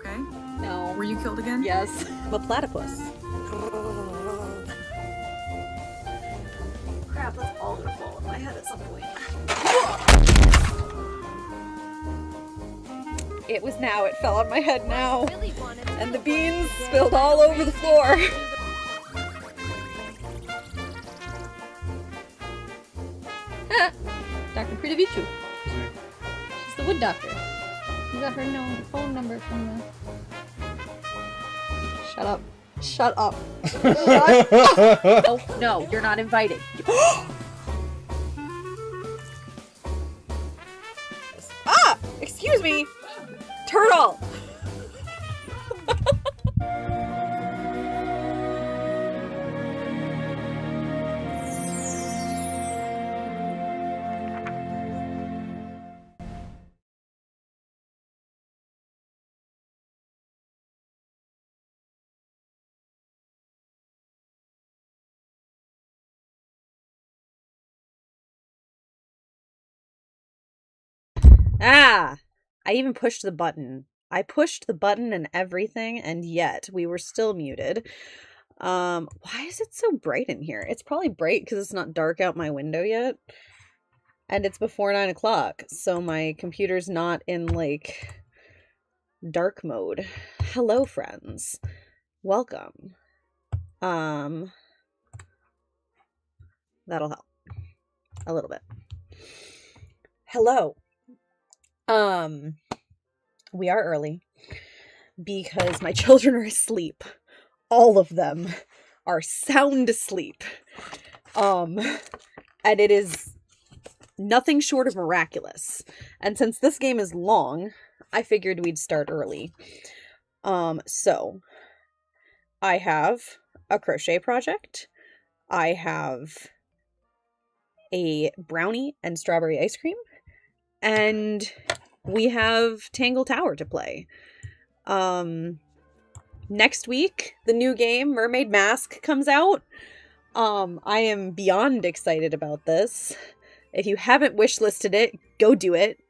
okay? No. Were you killed again? Yes. I'm a platypus. Crap, that's all gonna fall on my head at some point. It was now. It fell on my head now. And the beans spilled all over the floor. Dr. Pridavichu. She's the wood doctor. You got her phone number from the... Shut up. Shut up. Shut up. Oh, no, you're not invited. Ah! Excuse me! Turtle! Ah! I even pushed the button. I pushed the button and everything, and yet we were still muted. Why is it so bright in here? It's probably bright because it's not dark out my window yet. And it's before 9 o'clock, so my computer's not in, like, dark mode. Hello, friends. Welcome. That'll help. A little bit. Hello. We are early because my children are asleep. All of them are sound asleep. And it is nothing short of miraculous. And since this game is long, I figured we'd start early. So I have a crochet project. I have a brownie and strawberry ice cream. And we have Tangle Tower to play. Next week, the new game, Mermaid Mask, comes out. I am beyond excited about this. If you haven't wishlisted it, go do it.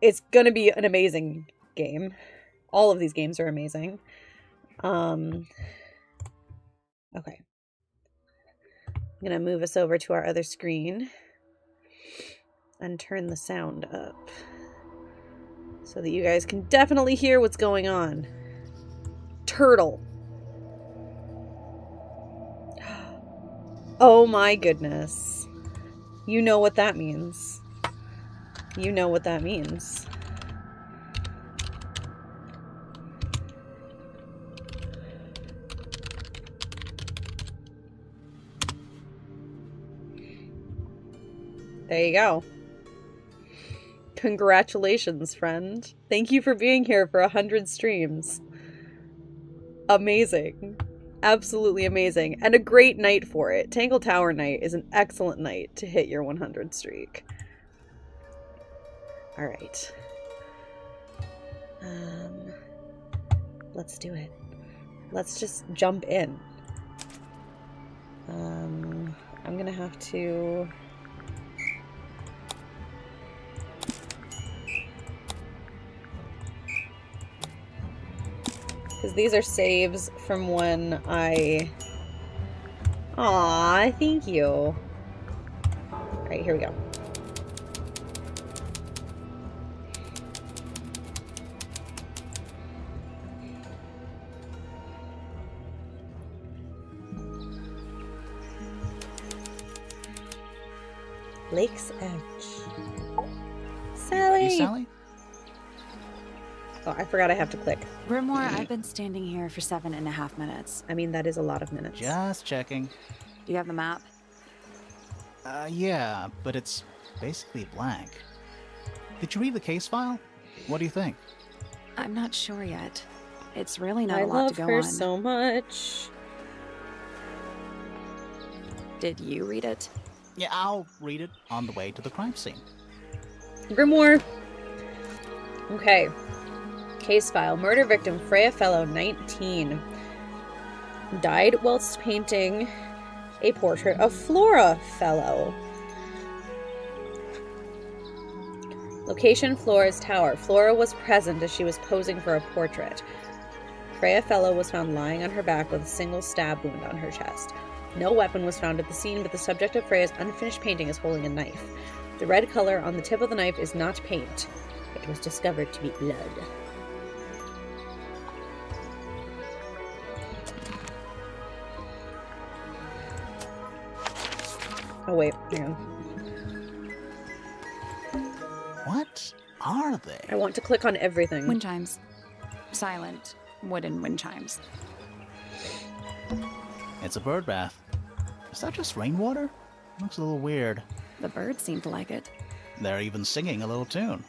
It's gonna be an amazing game. All of these games are amazing. Okay. I'm gonna move us over to our other screen and turn the sound up so that you guys can definitely hear what's going on. Turtle. Oh my goodness. You know what that means. You know what that means. There you go. Congratulations, friend. Thank you for being here for 100 streams. Amazing. Absolutely amazing. And a great night for it. Tangle Tower night is an excellent night to hit your 100 streak. Alright. Let's do it. Let's just jump in. I'm gonna have to... because these are saves from when I... Aw, thank you. Alright, here we go. Lake's Edge. Sally! Hey, Sally? Oh, I forgot I have to click. Grimoire, I've been standing here for 7.5 minutes. I mean, that is a lot of minutes. Just checking. Do you have the map? Yeah, but it's basically blank. Did you read the case file? What do you think? I'm not sure yet. It's really not I a lot to go love her on. so much. Did you read it? Yeah, I'll read it on the way to the crime scene. Grimoire. Okay. Case file. Murder victim Freya Fellow, 19. Died whilst painting a portrait of Flora Fellow. Location, Flora's tower. Flora was present as she was posing for a portrait. Freya Fellow was found lying on her back with a single stab wound on her chest. No weapon was found at the scene, but the subject of Freya's unfinished painting is holding a knife. The red color on the tip of the knife is not paint. It was discovered to be blood. Oh wait, hang on. What are they? I want to click on everything. Wind chimes. Silent, wooden wind chimes. It's a bird bath. Is that just rainwater? Looks a little weird. The birds seem to like it. They're even singing a little tune.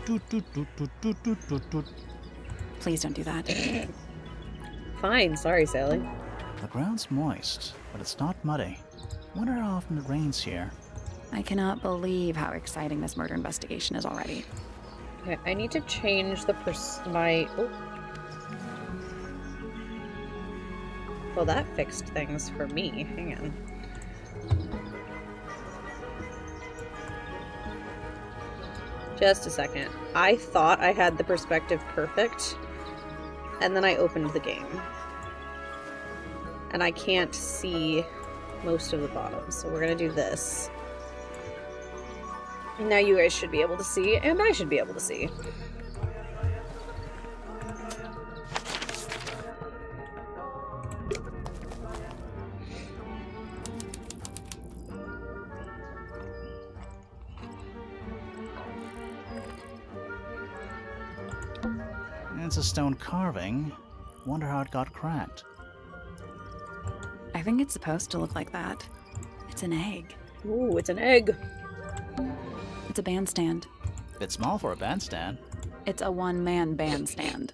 Toot, toot, toot, toot, toot, toot, toot, toot. Please don't do that. Fine, sorry, Sally. The ground's moist, but it's not muddy. Wonder how often it rains here. I cannot believe how exciting this murder investigation is already. Okay, I need to change the oh. Well, that fixed things for me. Hang on. Just a second. I thought I had the perspective perfect, and then I opened the game. And I can't see most of the bottom, so we're gonna do this. Now you guys should be able to see, and I should be able to see. It's a stone carving. Wonder how it got cracked. I think it's supposed to look like that. It's an egg. Ooh, it's an egg. It's a bandstand. Bit small for a bandstand. It's a one-man bandstand.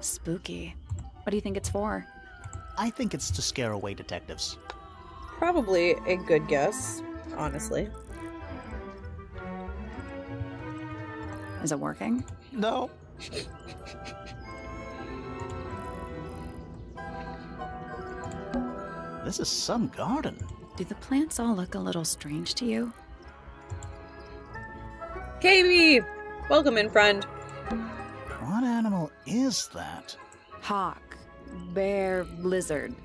Spooky. What do you think it's for? I think it's to scare away detectives. Probably a good guess, honestly. Is it working? No. This is some garden. Do the plants all look a little strange to you? KB! Welcome in, friend. What animal is that? Hawk. Bear. Lizard.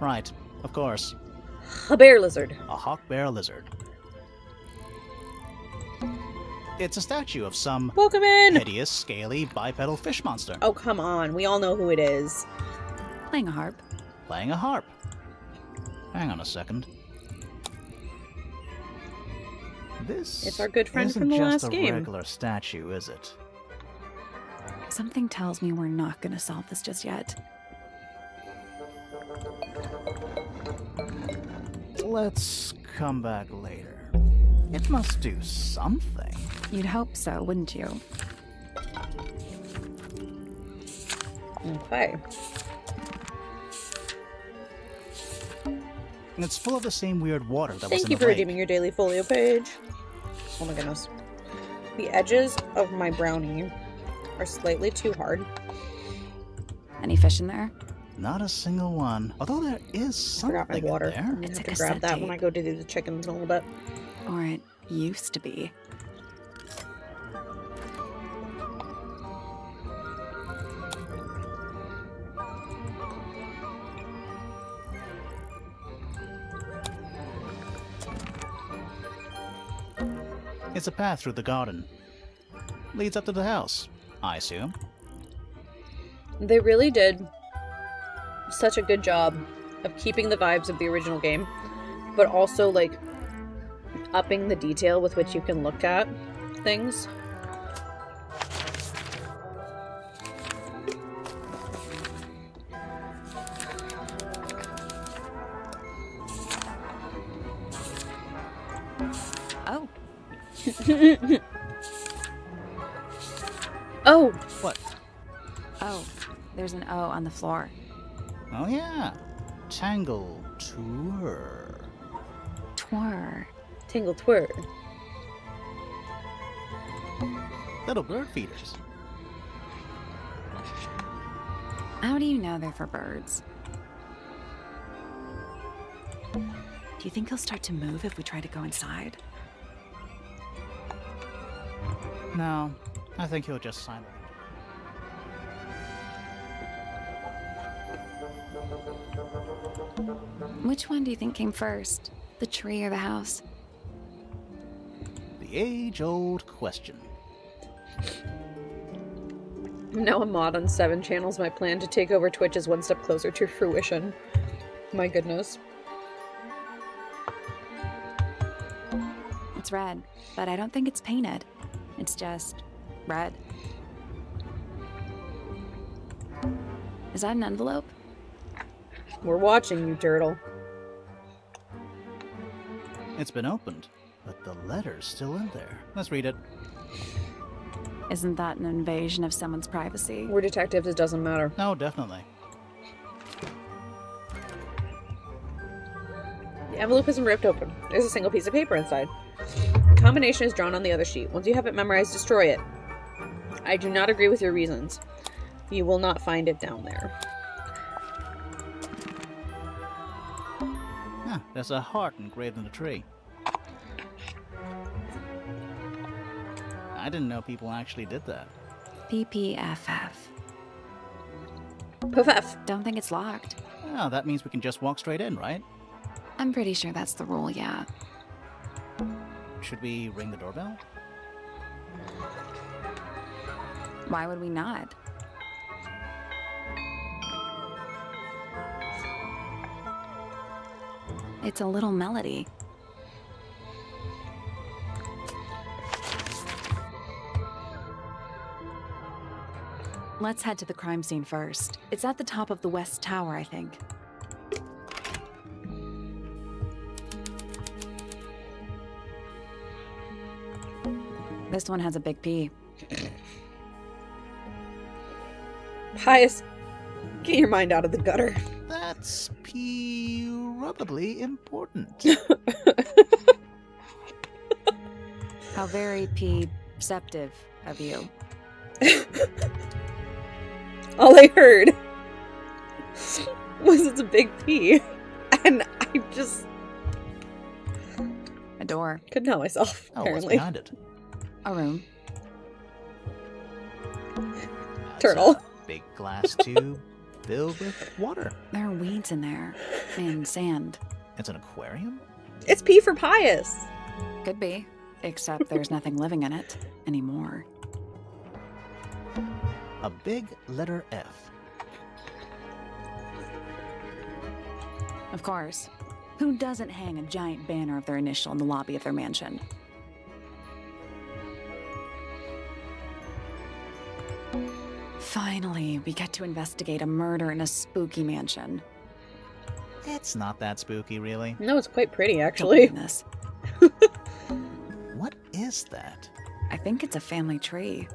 Right, of course. A bear lizard. A hawk bear lizard. It's a statue of some Welcome in! hideous, scaly, bipedal fish monster. Oh, come on. We all know who it is. Playing a harp. Playing a harp. Hang on a second. This It's our good friend isn't from the just last a game. regular statue, is it? Something tells me we're not going to solve this just yet. Let's come back later. It must do something. You'd hope so, wouldn't you? Okay. And it's full of the same weird water that was Thank in you the for lake. redeeming your daily folio page. Oh my goodness. The edges of my brownie are slightly too hard. Any fish in there? Not a single one. Although there is I forgot my something in water. there. I'm gonna It's have a to grab cassette that when tape. I go to do the chickens in a little bit. Or it used to be. It's a path through the garden. Leads up to the house, I assume. They really did such a good job of keeping the vibes of the original game, but also, like, upping the detail with which you can look at things. Oh, Oh! What? oh, there's an O on the floor. Oh yeah. Tangle Tower. Twir. Tingle twir. Little bird feeders. How do you know they're for birds? Do you think he'll start to move if we try to go inside? No, I think he'll just sign it. Which one do you think came first? The tree or the house? The age-old question. I'm now a mod on 7 channels. My plan to take over Twitch is one step closer to fruition. My goodness. It's red, but I don't think it's painted. It's just red. Is that an envelope? We're watching you, turtle. It's been opened, but the letter's still in there. Let's read it. Isn't that an invasion of someone's privacy? We're detectives, it doesn't matter. No, definitely. The envelope isn't ripped open. There's a single piece of paper inside. The combination is drawn on the other sheet. Once you have it memorized, destroy it. I do not agree with your reasons. You will not find it down there. Ah, there's a heart engraved in the tree. I didn't know people actually did that. PPFF. Puff. Don't think it's locked. Oh, that means we can just walk straight in, right? I'm pretty sure that's the rule, yeah. Should we ring the doorbell? Why would we not? It's a little melody. Let's head to the crime scene first. It's at the top of the West Tower, I think. This one has a big P. Pious, get your mind out of the gutter. That's probably important. How very perceptive of you. All I heard was it's a big P. And I just A door. couldn't help myself, Oh, what's apparently. behind it? A room. That's Turtle. a big glass tube filled with water. There are weeds in there. And sand. It's an aquarium? It's P for Pious. Could be. Except there's nothing living in it anymore. A big letter F. Of course. Who doesn't hang a giant banner of their initial in the lobby of their mansion? Finally, we get to investigate a murder in a spooky mansion. It's not that spooky, really. No, it's quite pretty, Don't actually. blame this. What is that? I think it's a family tree.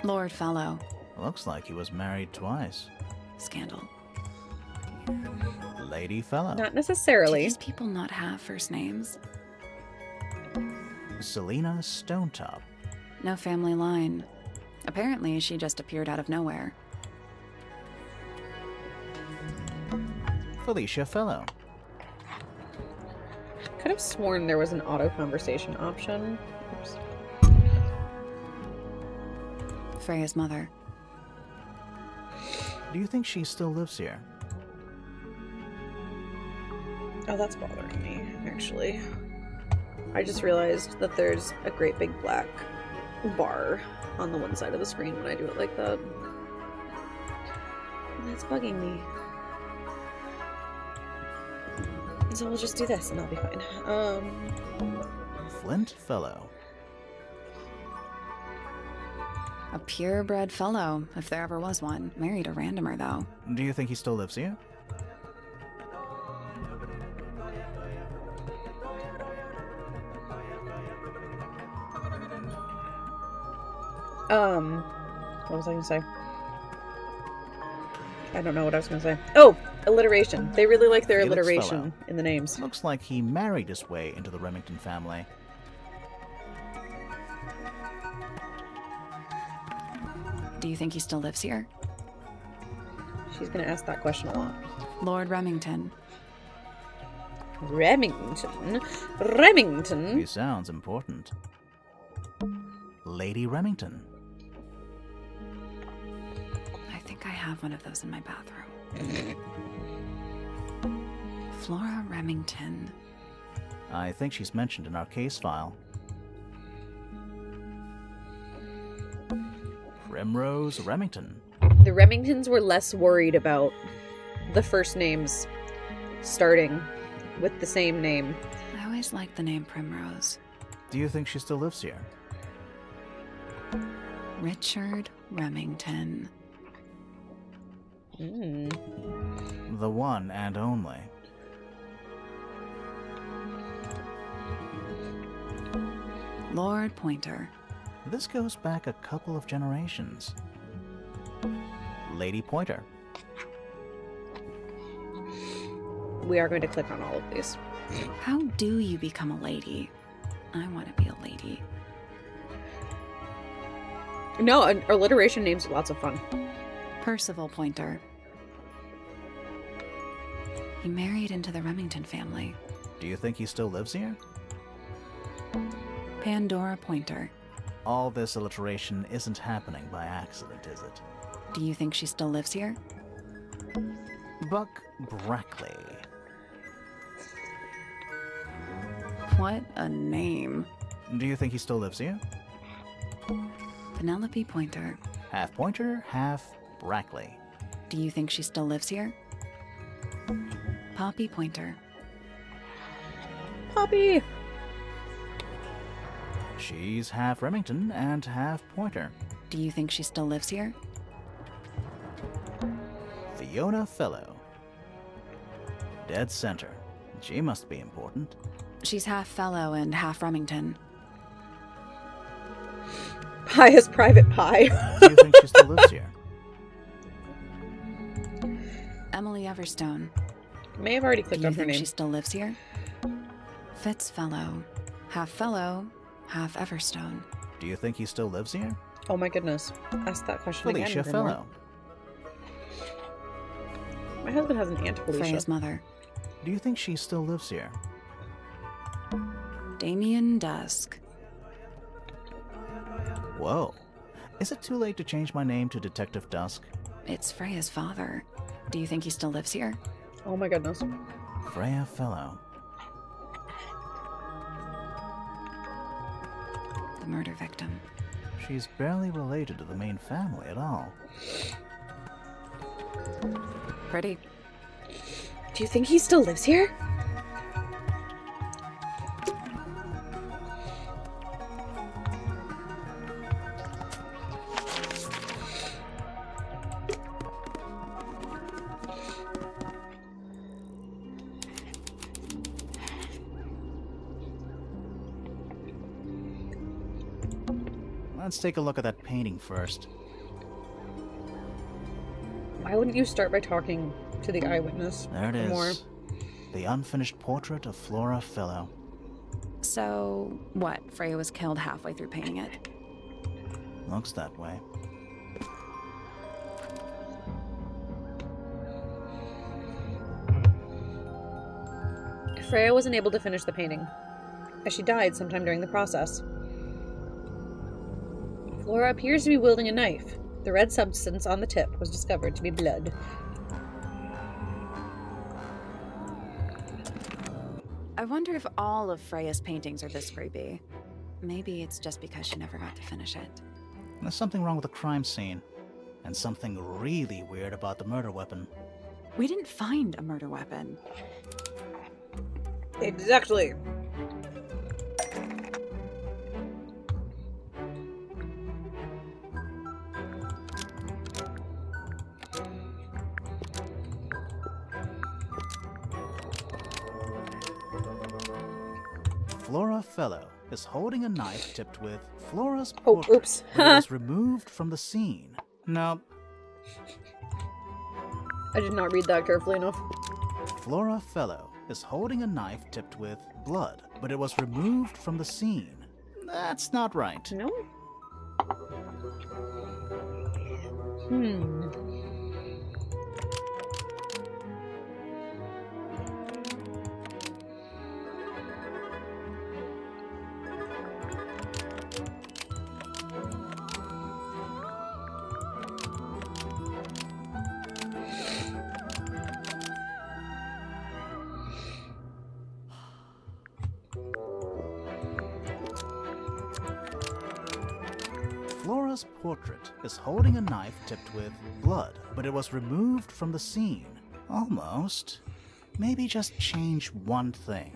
Lord Fellow. Looks like he was married twice. Scandal. Lady Fellow. Not Do necessarily. these people not have first names? Selena Stonetop. No family line. Apparently, she just appeared out of nowhere. Felicia Fellow. Could have sworn there was an auto conversation option. Oops. Freya's mother. Do you think she still lives here? Oh, that's bothering me, actually. I just realized that there's a great big black bar on the one side of the screen when I do it like that. And that's bugging me. So we'll just do this and I'll be fine. Flint Fellow. A purebred fellow, if there ever was one. Married a randomer, though. Do you think he still lives here? What was I gonna say? I don't know what I was gonna say. Oh, alliteration. They really like their Felix alliteration Fellow. in the names. Looks like he married his way into the Remington family. Do you think he still lives here? She's gonna ask that question a lot. Lord Remington. Remington? Remington? He sounds important. Lady Remington. I think I have one of those in my bathroom. Flora Remington. I think she's mentioned in our case file. Primrose Remington. The Remingtons were less worried about the first names starting with the same name. I always liked the name Primrose. Do you think she still lives here? Richard Remington. The one and only. Lord Pointer. This goes back a couple of generations. Lady Pointer. We are going to click on all of these. How do you become a lady? I want to be a lady. No, alliteration names are lots of fun. Percival Pointer. He married into the Remington family. Do you think he still lives here? Pandora Pointer. All this alliteration isn't happening by accident, is it? Do you think she still lives here? Buck Brackley. What a name. Do you think he still lives here? Penelope Pointer. Half Pointer, half Brackley. Do you think she still lives here? Poppy Pointer. Poppy! She's half Remington and half Pointer. Do you think she still lives here? Fiona Fellow. Dead center. She must be important. She's half fellow and half Remington. Pious Private Pie. Do you think she still lives here? Emily Everstone. May have already Do clicked you on her think name. she still lives here? Fitzfellow. Half fellow, half Everstone. Do you think he still lives here? Oh my goodness. Ask that question Felicia again. Grimoire. Fellow. My husband has an Aunt Felicia. Freya's mother. Do you think she still lives here? Damien Dusk. Whoa. Is it too late to change my name to Detective Dusk? It's Freya's father. Do you think he still lives here? Oh my goodness. Freya Fellow. The murder victim. She's barely related to the main family at all. Pretty. Do you think he still lives here? Let's take a look at that painting first. Why wouldn't you start by talking to the eyewitness? There it More. is. The unfinished portrait of Flora Fellow. So, what? Freya was killed halfway through painting it. Looks that way. Freya wasn't able to finish the painting, as she died sometime during the process. Flora appears to be wielding a knife. The red substance on the tip was discovered to be blood. I wonder if all of Freya's paintings are this creepy. Maybe it's just because she never got to finish it. There's something wrong with the crime scene. And something really weird about the murder weapon. We didn't find a murder weapon. Exactly. Flora Fellow is holding a knife tipped with Flora's Oh, portrait, oops. but it was removed from the scene. Now, I did not read that carefully enough. Flora Fellow is holding a knife tipped with blood, but it was removed from the scene. That's not right. No? Flora's portrait is holding a knife tipped with blood, but it was removed from the scene. Almost. Maybe just change one thing.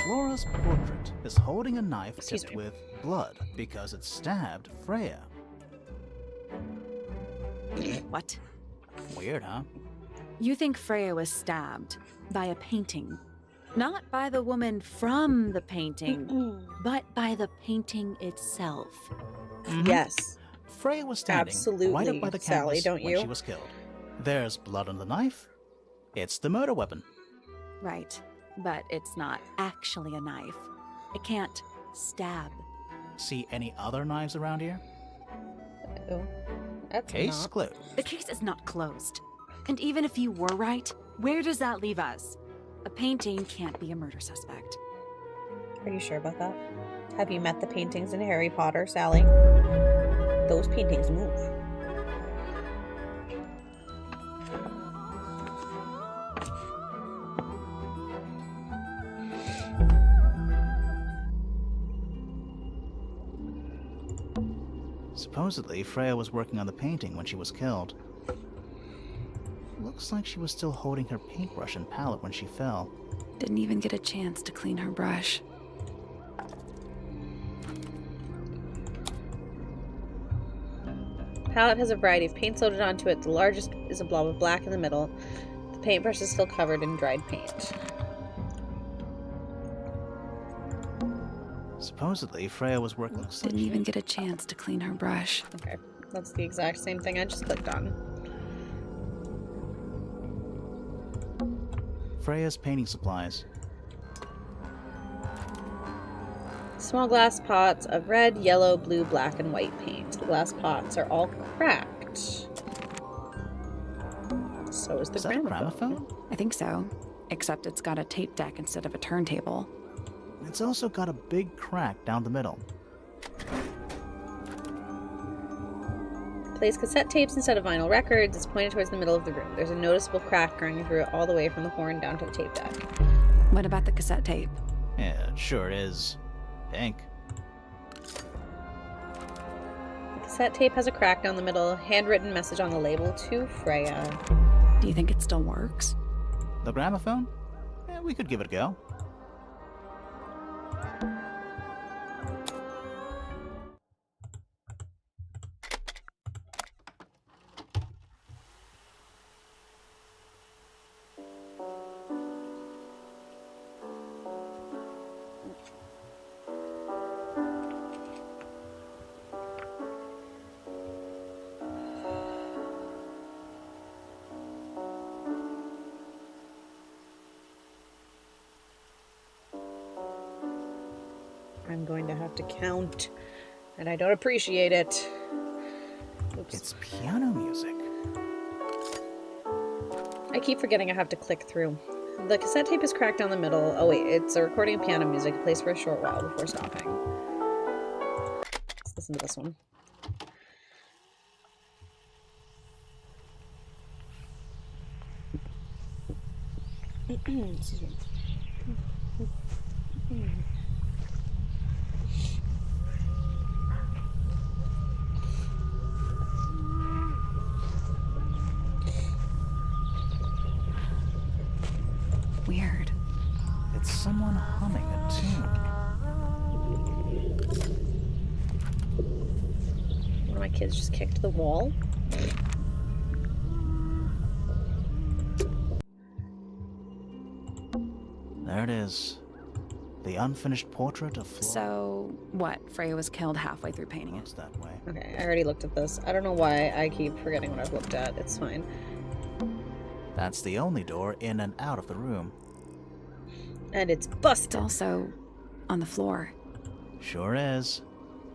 Flora's portrait is holding a knife tipped with blood because it stabbed Freya. What? Weird, huh? You think Freya was stabbed by a painting? Not by the woman from the painting, but by the painting itself. Mhm. Yes. Freya was standing right up by the Sally, canvas don't when you? she was killed. There's blood on the knife. It's the murder weapon. Right, but it's not actually a knife. It can't stab. See any other knives around here? Oh, that's Case not. closed. The case is not closed. And even if you were right, where does that leave us? A painting can't be a murder suspect. Are you sure about that? Have you met the paintings in Harry Potter, Sally? Those paintings move. Supposedly, Freya was working on the painting when she was killed. Looks like she was still holding her paintbrush and palette when she fell. Didn't even get a chance to clean her brush. Palette has a variety of paints loaded onto it. The largest is a blob of black in the middle. The paintbrush is still covered in dried paint. Supposedly, Freya was working. Didn't even get a chance to clean her brush. Okay, that's the exact same thing I just clicked on. Freya's painting supplies. Small glass pots of red, yellow, blue, black, and white paint. The glass pots are all cracked. So is the Is that a gramophone? I think so. Except it's got a tape deck instead of a turntable. It's also got a big crack down the middle. Plays cassette tapes instead of vinyl records. It's pointed towards the middle of the room. There's a noticeable crack running through it all the way from the horn down to the tape deck. What about the cassette tape? Yeah, it sure is. Pink. The cassette tape has a crack down the middle, handwritten message on the label to Freya. Do you think it still works? The gramophone? Yeah, we could give it a go. I'm going to have to count, and I don't appreciate it. Oops. It's piano music. I keep forgetting I have to click through. The cassette tape is cracked down the middle. Oh wait, it's a recording of piano music. It plays for a short while before stopping. Let's listen to this one. Excuse me. Weird. It's someone humming a tune. One of my kids just kicked the wall. There it is. The unfinished portrait of Flora. So, what? Freya was killed halfway through painting it. Looks that way. Okay, I already looked at this. I don't know why I keep forgetting what I've looked at. It's fine. That's the only door in and out of the room. And it's It's busted. also on the floor. Sure is.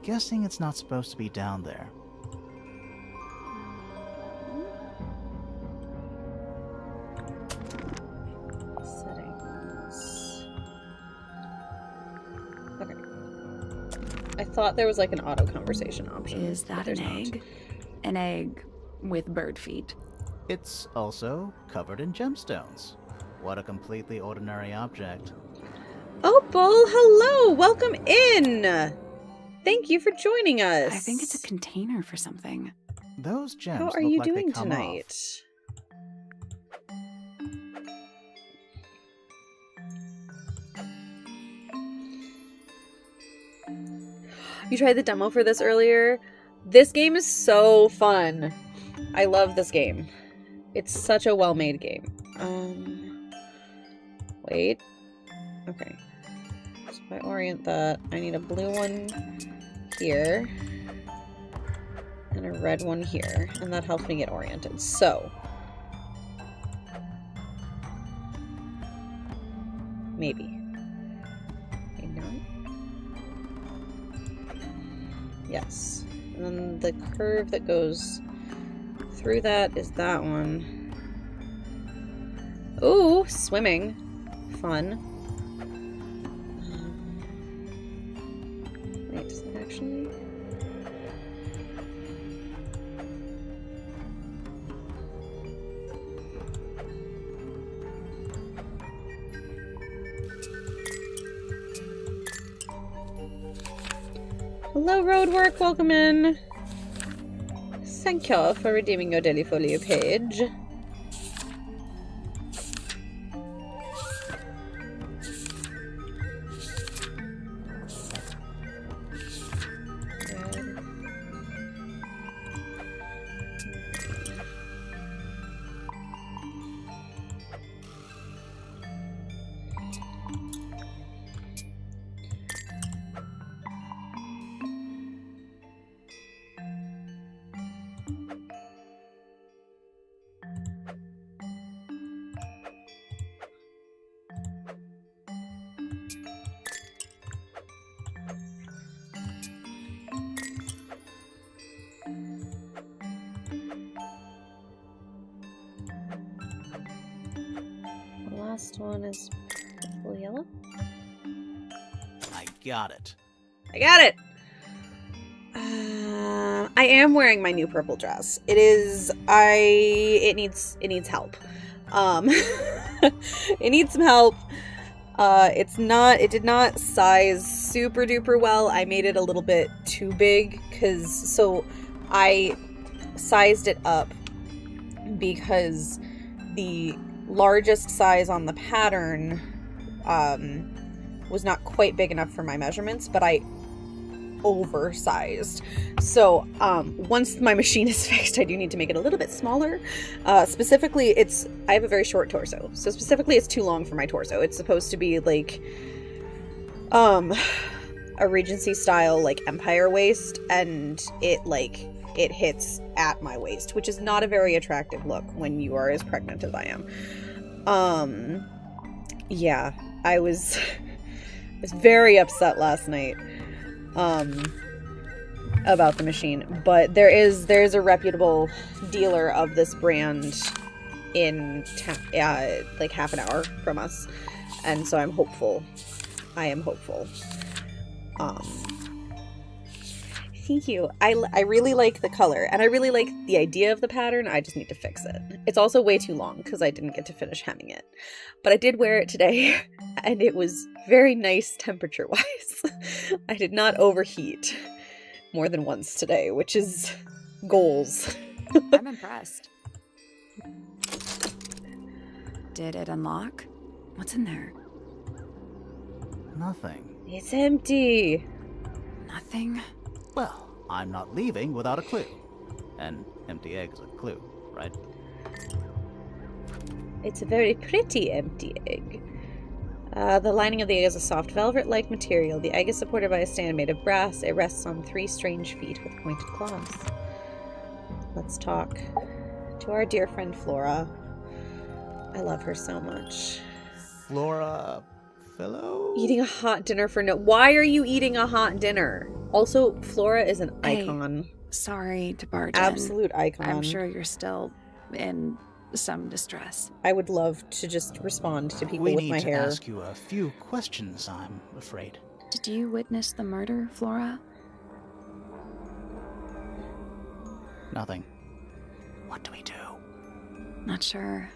Guessing it's not supposed to be down there. Settings. Okay. I thought there was like an auto conversation option. Is but that there's an not. egg? An egg with bird feet. It's also covered in gemstones. What a completely ordinary object. Opal, hello! Welcome in! Thank you for joining us. I think it's a container for something. Those gems How are look you like they doing come tonight? You tried the demo for this earlier? This game is so fun. I love this game. It's such a well-made game. Wait. Okay. So if I orient that, I need a blue one here. And a red one here. And that helps me get oriented. So. Maybe. Maybe not. Yes. And then the curve that goes through that is that one. Ooh, swimming. Fun. Wait, does that actually... Hello, Roadwork. Welcome in. Thank you for redeeming your daily folio page. Last one is purple yellow. I got it. I got it! I am wearing my new purple dress. It needs help. It needs some help. It did not size super duper well. I made it a little bit too big so I sized it up because the largest size on the pattern was not quite big enough for my measurements, but I oversized. So once my machine is fixed, I do need to make it a little bit smaller. Specifically, I have a very short torso, so specifically it's too long for my torso. It's supposed to be like a Regency style like empire waist, and it hits at my waist, which is not a very attractive look when you are as pregnant as I am. Yeah, I was very upset last night about the machine, but there's a reputable dealer of this brand in like half an hour from us, and so I'm hopeful. I am hopeful. Thank you. I really like the color, and I really like the idea of the pattern. I just need to fix it. It's also way too long because I didn't get to finish hemming it. But I did wear it today, and it was very nice temperature-wise. I did not overheat more than once today, which is goals. I'm impressed. Did it unlock? What's in there? Nothing. It's empty. Nothing? Well, I'm not leaving without a clue. An empty egg is a clue, right? It's a very pretty empty egg. The lining of the egg is a soft velvet-like material. The egg is supported by a stand made of brass. It rests on 3 strange feet with pointed claws. Let's talk to our dear friend Flora. I love her so much. Flora... Fellow? Eating a hot dinner for no... Why are you eating a hot dinner? Also, Flora is an icon. Sorry to barge in. Absolute icon. I'm sure you're still in some distress. I would love to just respond to people We with my need to hair. ask you a few questions, I'm afraid. Did you witness the murder, Flora? Nothing. What do we do? Not sure.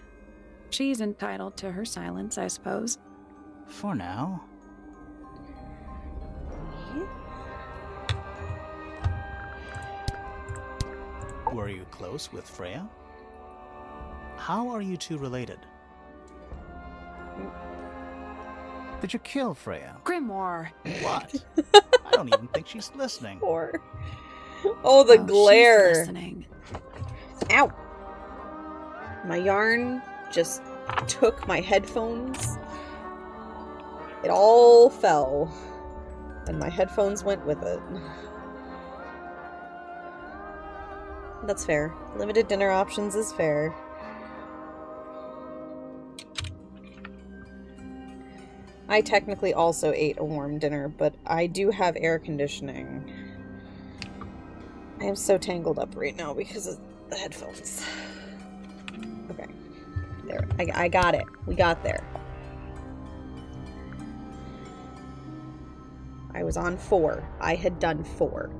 She's entitled to her silence, I suppose. For now. Were you close with Freya? How are you two related? Did you kill Freya? Grimoire! What? I don't even think she's listening. Poor. Oh, the glare. She's listening. Ow. My yarn just took my headphones. It all fell. And my headphones went with it. That's fair. Limited dinner options is fair. I technically also ate a warm dinner, but I do have air conditioning. I am so tangled up right now because of the headphones. Okay. There. I got it. We got there. I was on 4. I had done 4.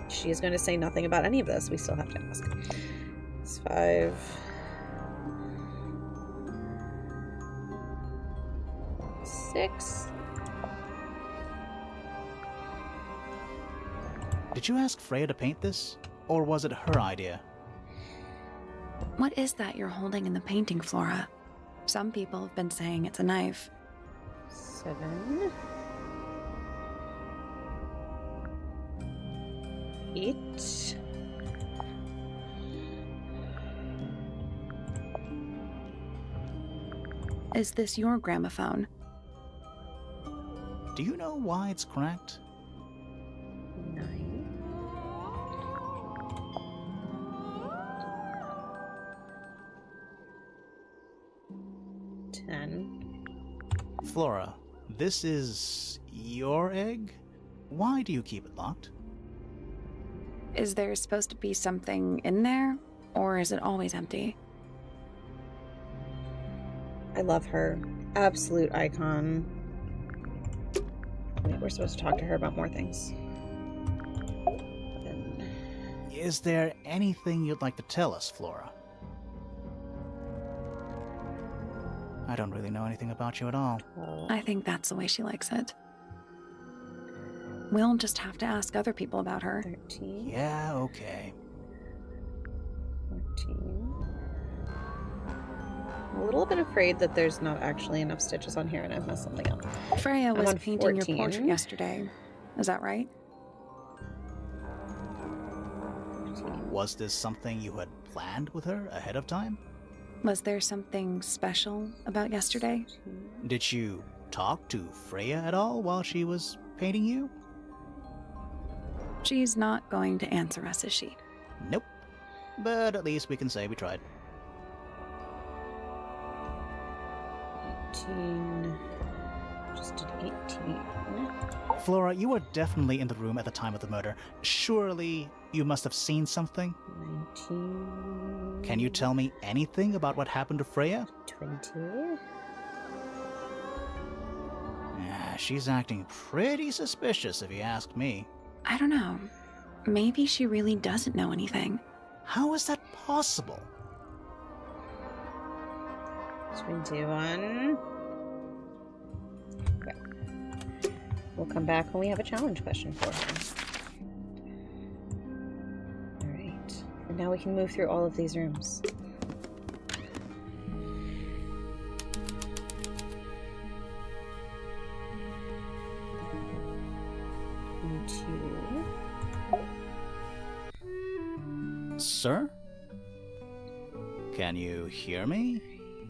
She is going to say nothing about any of this. We still have to ask. It's 5. 6. Did you ask Freya to paint this? Or was it her idea? What is that you're holding in the painting, Flora? Some people have been saying it's a knife. 7. 8. Is this your gramophone? Do you know why it's cracked? 9. 10. Flora, this is your egg? Why do you keep it locked? Is there supposed to be something in there? Or is it always empty? I love her. Absolute icon. Wait, we're supposed to talk to her about more things. Is there anything you'd like to tell us, Flora? I don't really know anything about you at all. I think that's the way she likes it. We'll just have to ask other people about her. 13. Yeah, okay. 14. I'm a little bit afraid that there's not actually enough stitches on here and I've messed something up. Freya was on painting 14. your portrait yesterday. Is that right? Was this something you had planned with her ahead of time? Was there something special about yesterday? Did you talk to Freya at all while she was painting you? She's not going to answer us, is she? Nope. But at least we can say we tried. 18. Just did 18. Flora, you were definitely in the room at the time of the murder. Surely you must have seen something? 19. Can you tell me anything about what happened to Freya? 20. Yeah, she's acting pretty suspicious if you ask me. I don't know. Maybe she really doesn't know anything. How is that possible? 21. Okay. We'll come back when we have a challenge question for her. Alright. And now we can move through all of these rooms. Sir? Can you hear me?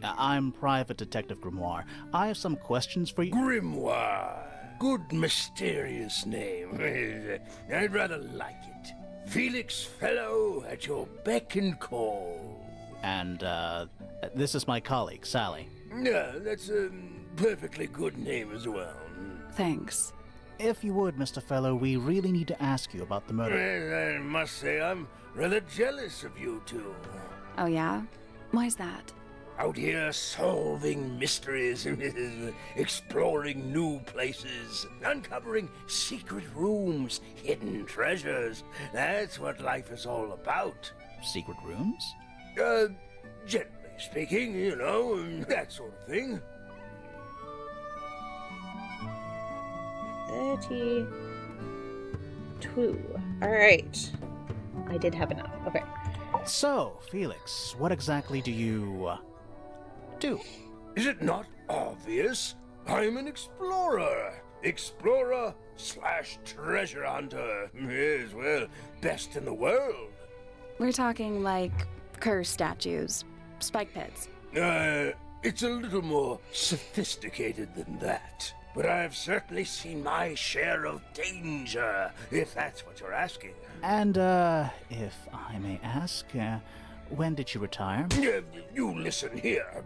I'm Private Detective Grimoire. I have some questions for you. Grimoire. Good mysterious name. I'd rather like it. Felix Fellow at your beck and call. And, this is my colleague, Sally. Yeah, that's a perfectly good name as well. Thanks. If you would, Mr. Fellow, we really need to ask you about the murder. Well, I must say I'm rather jealous of you two. Oh, yeah? Why's that? out here solving mysteries, exploring new places, uncovering secret rooms, hidden treasures. That's what life is all about. Secret rooms? Generally speaking, you know, that sort of thing. 32. Alright. I did have enough. Okay. So, Felix, what exactly do you do? Is it not obvious? I'm an explorer. Explorer/treasure hunter. Yes, well, best in the world. We're talking like curse statues, spike pits. It's a little more sophisticated than that. But I've certainly seen my share of danger, if that's what you're asking. And, if I may ask, when did you retire? You listen here.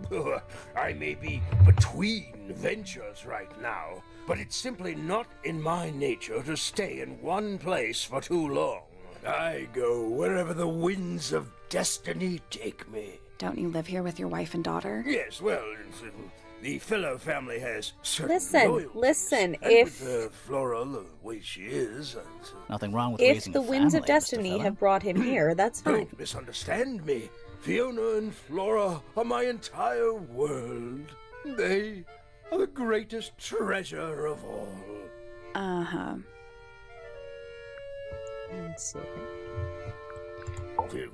I may be between ventures right now, but it's simply not in my nature to stay in one place for too long. I go wherever the winds of destiny take me. Don't you live here with your wife and daughter? Yes, well, the fellow family has certain loyalties. Listen, and if... with Flora the way she is... Nothing wrong with If raising the a winds family, of destiny Mr. Feller. have brought him here, that's fine. Don't misunderstand me. Fiona and Flora are my entire world. They are the greatest treasure of all. Uh-huh. Let's see.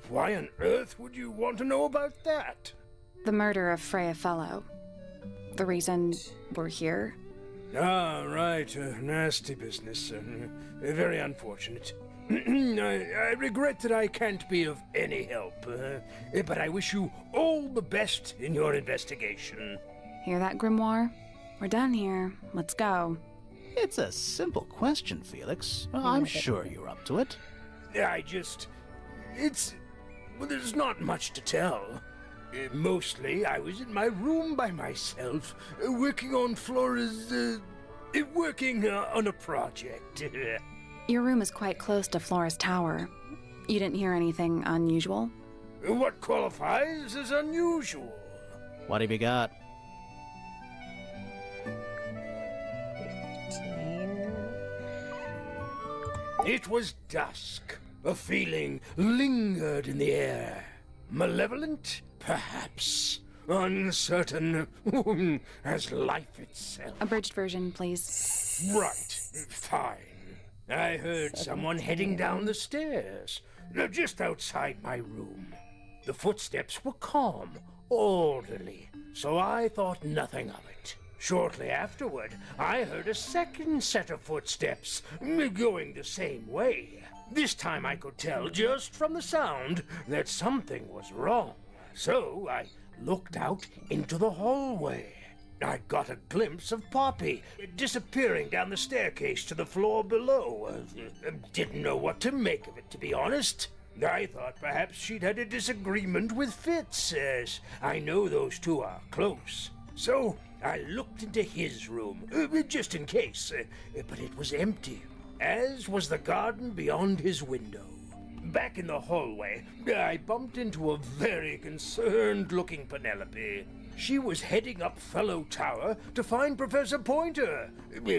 Why on earth would you want to know about that? The murder of Freya Fellow. The reason we're here. Ah, right. Nasty business. Very unfortunate. I regret that I can't be of any help, but I wish you all the best in your investigation. Hear that, Grimoire? We're done here. Let's go. It's a simple question, Felix. I'm sure you're up to it. Well, there's not much to tell. Mostly, I was in my room by myself, working on Flora's, working on a project. Your room is quite close to Flora's tower. You didn't hear anything unusual? What qualifies as unusual? What have you got? 15. It was dusk. A feeling lingered in the air. Malevolent, perhaps. Uncertain, as life itself. Abridged version, please. Right, fine. I heard someone heading down the stairs, just outside my room. The footsteps were calm, orderly, so I thought nothing of it. Shortly afterward, I heard a second set of footsteps, going the same way. This time I could tell just from the sound that something was wrong. So I looked out into the hallway. I got a glimpse of Poppy disappearing down the staircase to the floor below. Didn't know what to make of it, to be honest. I thought perhaps she'd had a disagreement with Fitz, as I know those two are close. So I looked into his room, just in case, but it was empty, as was the garden beyond his window. Back in the hallway, I bumped into a very concerned-looking Penelope. She was heading up Fellow Tower to find Professor Pointer,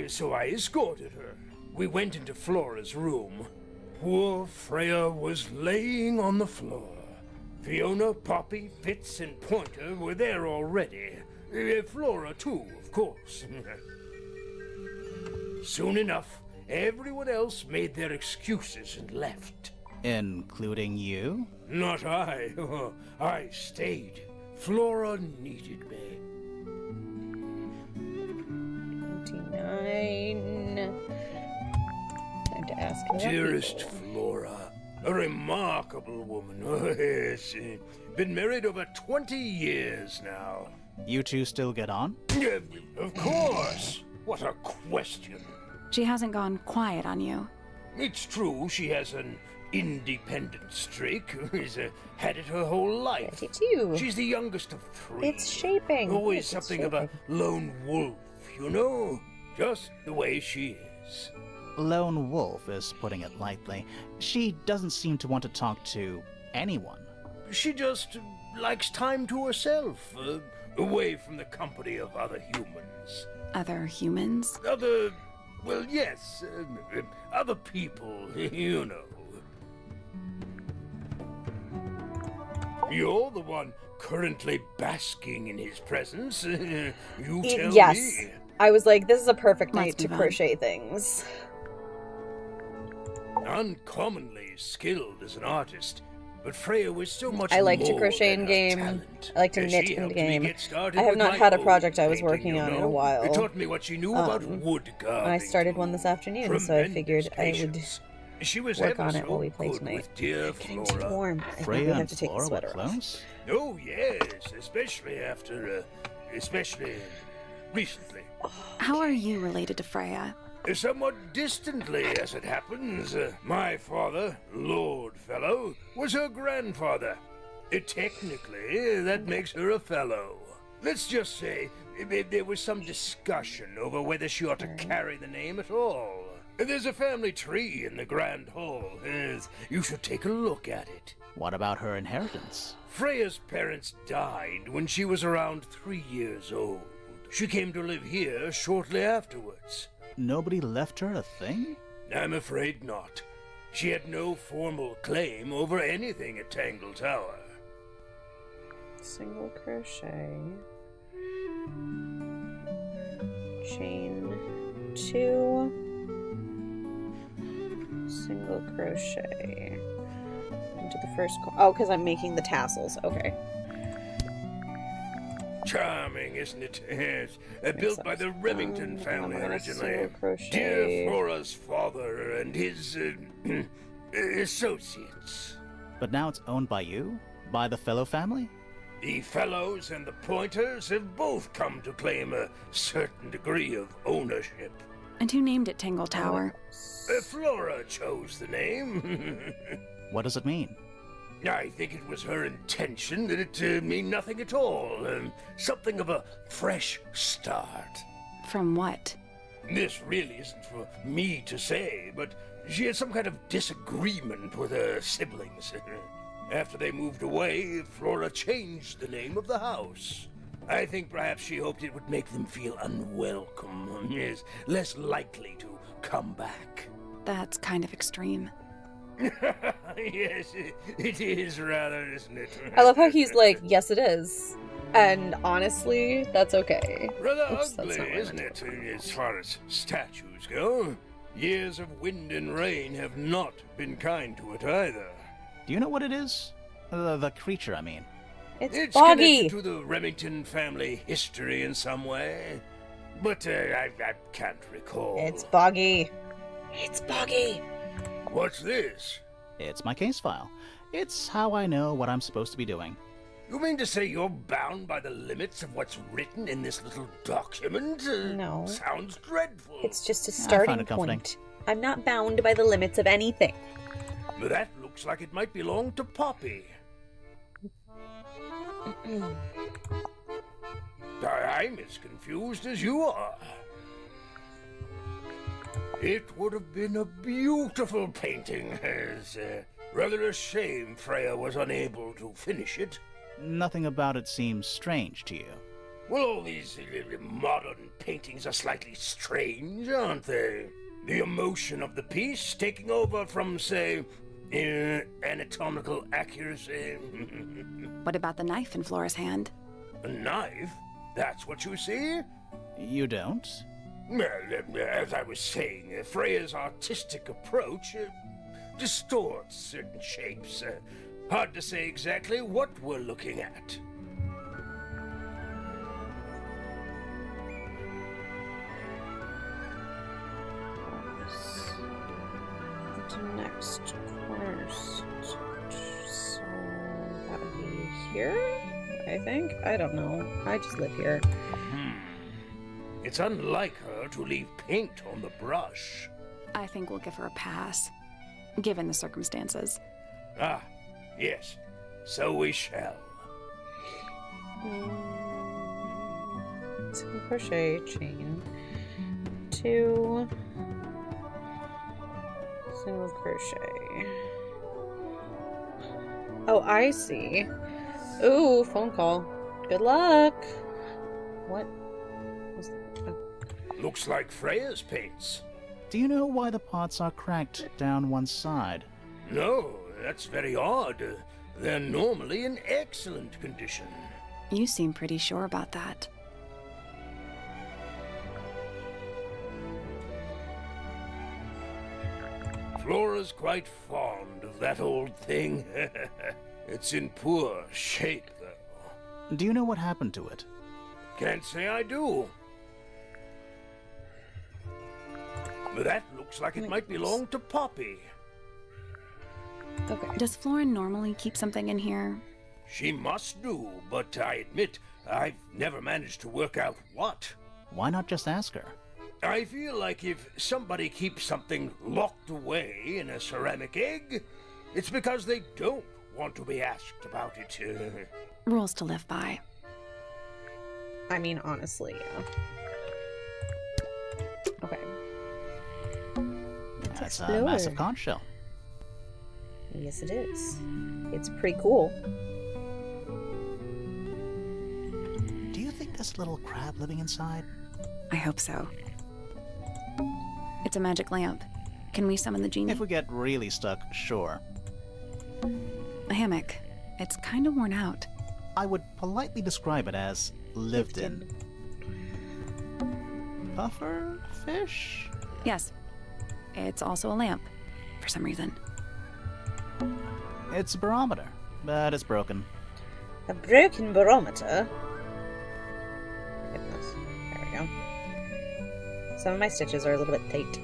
so I escorted her. We went into Flora's room. Poor Freya was laying on the floor. Fiona, Poppy, Fitz, and Pointer were there already. Flora, too, of course. Soon enough, everyone else made their excuses and left. Including you? Not I. I stayed. Flora needed me. 29. Time to ask her. Dearest Flora, a remarkable woman. Yes, been married over 20 years now. You two still get on? Of course. What a question. She hasn't gone quiet on you. It's true she has an independent streak. She's had it her whole life. 32. She's the youngest of three. It's shaping. Always Yes, it's something of a lone wolf, you know? Just the way she is. Lone wolf is putting it lightly. She doesn't seem to want to talk to anyone. She just likes time to herself, away from the company of other humans. Other humans? Well, yes, other people, you know. You're the one currently basking in his presence. You tell Yes. me. I was like, this is a perfect Let's night to move on. crochet things. Uncommonly skilled as an artist, but Freya was so much I like to more crochet than in her game. talent. I like to She knit in helped game. me get started I have with not my had a own project I was painting, working you on in a know. while. It taught me what she knew about wood carving. I started one this afternoon, so I Tremendous figured I would patience. She was work ever on it so while we play good tonight. with dear Getting too Flora. warm. I think Freya we have and to take the Flora were sweater off. close? Oh yes, especially recently. How are you related to Freya? Somewhat distantly, as it happens. My father, Lord Fellow, was her grandfather. Technically, that makes her a fellow. Let's just say there was some discussion over whether she ought to carry the name at all. There's a family tree in the Grand Hall. You should take a look at it. What about her inheritance? Freya's parents died when she was around 3 years old. She came to live here shortly afterwards. Nobody left her a thing? I'm afraid not. She had no formal claim over anything at Tangle Tower. Single crochet. Chain 2. Single crochet. Into the first oh, because I'm making the tassels. Okay. Charming, isn't it? Yes. Built by the Remington family I'm gonna originally. single crochet. Dear Flora's father and his associates. But now it's owned by you? By the Fellow family? The Fellows and the Pointers have both come to claim a certain degree of ownership. And who named it Tangle Tower? Flora chose the name. What does it mean? I think it was her intention that it mean nothing at all. Something of a fresh start. From what? This really isn't for me to say, but she had some kind of disagreement with her siblings. After they moved away, Flora changed the name of the house. I think perhaps she hoped it would make them feel unwelcome, yes, less likely to come back. That's kind of extreme. Yes, it is rather, isn't it? I love how he's like, yes, it is. And honestly, that's okay. Rather Oops, that's ugly, not what I isn't meant to it, as far as statues go? Years of wind and rain have not been kind to it either. Do you know what it is? The creature, I mean. It's connected boggy. to the Remington family history in some way, but I can't recall. It's boggy. It's boggy. What's this? It's my case file. It's how I know what I'm supposed to be doing. You mean to say you're bound by the limits of what's written in this little document? No. Sounds dreadful. It's just a I find starting it comforting. point. I'm not bound by the limits of anything. That looks like it might belong to Poppy. I'm as confused as you are. It would have been a beautiful painting. It's rather a shame Freya was unable to finish it. Nothing about it seems strange to you. Well, all these modern paintings are slightly strange, aren't they? The emotion of the piece taking over from, say, anatomical accuracy. What about the knife in Flora's hand? A knife? That's what you see? You don't? Well, as I was saying, Freya's artistic approach distorts certain shapes. Hard to say exactly what we're looking at. The next corner. So that would be here, I think. I don't know. I just live here. It's unlike her to leave paint on the brush. I think we'll give her a pass, given the circumstances. Ah, yes. So we shall. Single crochet, chain 2, single crochet. Oh, I see. Ooh, phone call. Good luck. What? Looks like Freya's paints. Do you know why the pots are cracked down one side? No, that's very odd. They're normally in excellent condition. You seem pretty sure about that. Flora's quite fond of that old thing. It's in poor shape, though. Do you know what happened to it? Can't say I do. But that looks like it might belong to Poppy. Okay. Does Flora normally keep something in here? She must do, but I admit I've never managed to work out what. Why not just ask her? I feel like if somebody keeps something locked away in a ceramic egg, it's because they don't want to be asked about it. Rules to live by. I mean, honestly, yeah. Okay. Let's That's a explore. massive conch shell. Yes, it is. It's pretty cool. Do you think there's a little crab living inside? I hope so. It's a magic lamp. Can we summon the genie? If we get really stuck, sure. A hammock. It's kind of worn out. I would politely describe it as lived in. Puffer fish? Yes. It's also a lamp, for some reason. It's a barometer, but it's broken. A broken barometer? Goodness. There we go. Some of my stitches are a little bit tight.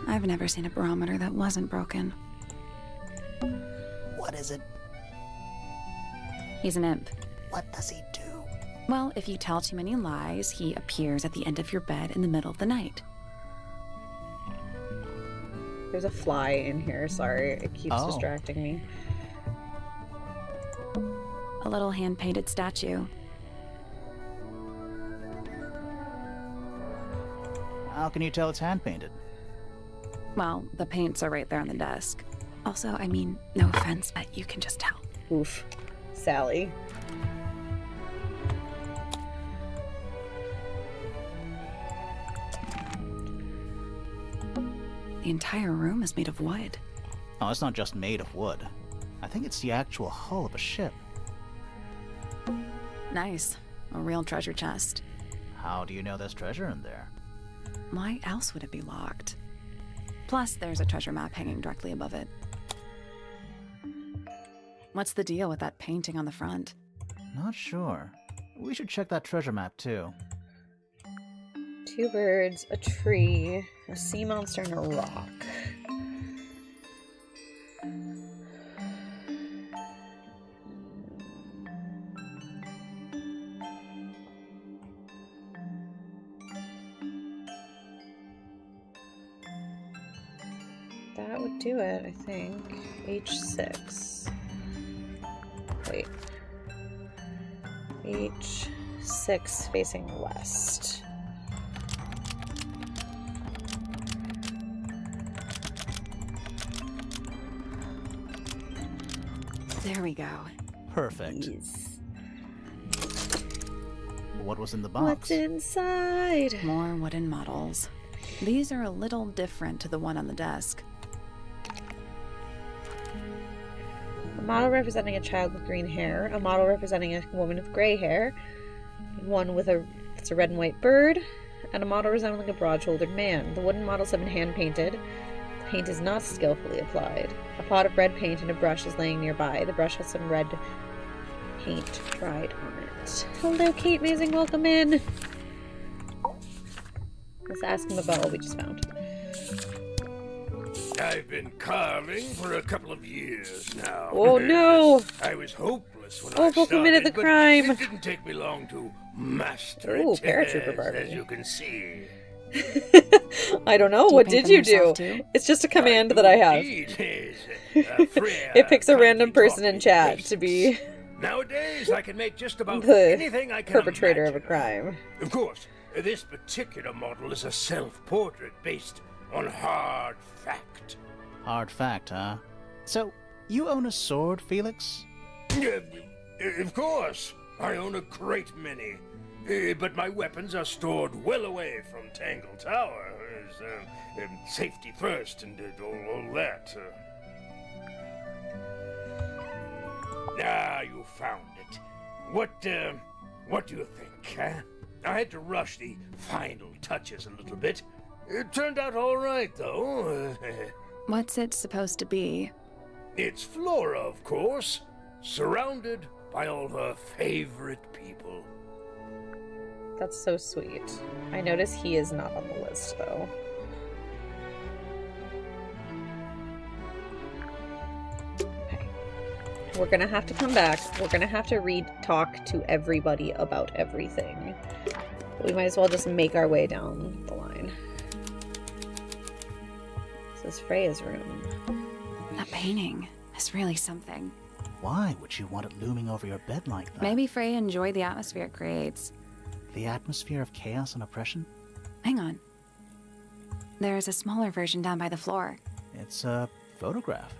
I've never seen a barometer that wasn't broken. What is it? He's an imp. What does he do? Well, if you tell too many lies, he appears at the end of your bed in the middle of the night. There's a fly in here, sorry. It keeps distracting me. A little hand-painted statue. How can you tell it's hand-painted? Well, the paints are right there on the desk. Also, I mean, no offense, but you can just tell. Oof. Sally. The entire room is made of wood. Oh, it's not just made of wood. I think it's the actual hull of a ship. Nice. A real treasure chest. How do you know there's treasure in there? Why else would it be locked? Plus, there's a treasure map hanging directly above it. What's the deal with that painting on the front? Not sure. We should check that treasure map too. 2 birds, a tree, a sea monster, and a rock. That would do it, I think. H6. Wait. H6 facing west. There we go. Perfect. Yes. What was in the box? What's inside? More wooden models. These are a little different to the one on the desk. A model representing a child with green hair, a model representing a woman with gray hair, one with it's a red and white bird, and a model resembling a broad-shouldered man. The wooden models have been hand-painted. The paint is not skillfully applied. A pot of red paint and a brush is laying nearby. The brush has some red paint dried on it. Hello, Kate Mazing. Welcome in. Let's ask him about what we just found. I've been carving for a couple of years now. Oh, no. I was hopeless when Oh, I Book started, committed the but crime. it didn't take me long to master Ooh, it, paratrooper Barbie. as you can see. I don't know. Do you What paint did them you do? yourself, too? It's just a command that I have. Indeed, Freya It picks a kindly random person taught in me chat basics. to be Nowadays, I can make just about the anything I can perpetrator of a imagine. crime. Of course, this particular model is a self-portrait based on hard fact. Hard fact, huh? So, you own a sword, Felix? Of course. I own a great many. But my weapons are stored well away from Tangle Tower. Safety first and all that. You found it. What do you think, huh? I had to rush the final touches a little bit. It turned out all right, though. What's it supposed to be? It's Flora, of course, surrounded by all her favorite people. That's so sweet. I notice he is not on the list, though. Okay. We're gonna have to come back. We're gonna have to talk to everybody about everything. We might as well just make our way down the line. This is Freya's room. That painting is really something. Why would you want it looming over your bed like that? Maybe Freya enjoyed the atmosphere it creates. The atmosphere of chaos and oppression? Hang on. There's a smaller version down by the floor. It's a photograph.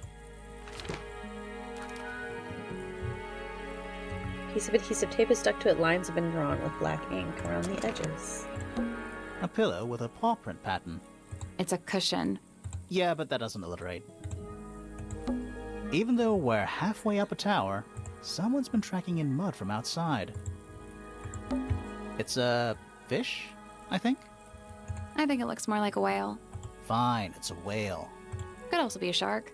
Piece of adhesive tape is stuck to it. Lines have been drawn with black ink around the edges. A pillow with a paw print pattern. It's a cushion. Yeah, but that doesn't alliterate. Even though we're halfway up a tower, someone's been tracking in mud from outside. It's a fish, I think? I think it looks more like a whale. Fine, it's a whale. Could also be a shark.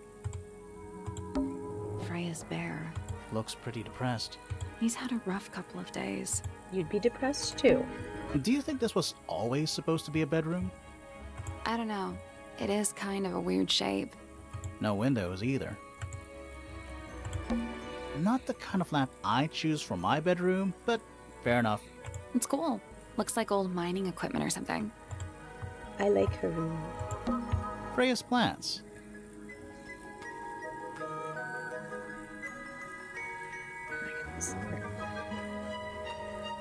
Freya's bear. Looks pretty depressed. He's had a rough couple of days. You'd be depressed too. Do you think this was always supposed to be a bedroom? I don't know. It is kind of a weird shape. No windows either. Not the kind of lamp I choose for my bedroom, but fair enough. It's cool. Looks like old mining equipment or something. I like her room. Freya's plants.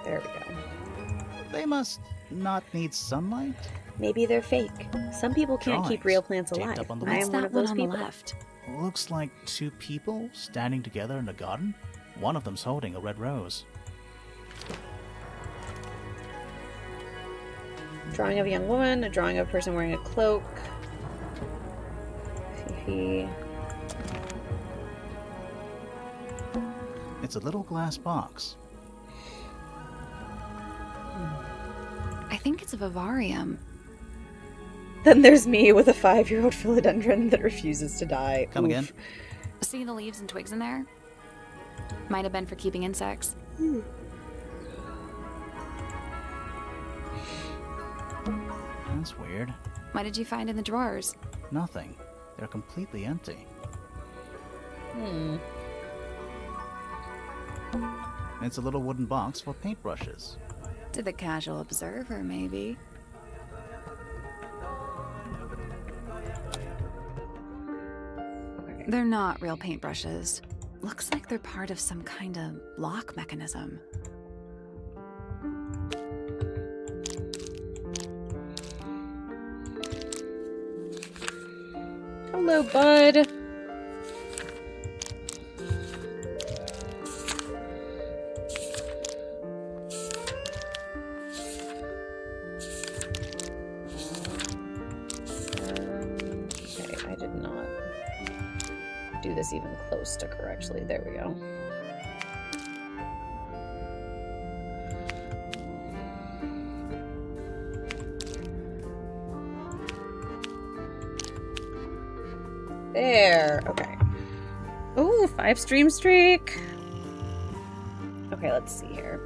There we go. They must not need sunlight? Maybe they're fake. Some people can't keep real plants Taped alive. up on the I wall. am What's one that of those one on people. the left? Looks like two people standing together in a garden. One of them's holding a red rose. Drawing of a young woman, a drawing of a person wearing a cloak. Fifi. It's a little glass box. I think it's a vivarium. Then there's me with a 5-year-old philodendron that refuses to die. Come again? See the leaves and twigs in there? Might have been for keeping insects. That's weird. What did you find in the drawers? Nothing. They're completely empty. It's a little wooden box for paintbrushes. To the casual observer, maybe. They're not real paintbrushes. Looks like they're part of some kind of lock mechanism. Hello, bud. Okay, I did not do this even close to correctly. There we go. There. Okay. Ooh, 5 stream streak. Okay, let's see here.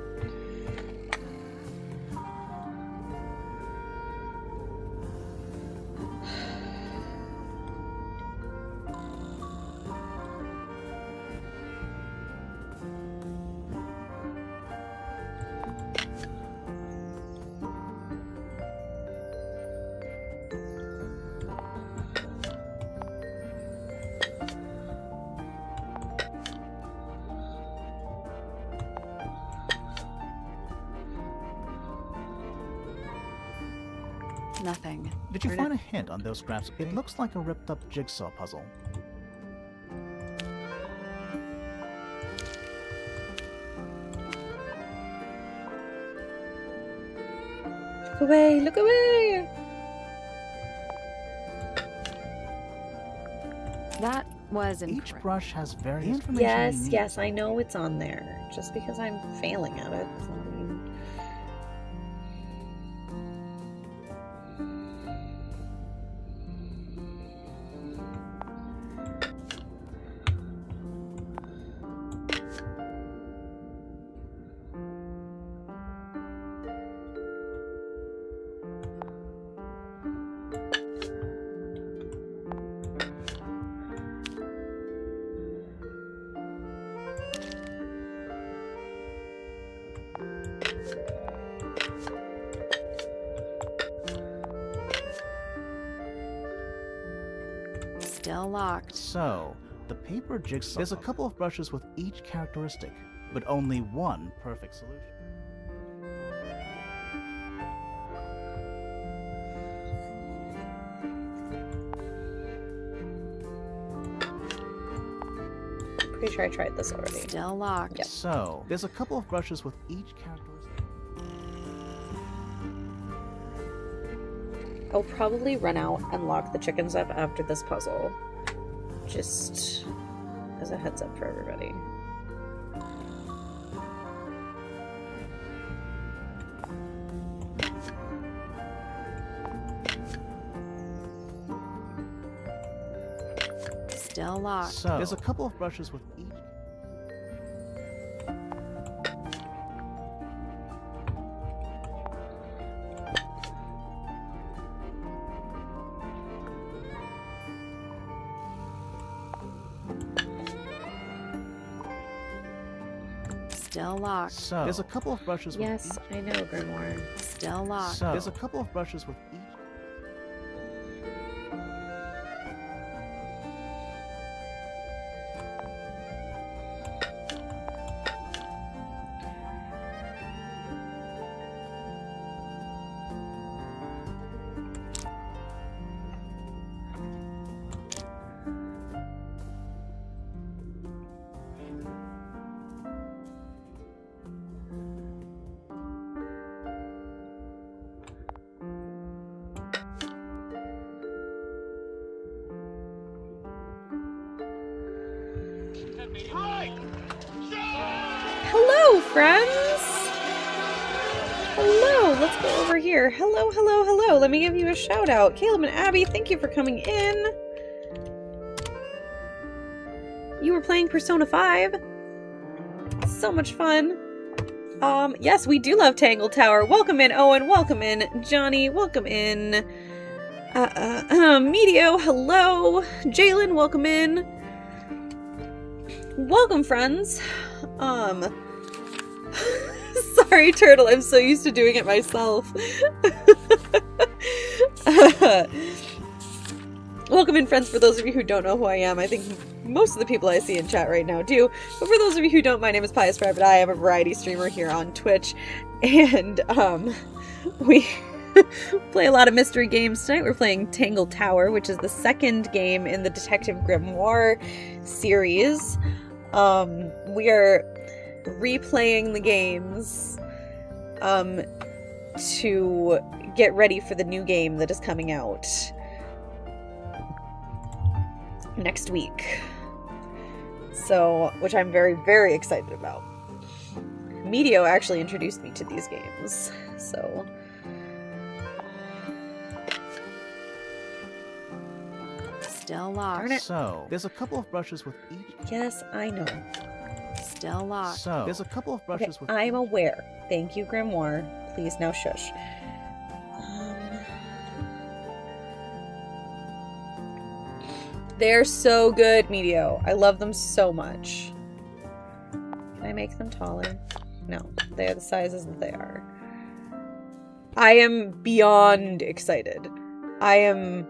Nothing. Did you find a hint on those scraps? It looks like a ripped up jigsaw puzzle. Look away, look away! That was Each incorrect. brush has various information. Yes, you need. yes, I know it's on there. Just because I'm failing at it does not mean... Still locked. So, the paper jigsaw. There's a couple of brushes with each characteristic, but only one perfect solution. Pretty sure I tried this already. Still locked. Yep. So, there's a couple of brushes with each characteristic. I'll probably run out and lock the chickens up after this puzzle. Just as a heads up for everybody. Still locked. So, there's a couple of brushes with each. Still locked. So, there's a couple of brushes with Yes, each. I know, Grimoire. Still locked. So, there's a couple of brushes with each. Hello, friends! Hello, let's go over here. Hello, hello, hello. Let me give you a shout out. Caleb and Abby, thank you for coming in. You were playing Persona 5. So much fun. Yes, we do love Tangle Tower. Welcome in, Owen. Welcome in, Johnny. Welcome in. Medio, hello. Jalen, welcome in. Welcome, friends. Sorry, Turtle, I'm so used to doing it myself. Welcome in, friends, for those of you who don't know who I am. I think most of the people I see in chat right now do. But for those of you who don't, my name is Pious Rabbit. I am a variety streamer here on Twitch. And, we play a lot of mystery games. Tonight we're playing Tangle Tower, which is the second game in the Detective Grimoire series. We are replaying the games to get ready for the new game that is coming out next week. So, which I'm very, very excited about. Medio actually introduced me to these games, so... Still locked. Darn it. So, there's a couple of brushes with each. Yes, I know. Still locked. So, there's a couple of brushes Okay, with I'm each. aware. Thank you, Grimoire. Please, now shush. They're so good, Medio. I love them so much. Can I make them taller? No, they're the sizes that they are. I am beyond excited. I am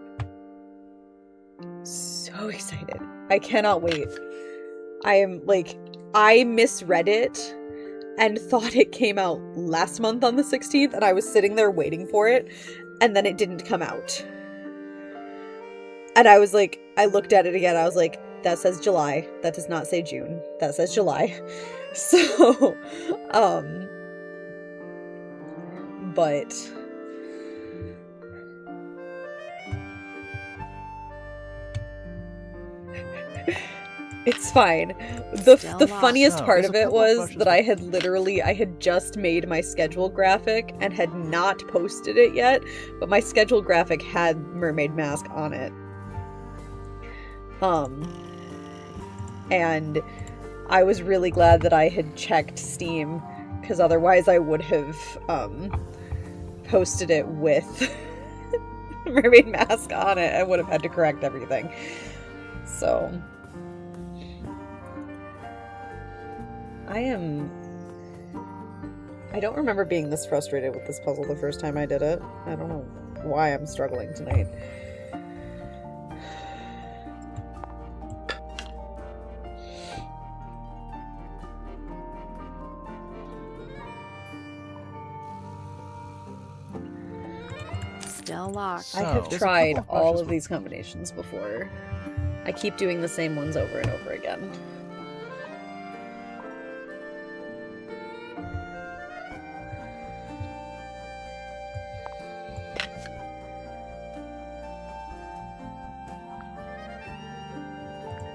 so excited. I cannot wait. I misread it and thought it came out last month on the 16th, and I was sitting there waiting for it, and then it didn't come out. And I was like, I looked at it again, I was like, that says July. That does not say June. That says July. So, but It's fine. The Still funniest lost. part There's of a it couple of was brushes that I had just made my schedule graphic and had not posted it yet, but my schedule graphic had mermaid mask on it. And I was really glad that I had checked Steam, because otherwise I would have posted it with mermaid mask on it. I would have had to correct everything. So I don't remember being this frustrated with this puzzle the first time I did it. I don't know why I'm struggling tonight. Still locked. I have there's a tried couple of all brushes of these combinations before. I keep doing the same ones over and over again.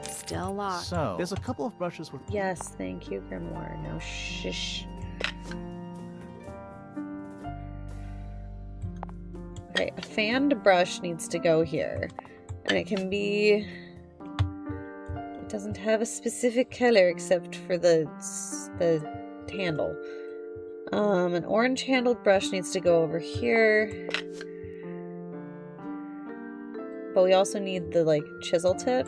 Still locked. So, there's a couple of brushes with... Yes, thank you, Grimoire. Now shush. Okay, a fanned brush needs to go here. And it can be... It doesn't have a specific color except for the handle. An orange handled brush needs to go over here. But we also need the, like, chisel tip.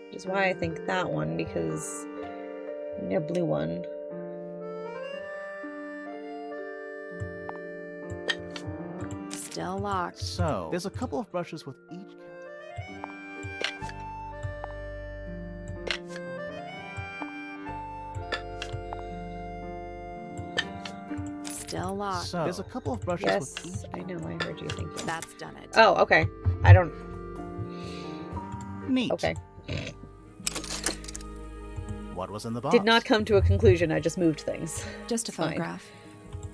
Which is why I think that one, because we need a blue one. Still locked. So, there's a couple of brushes with each... Still locked. So, there's a couple of brushes with each... Yes, I know, I heard you thinking. That's done it. Oh, okay. I don't... Neat. Okay. What was in the box? Did not come to a conclusion, I just moved things. Just a Fine. photograph.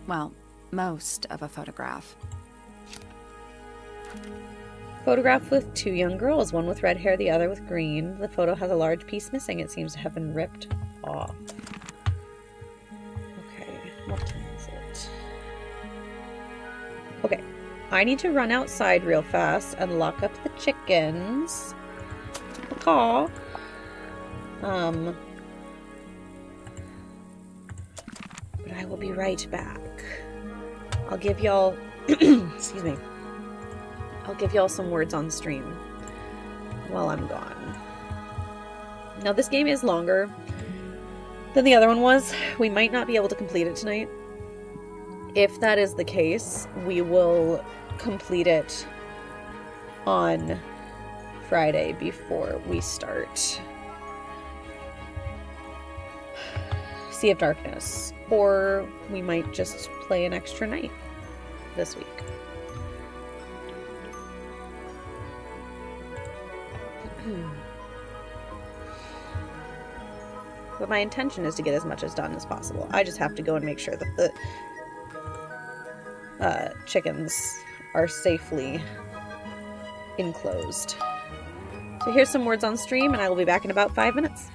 Well, most of a photograph. Photograph with two young girls, one with red hair, the other with green. The photo has a large piece missing. It seems to have been ripped off. Okay, what time is it? Okay, I need to run outside real fast and lock up the chickens. Caw. But I will be right back. I'll give y'all... excuse me. I'll give y'all some words on stream while I'm gone. Now, this game is longer than the other one was. We might not be able to complete it tonight. If that is the case, we will complete it on Friday before we start Sea of Darkness. Or we might just play an extra night this week. But my intention is to get as much as done as possible. I just have to go and make sure that the chickens are safely enclosed. So here's some words on stream, and I will be back in about 5 minutes.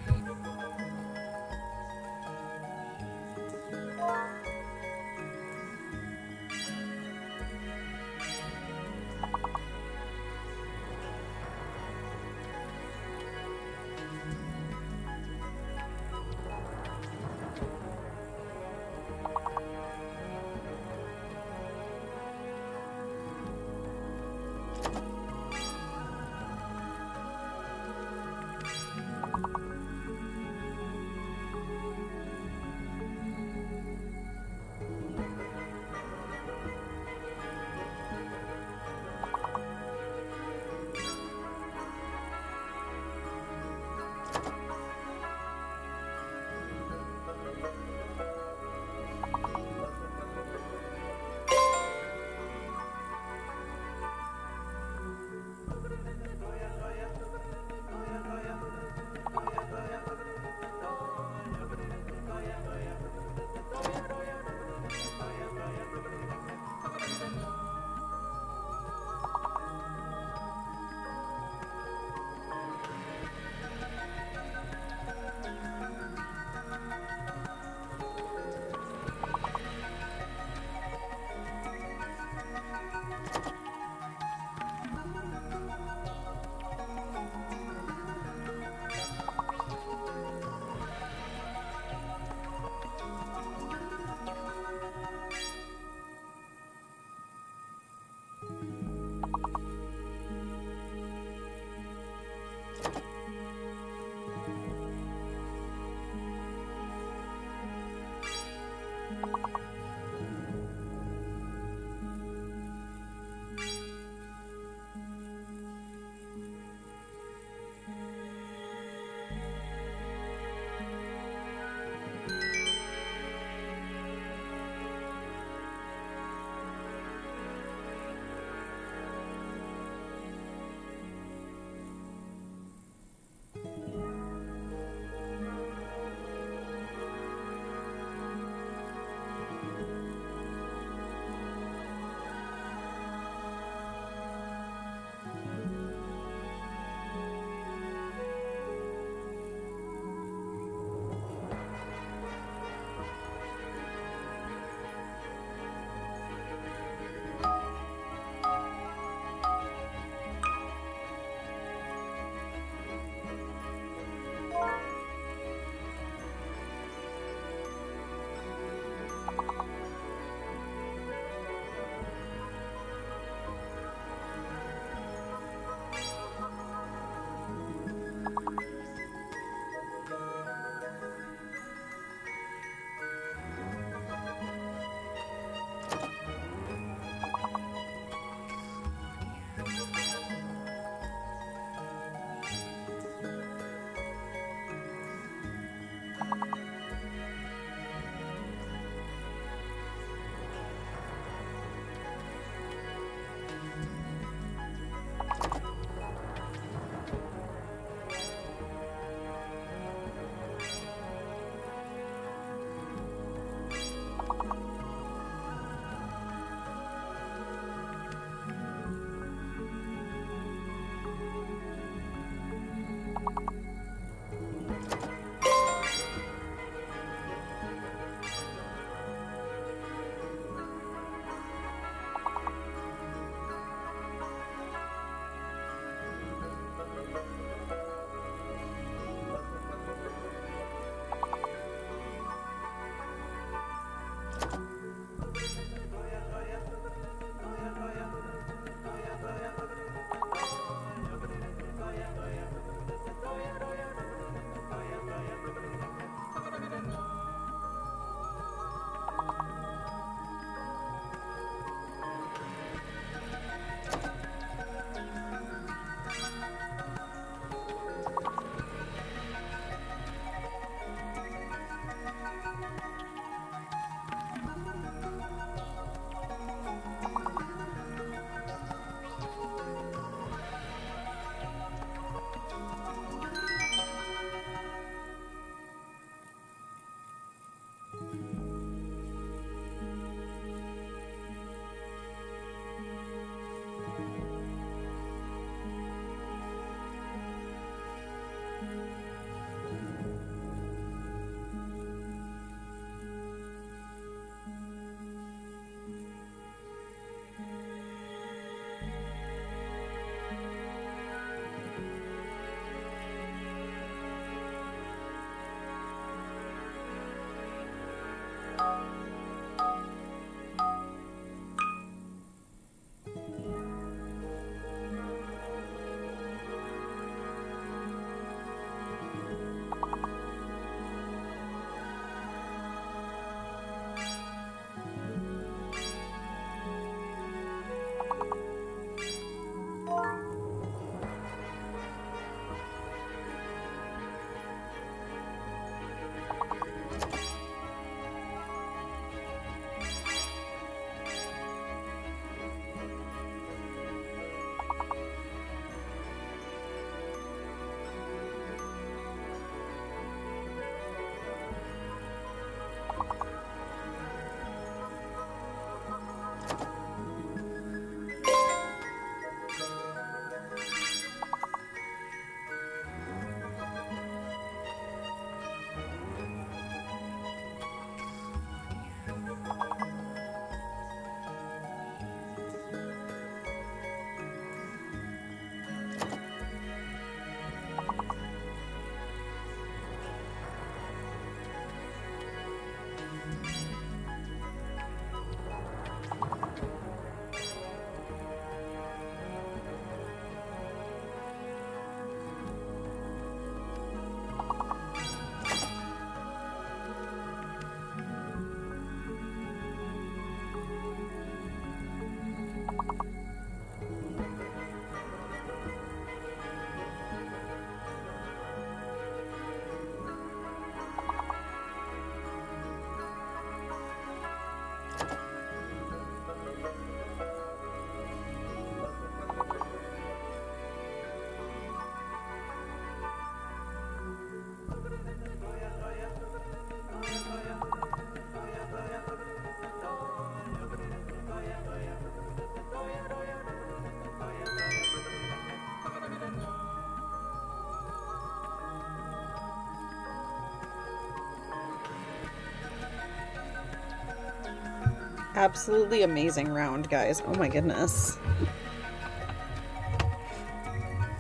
Absolutely amazing round, guys. Oh my goodness.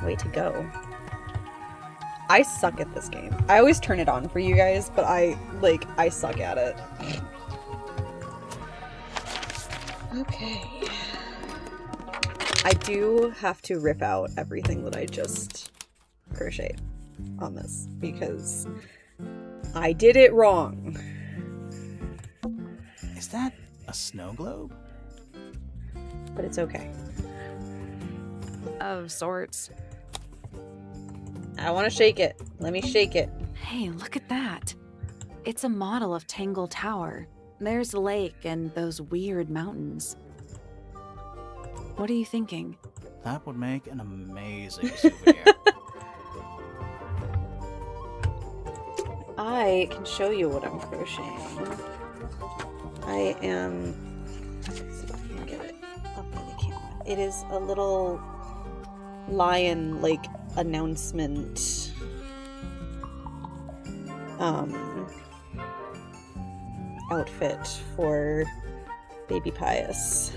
Way to go. I suck at this game. I always turn it on for you guys, but I suck at it. Okay. I do have to rip out everything that I just crocheted. on this because I did it wrong. Is that a snow globe? But it's okay. Of sorts. I want to shake it. Let me shake it. Hey, look at that. It's a model of Tangle Tower. There's the lake and those weird mountains. What are you thinking? That would make an amazing souvenir. I can show you what I'm crocheting. I am... let's see if I can get it up by the camera. It is a little lion, like, announcement. Outfit for Baby Pius.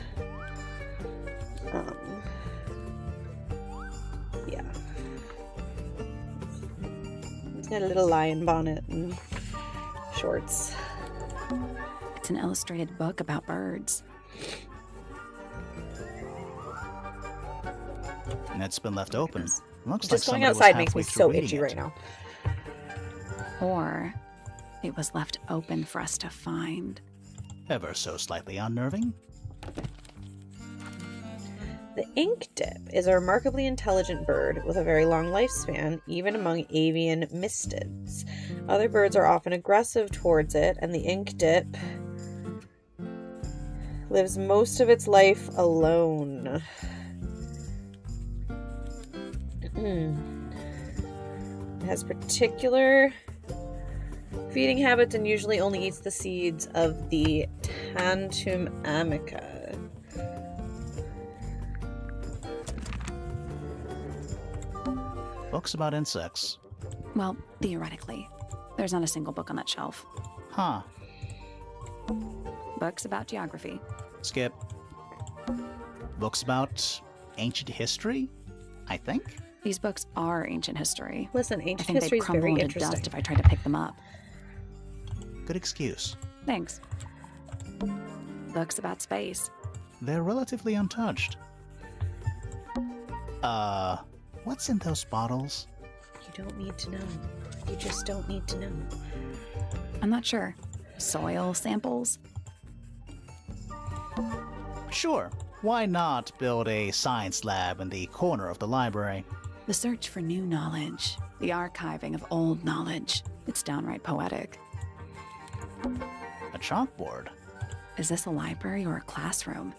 Yeah. It's got a little lion bonnet and shorts. It's an illustrated book about birds. And it's been left open. Looks Just like going somebody was outside makes me halfway through so reading itchy it. right now. Or it was left open for us to find. Ever so slightly unnerving. The ink dip is a remarkably intelligent bird with a very long lifespan, even among avian mystids. Other birds are often aggressive towards it, and the ink dip lives most of its life alone. It has particular feeding habits and usually only eats the seeds of the Tantum amica. Books about insects. Well, theoretically. There's not a single book on that shelf. Huh. Books about geography. Skip. Books about ancient history, I think? These books are ancient history. Listen, I ancient think history they'd is crumble very into interesting. dust if I tried to pick them up. Good excuse. Thanks. Books about space. They're relatively untouched. What's in those bottles? You don't need to know. You just don't need to know. I'm not sure. Soil samples? Sure. Why not build a science lab in the corner of the library? The search for new knowledge. The archiving of old knowledge. It's downright poetic. A chalkboard. Is this a library or a classroom?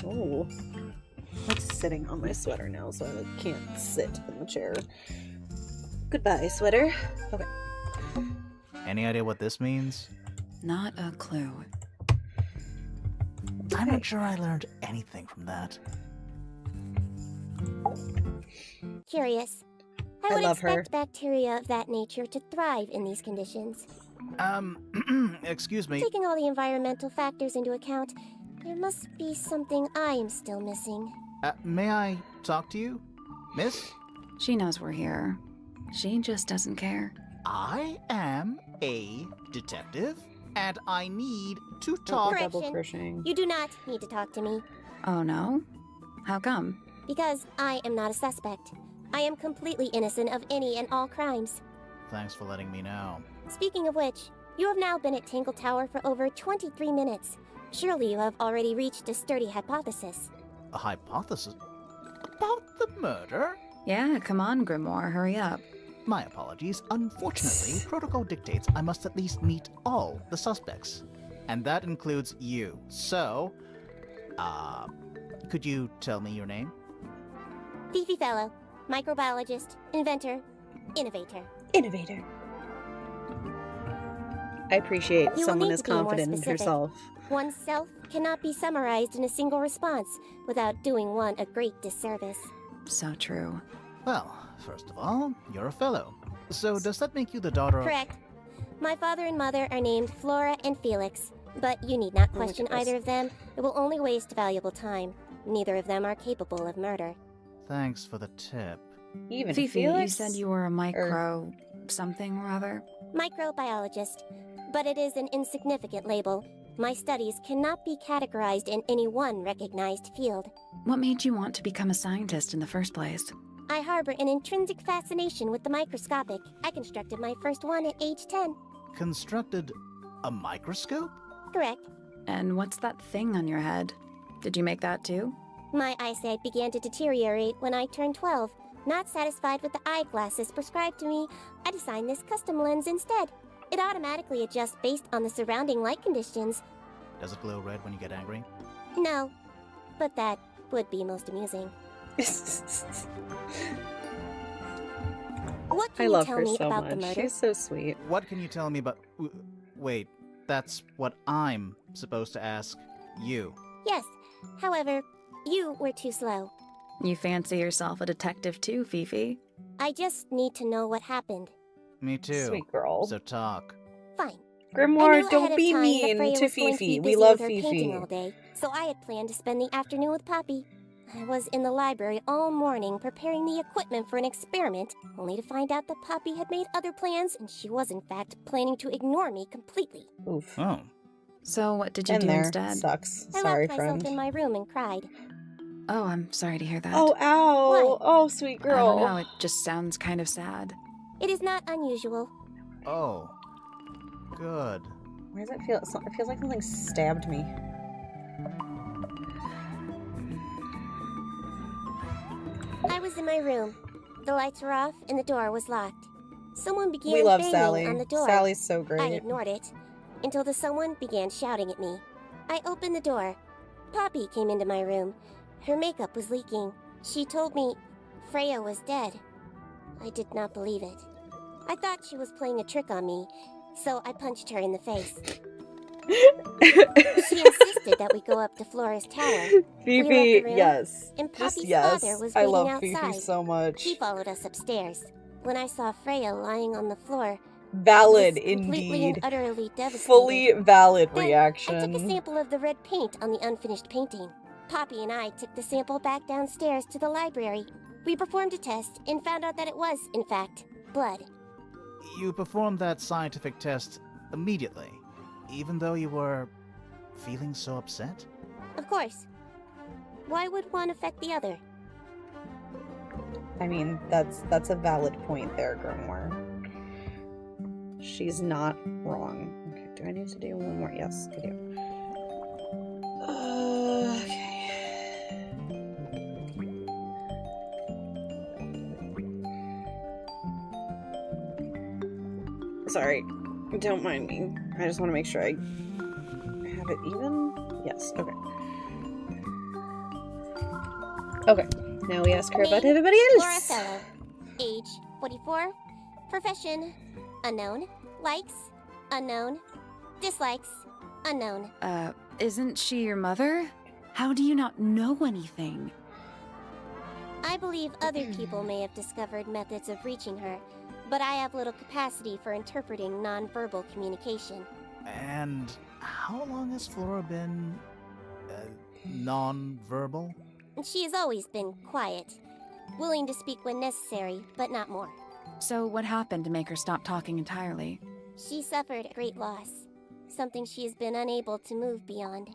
Oh. It's sitting on my sweater now, so I can't sit in the chair. Goodbye, sweater. Okay. Any idea what this means? Not a clue. I'm not sure I learned anything from that. Curious. I I would love her. expect bacteria of that nature to thrive in these conditions. Excuse me. Taking all the environmental factors into account, there must be something I am still missing. May I talk to you? Miss? She knows we're here. She just doesn't care. I am a detective, and I need to Oh, talk. Correct. double crocheting. You do not need to talk to me, Oh no? How come? because I am not a suspect. I am completely innocent of any and all crimes. Thanks for letting me know. Speaking of which, you have now been at Tangle Tower for over 23 minutes. Surely you have already reached a sturdy hypothesis. A hypothesis? About the murder? Yeah, come on, Grimoire, hurry up. My apologies. Unfortunately, protocol dictates I must at least meet all the suspects. And that includes you. So, could you tell me your name? Fifi Fellow, microbiologist, inventor, innovator. Innovator. I appreciate You will someone need as to be more confident in specific. herself. Oneself cannot be summarized in a single response without doing one a great disservice. So true. Well, first of all, you're a fellow. So does that make you the daughter of... Correct. My father and mother are named Flora and Felix, but you need not Oh my question goodness. either of them. It will only waste valuable time. Neither of them are capable of murder. Thanks for the tip. Even Fifi, Felix? you said you were a micro... something or other? Microbiologist, but it is an insignificant label. My studies cannot be categorized in any one recognized field. What made you want to become a scientist in the first place? I harbor an intrinsic fascination with the microscopic. I constructed my first one at age 10. Constructed a microscope? Correct. And what's that thing on your head? Did you make that too? My eyesight began to deteriorate when I turned 12. Not satisfied with the eyeglasses prescribed to me, I designed this custom lens instead. It automatically adjusts based on the surrounding light conditions. Does it glow red when you get angry? No, but that would be most amusing. What can I you love tell her me so about much. the murder? She's so sweet. What can you tell me about... Wait, that's what I'm supposed to ask you. Yes, however, you were too slow. You fancy yourself a detective too, Fifi? I just need to know what happened. Me too. Sweet girl. So talk. Fine. I Grimoire, knew don't ahead be of time that mean Freya to was going to be Fifi. We busy love with her painting Fifi. all day, so I had planned to spend the afternoon with Poppy. I was in the library all morning preparing the equipment for an experiment, only to find out that Poppy had made other plans and she was in fact planning to ignore me completely. Oof. Oh. So what did you Been do there. instead? Sucks. I Sorry, locked myself friend. in my room and cried. Oh, I'm sorry to hear that. Oh, ow. Why? Oh, sweet I don't know, girl. it just sounds kind of sad. It is not unusual. Oh. Good. Why does it feel? It feels like something stabbed me. I was in my room. The lights were off and the door was locked. Someone began We love banging Sally. on the door. Sally's so I great. ignored it until the someone began shouting at me. I opened the door. Poppy came into my room. Her makeup was leaking. She told me Freya was dead. I did not believe it. I thought she was playing a trick on me, so I punched her in the face. She insisted that we go up to Flora's tower. We left Fifi, the room, yes. and Just Poppy's yes. father was I waiting love outside. Fifi so much. He followed us upstairs. When I saw Freya lying on the floor, Valid, I was completely indeed. and utterly devastated. Fully valid Then, reaction. I took a sample of the red paint on the unfinished painting. Poppy and I took the sample back downstairs to the library. We performed a test and found out that it was, in fact, blood. You performed that scientific test immediately, even though you were feeling so upset? Of course. Why would one affect the other? I mean, that's a valid point there, Grimoire. She's not wrong. Okay, do I need to do one more? Yes, I do. Okay. Sorry, don't mind me. I just want to make sure I have it even. Yes, okay. Okay, now we ask her about Name, everybody Laura else. Fellow. Age, 44. Profession, unknown. Likes, unknown. Dislikes, unknown. Isn't she your mother? How do you not know anything? I believe other people may have discovered methods of reaching her, but I have little capacity for interpreting nonverbal communication. And how long has Flora been... non-verbal? She has always been quiet, willing to speak when necessary, but not more. So what happened to make her stop talking entirely? She suffered a great loss, something she has been unable to move beyond.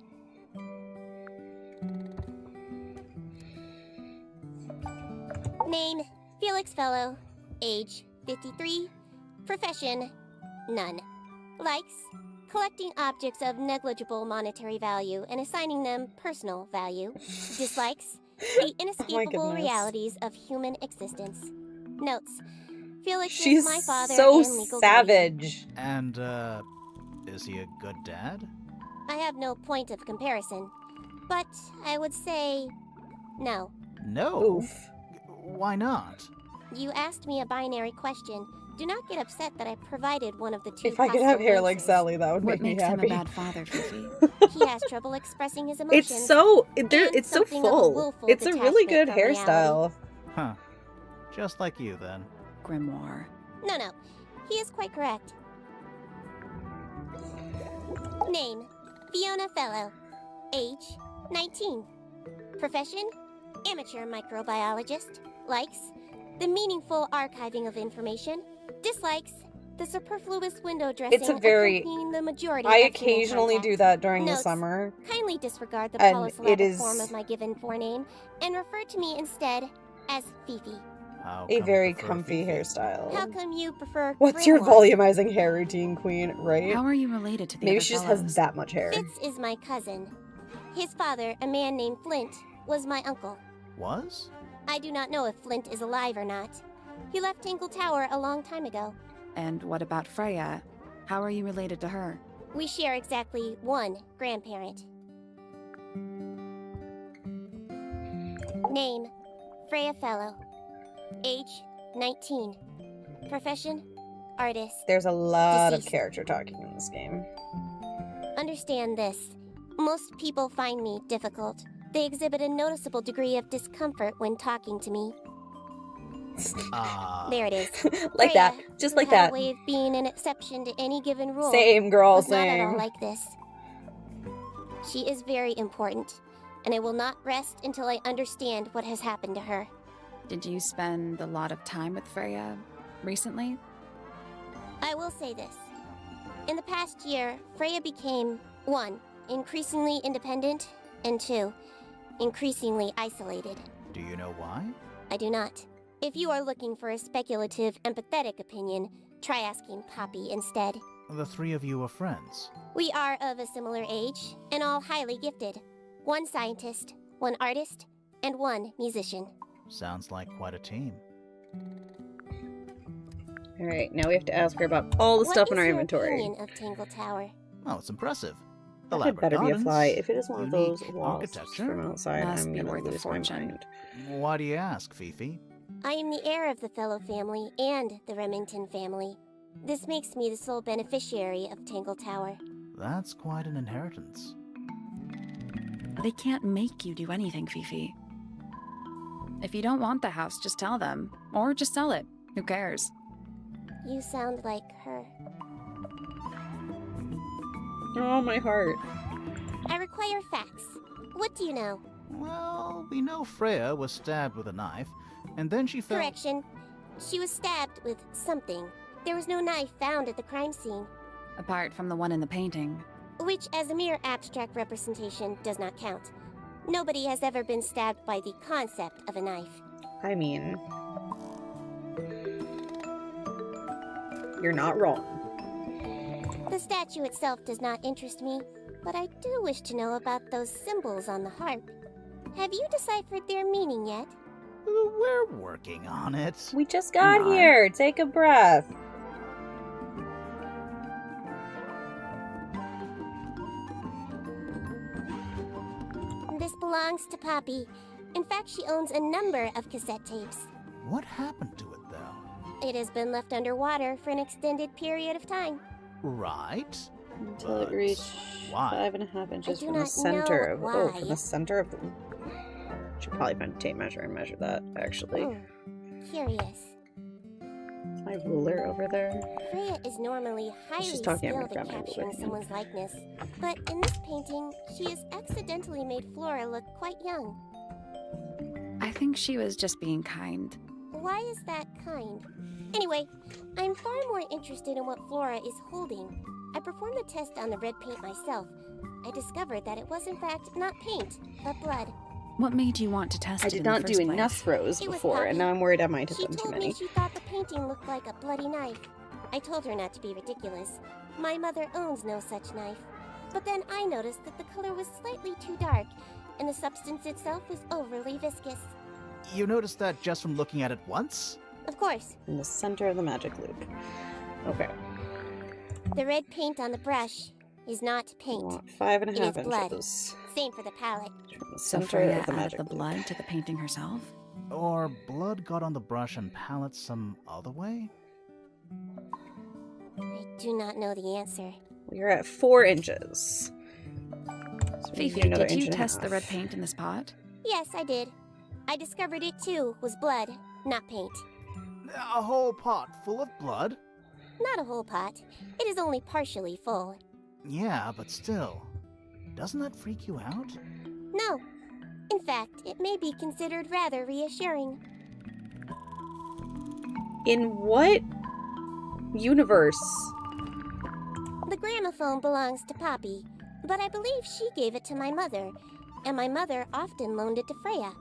Name, Felix Fellow. Age, 53. Profession, none. Likes, collecting objects of negligible monetary value and assigning them personal value. Dislikes, the inescapable goodness. realities of human existence. Notes, Felix She's is my father so and legal guardian. savage. And, is he a good dad? I have no point of comparison, but I would say no. No. Oof. Why not? You asked me a binary question. Do not get upset that I provided one of the two If I could have possible hair like answers. Sally, that would What make me makes him a happy. bad father, Fifi? He has trouble expressing his emotions. It's so and it's so something of a full. willful It's a really good detachment from hairstyle. Huh. Just like you, then. Grimoire. No, he is quite correct. Name, Fiona Fellow. Age, 19. Profession, amateur microbiologist. Likes, the meaningful archiving of information. Dislikes, the superfluous window dressing It's a very- accompanying the majority I of human occasionally contact. do that during the Notes. summer. Kindly disregard the And polysyllabic it is- form of my given forename and refer to me instead as Fifi. How A come very you prefer comfy Fifi? hairstyle. How come you prefer What's your Grimoire? volumizing hair routine, queen? Right? How are you related to the Maybe other she just fellows? has that much hair. Fitz is my cousin. His father, a man named Flint, was my uncle. Was? I do not know if Flint is alive or not. He left Tangle Tower a long time ago. And what about Freya? How are you related to her? We share exactly one grandparent. Name, Freya Fellow. Age, 19. Profession, artist. There's a lot of Deceased. character talking in this game. Understand this. Most people find me difficult. They exhibit a noticeable degree of discomfort when talking to me. There it is. Like Freya, that. Just who like had that. a way of being an exception to any given rule, Same, girl, was not at all same. like this. She is very important, and I will not rest until I understand what has happened to her. Did you spend a lot of time with Freya recently? I will say this. In the past year, Freya became 1. Increasingly independent, and 2. Increasingly isolated. Do you know why? I do not. If you are looking for a speculative, empathetic opinion, try asking Poppy instead. The three of you are friends. We are of a similar age, and all highly gifted. 1 scientist, 1 artist, and 1 musician. Sounds like quite a team. Alright, now we have to ask her about all the stuff in our What inventory. is your opinion of Tangle Tower? Oh, it's impressive. That had Elaborate better be a gardens, fly. If it is one of unique those wasps architecture. from outside, Must I'm be gonna worth a lose my fortune. mind. Why do you ask, Fifi? I am the heir of the Fellow family and the Remington family. This makes me the sole beneficiary of Tangle Tower. That's quite an inheritance. They can't make you do anything, Fifi. If you don't want the house, just tell them. Or just sell it. Who cares? You sound like her. Oh, my heart. I require facts. What do you know? Well, we know Freya was stabbed with a knife, and then she fell. Correction. She was stabbed with something. There was no knife found at the crime scene, Apart from the one in the painting. which as a mere abstract representation does not count. Nobody has ever been stabbed by the concept of a knife. I mean, you're not wrong. The statue itself does not interest me, but I do wish to know about those symbols on the harp. Have you deciphered their meaning yet? We're working on it. We just got Come on. here. Take a breath. This belongs to Poppy. In fact, she owns a number of cassette tapes. What happened to it, though? It has been left underwater for an extended period of time. Right? Until it But reached why? 5.5 inches do from the not center know of why. from the center of the. Should probably find a tape measure and measure that. Actually, Curious. is my ruler over there? Freya is normally highly She's talking at my skilled at grandma capturing ruler. someone's likeness, but in this painting, she has accidentally made Flora look quite young. I think she was just being kind. Why is that kind? Anyway, I'm far more interested in what Flora is holding. I performed the test on the red paint myself. I discovered that it was in fact not paint, but blood. What made you want to test I it did in the not first do place? enough rows It was before, and Poppy. now I'm worried I might have She done too told many. me she thought the painting looked like a bloody knife. I told her not to be ridiculous. My mother owns no such knife. But then I noticed that the color was slightly too dark, and the substance itself was overly viscous. You noticed that just from looking at it once? Of course, In the center of the magic loop. Okay. the red paint on the brush is not I paint. want 5.5 It is blood. inches Same for the palette. from the So center Freya of the added magic the loop. blood to the painting herself? Or blood got on the brush and palette some other way? I do not know the answer. We're at 4 inches. So we Fifi, need another did you inch and a test the red half. paint in this pot? Yes, I did. I discovered it too was blood, not paint. A whole pot full of blood? Not a whole pot. It is only partially full. Yeah, but still. Doesn't that freak you out? No. In fact, it may be considered rather reassuring. In what universe? The gramophone belongs to Poppy, but I believe she gave it to my mother, and my mother often loaned it to Freya.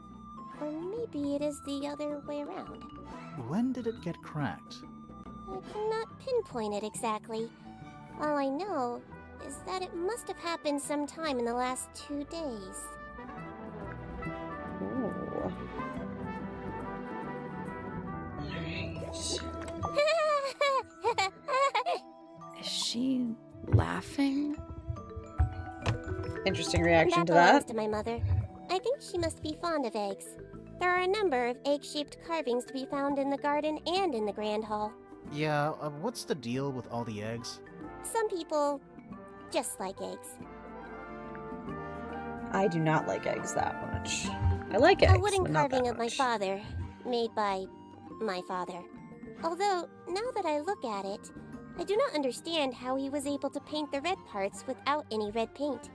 Or maybe it is the other way around. When did it get cracked? I cannot pinpoint it exactly. All I know is that it must have happened sometime in the last 2 days. Ooh. Is she laughing? Interesting reaction to belongs that. to my mother. I think she must be fond of eggs. There are a number of egg-shaped carvings to be found in the garden and in the Grand Hall. Yeah, what's the deal with all the eggs? Some people just like eggs. I do not like eggs that much. I like eggs, A wooden but not carving that of my much. father, made by my father. Although, now that I look at it, I do not understand how he was able to paint the red parts without any red paint.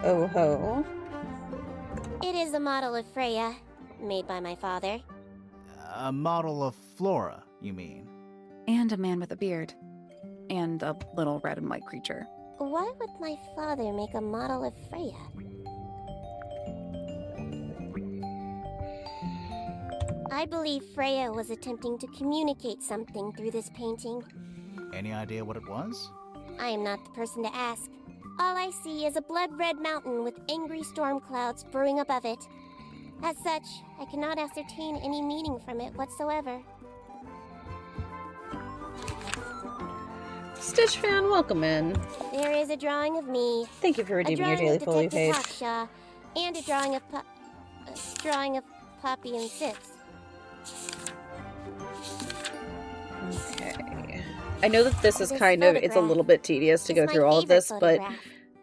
Oh ho. It is a model of Freya, made by my father. A model of Flora, you mean? And a man with a beard. And a little red and white creature. Why would my father make a model of Freya? I believe Freya was attempting to communicate something through this painting. Any idea what it was? I am not the person to ask. All I see is a blood-red mountain with angry storm clouds brewing above it. As such, I cannot ascertain any meaning from it whatsoever. Stitch fan, welcome in. There is a drawing of me, Thank you for a redeeming your drawing daily of Foley Detective page. Hawkshaw, and a drawing of Poppy and Fitz. Okay. I know that this is This kind of, it's a photograph little bit tedious to is go my through all of favorite this, but photograph.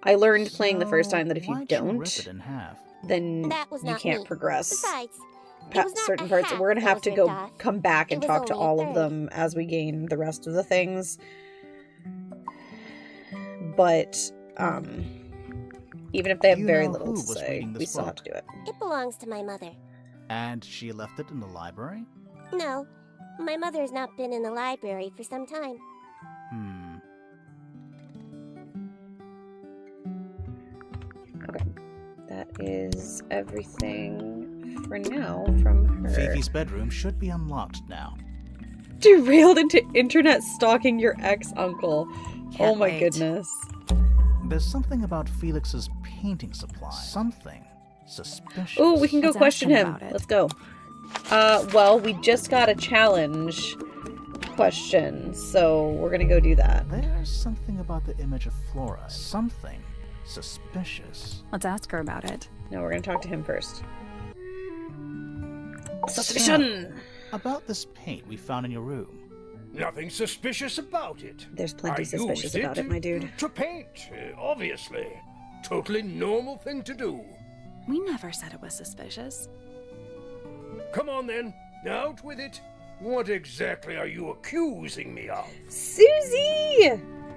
I learned playing the first time that if you Why'd rip don't, it in half? then That was you not can't me. progress Besides, it past was not certain a parts. half We're gonna that have was to ripped go off. come back and It was talk to only a all of third. them as we gain the rest of the things. But even if they have Do you very know little who to was say, reading we this still have to book? do it. It belongs to my mother. And she left it in the library? No, my mother has not been in the library for some time. Okay. That is everything for now from her. Fifi's bedroom should be unlocked now. Derailed into internet stalking your ex-uncle. Oh Can't my wait. goodness. There's something about Felix's painting supply. Something suspicious. Oh, we can go Let's ask question him him. about it. Let's go. Well, we just got a challenge question, so we're gonna go do that. There's something about the image of Flora. Something suspicious. Let's ask her about it. No, we're gonna talk to him first. So, Suspicion! about this paint we found in your room. Nothing suspicious about it. There's plenty I suspicious used about it, my dude. To paint, obviously. Totally normal thing to do. We never said it was suspicious. Come on then, out with it. What exactly are you accusing me of? Susie!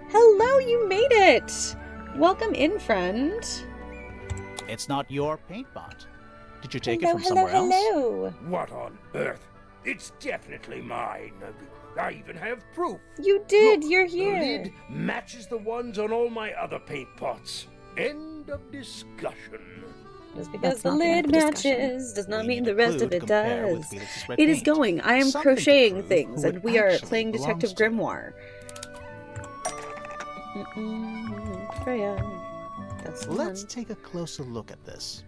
Hello, you made it! Welcome in, friend. It's not your paint pot. Did you take hello, it from somewhere else? hello. What on earth? It's definitely mine. I even have proof. You did, Look, you're The here. lid matches the ones on all my other paint pots. End of discussion. Just because That's the not the end lid of discussion. matches does not We mean need the a rest clue of to it compare with does. Felix's red It is paint. going. I am Something to crocheting prove things, who and it we are actually playing Detective belongs to. Grimoire. Freya. That's the Let's one. take a closer look at this.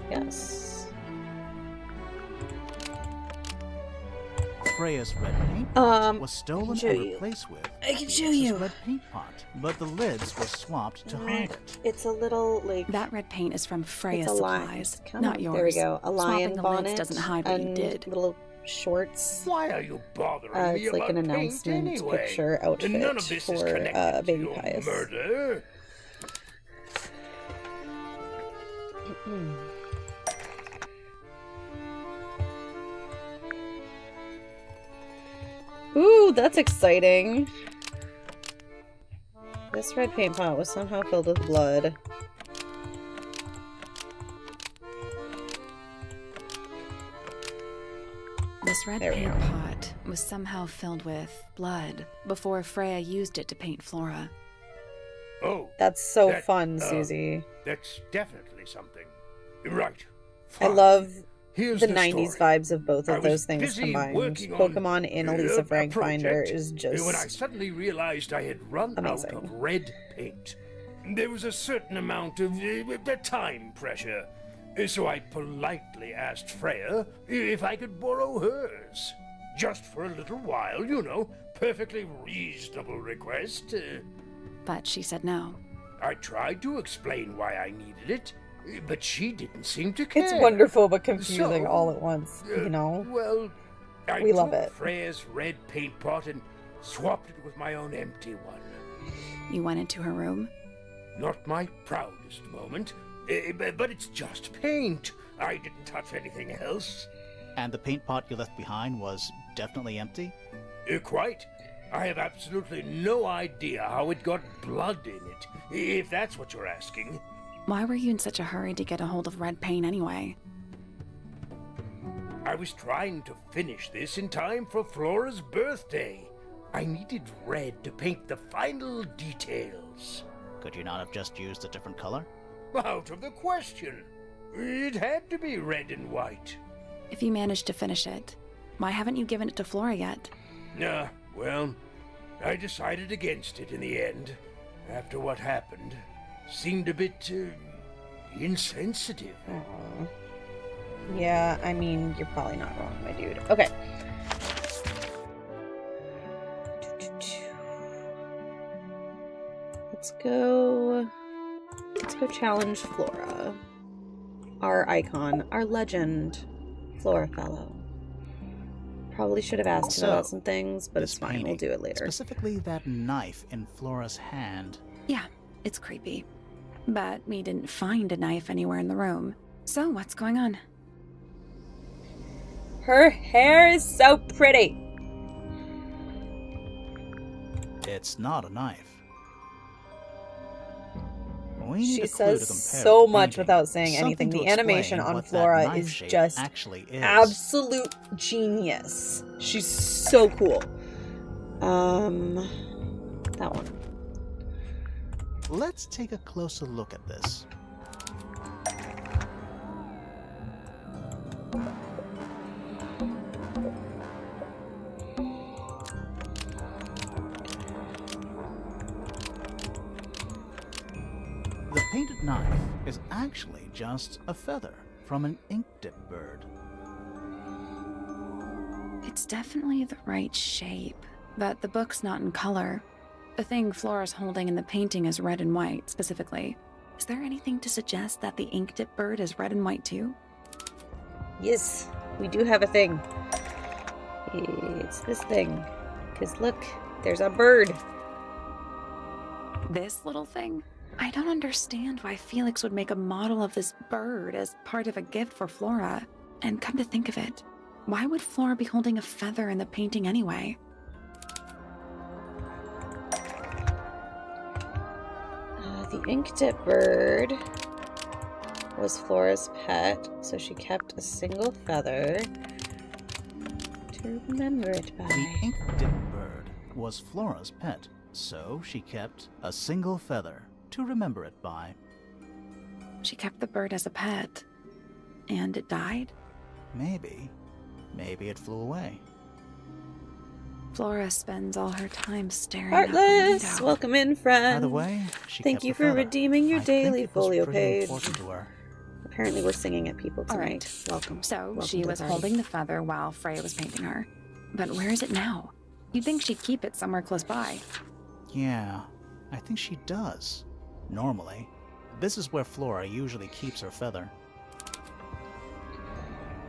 Yes. Freya's red paint was stolen show and you. replaced with I can show Felix's you. red paint pot, but the lids were swapped to hide it. It's a little like That red paint is from Freya's it's a lion. supplies, Come not on, yours. There we go. A lion Swapping the bonnet lids doesn't hide what you and did. little shorts. Why are you bothering me It's like about an paint announcement anyway? picture outfit None of this is for connected to Baby your Pious. murder. Ooh, that's exciting. This red paint pot was somehow filled with blood. This red There we paint go. pot was somehow filled with blood before Freya used it to paint Flora. Oh, That's so That, fun, uh, Susie. that's definitely something. Right. I Fine. love Here's the the 90s story. vibes of both I of was those things busy combined. working on, Pokemon in a Lisa Frank binder project is when I just... suddenly realized I had run amazing. out of red paint. There was a certain amount of time pressure, so I politely asked Freya if I could borrow hers. Just for a little while, you know. Perfectly reasonable request. But she said no. I tried to explain why I needed it, but she didn't seem to care. It's wonderful but confusing So, all at once, you know? Well, I We love took it. Freya's red paint pot and swapped it with my own empty one. You went into her room? Not my proudest moment, but it's just paint. I didn't touch anything else. And the paint pot you left behind was definitely empty? Quite. I have absolutely no idea how it got blood in it, if that's what you're asking. Why were you in such a hurry to get a hold of red paint anyway? I was trying to finish this in time for Flora's birthday. I needed red to paint the final details. Could you not have just used a different color? Out of the question. It had to be red and white. If you managed to finish it, why haven't you given it to Flora yet? Well, I decided against it in the end. After what happened, seemed a bit insensitive. Aw. Yeah, I mean, you're probably not wrong, my dude. Okay. Let's go challenge Flora. Our icon, our legend, Flora Fellow. Probably should have asked him about So, some things, but this it's fine. We'll painting, do it later. Specifically that knife in Flora's hand. Yeah, it's creepy. But we didn't find a knife anywhere in the room. So what's going on? Her hair is so pretty. It's not a knife. We need She a clue to says compare so with the much painting. without saying Something anything. to The animation explain on what that Flora knife is shape just actually is. absolute genius. She's so cool. That one. Let's take a closer look at this. The painted knife is actually just a feather from an ink dip bird. It's definitely the right shape, but the book's not in color. The thing Flora's holding in the painting is red and white, specifically. Is there anything to suggest that the ink dip bird is red and white too? Yes, we do have a thing. It's this thing. Because look, there's a bird. This little thing? I don't understand why Felix would make a model of this bird as part of a gift for Flora. And come to think of it, why would Flora be holding a feather in the painting anyway? The ink dip bird was Flora's pet, so she kept a single feather to remember it by. The ink dip bird was Flora's pet, so she kept a single feather to remember it by. She kept the bird as a pet, and it died? Maybe it flew away. Flora spends all her time staring out the Heartless! window. Welcome in, friend. By the way, she Thank kept you the for feather. redeeming your I think daily it was folio pretty page. important to her. Apparently we're singing at people All tonight. right. Welcome. So Welcome she to was the party. holding the feather while Freya was painting her. But where is it now? You'd think she'd keep it somewhere close by. Yeah, I think she does. Normally. This is where Flora usually keeps her feather.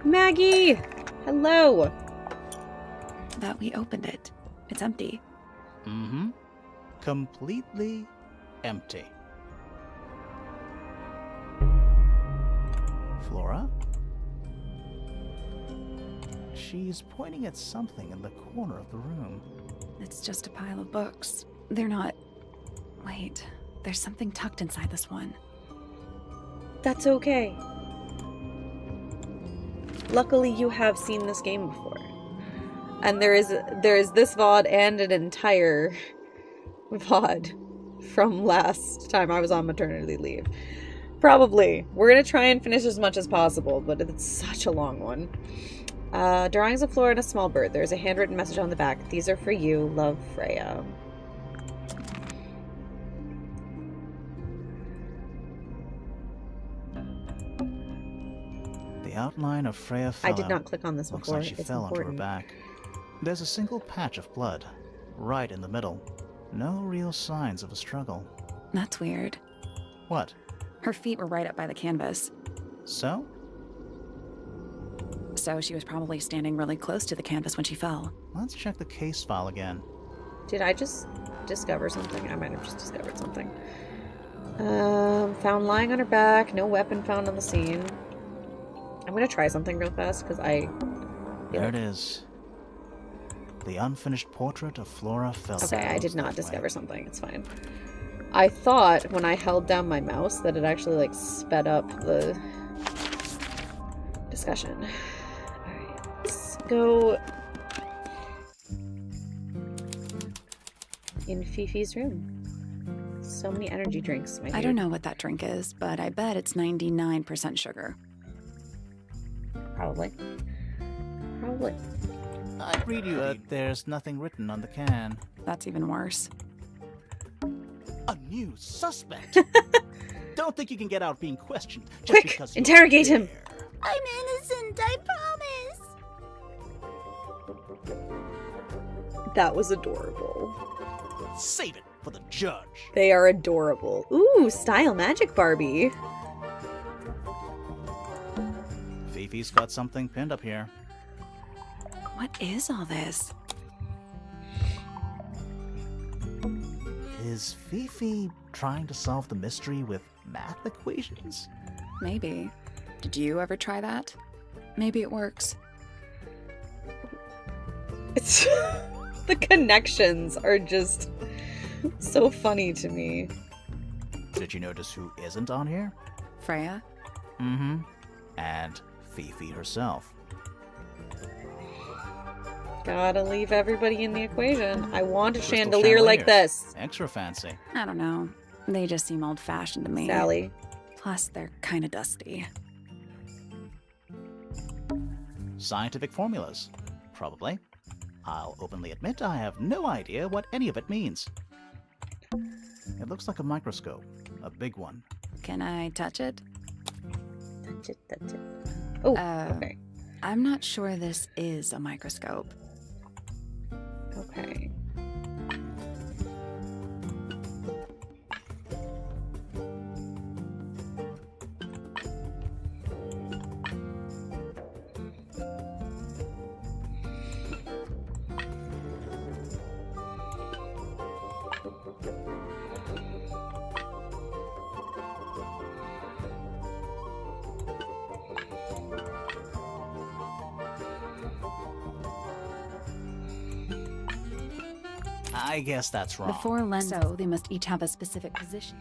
Maggie! Hello! But we opened it. It's empty. Mm-hmm. Completely empty. Flora? She's pointing at something in the corner of the room. It's just a pile of books. They're not... Wait, there's something tucked inside this one. That's okay. Luckily, you have seen this game before. And there is this VOD and an entire VOD from last time I was on maternity leave. Probably. We're going to try and finish as much as possible, but it's such a long one. Drawings of Flora and a small bird. There's a handwritten message on the back. These are for you. Love, Freya. The outline of Freya fell I did out. not click on this Looks before. like she It's fell onto her important. back. There's a single patch of blood, right in the middle. No real signs of a struggle. That's weird. What? Her feet were right up by the canvas, So? so she was probably standing really close to the canvas when she fell. Let's check the case file again. Did I just discover something? I might have just discovered something. Found lying on her back. No weapon found on the scene. I'm gonna try something real fast because I... There it is. The unfinished portrait of Flora fell. Okay, I did not discover something. It's fine. I thought when I held down my mouse that it actually like sped up the discussion. Alright, let's go in Fifi's room. So many energy drinks, my dude. I don't know what that drink is, but I bet it's 99% sugar. Probably. Probably. I read you, but there's nothing written on the can. That's even worse. A new suspect? Don't think you can get out being questioned just Quick! because you're Interrogate him! there. I'm innocent, I promise. That was adorable. Save it for the judge. They are adorable. Ooh, style magic Barbie. Fifi's got something pinned up here. What is all this? Is Fifi trying to solve the mystery with math equations? Maybe. Did you ever try that? Maybe it works. It's the connections are just so funny to me. Did you notice who isn't on here? Freya? Mm-hmm. And Fifi herself. Gotta leave everybody in the equation. I want a Crystal chandelier like chandeliers. this. Extra fancy. I don't know. They just seem old-fashioned to me. Sally. Plus, they're kind of dusty. Scientific formulas. Probably. I'll openly admit I have no idea what any of it means. It looks like a microscope. A big one. Can I touch it? Touch it, touch it. Oh, okay. I'm not sure this is a microscope. Okay. I guess that's wrong. The four lenses, so they must each have a specific position.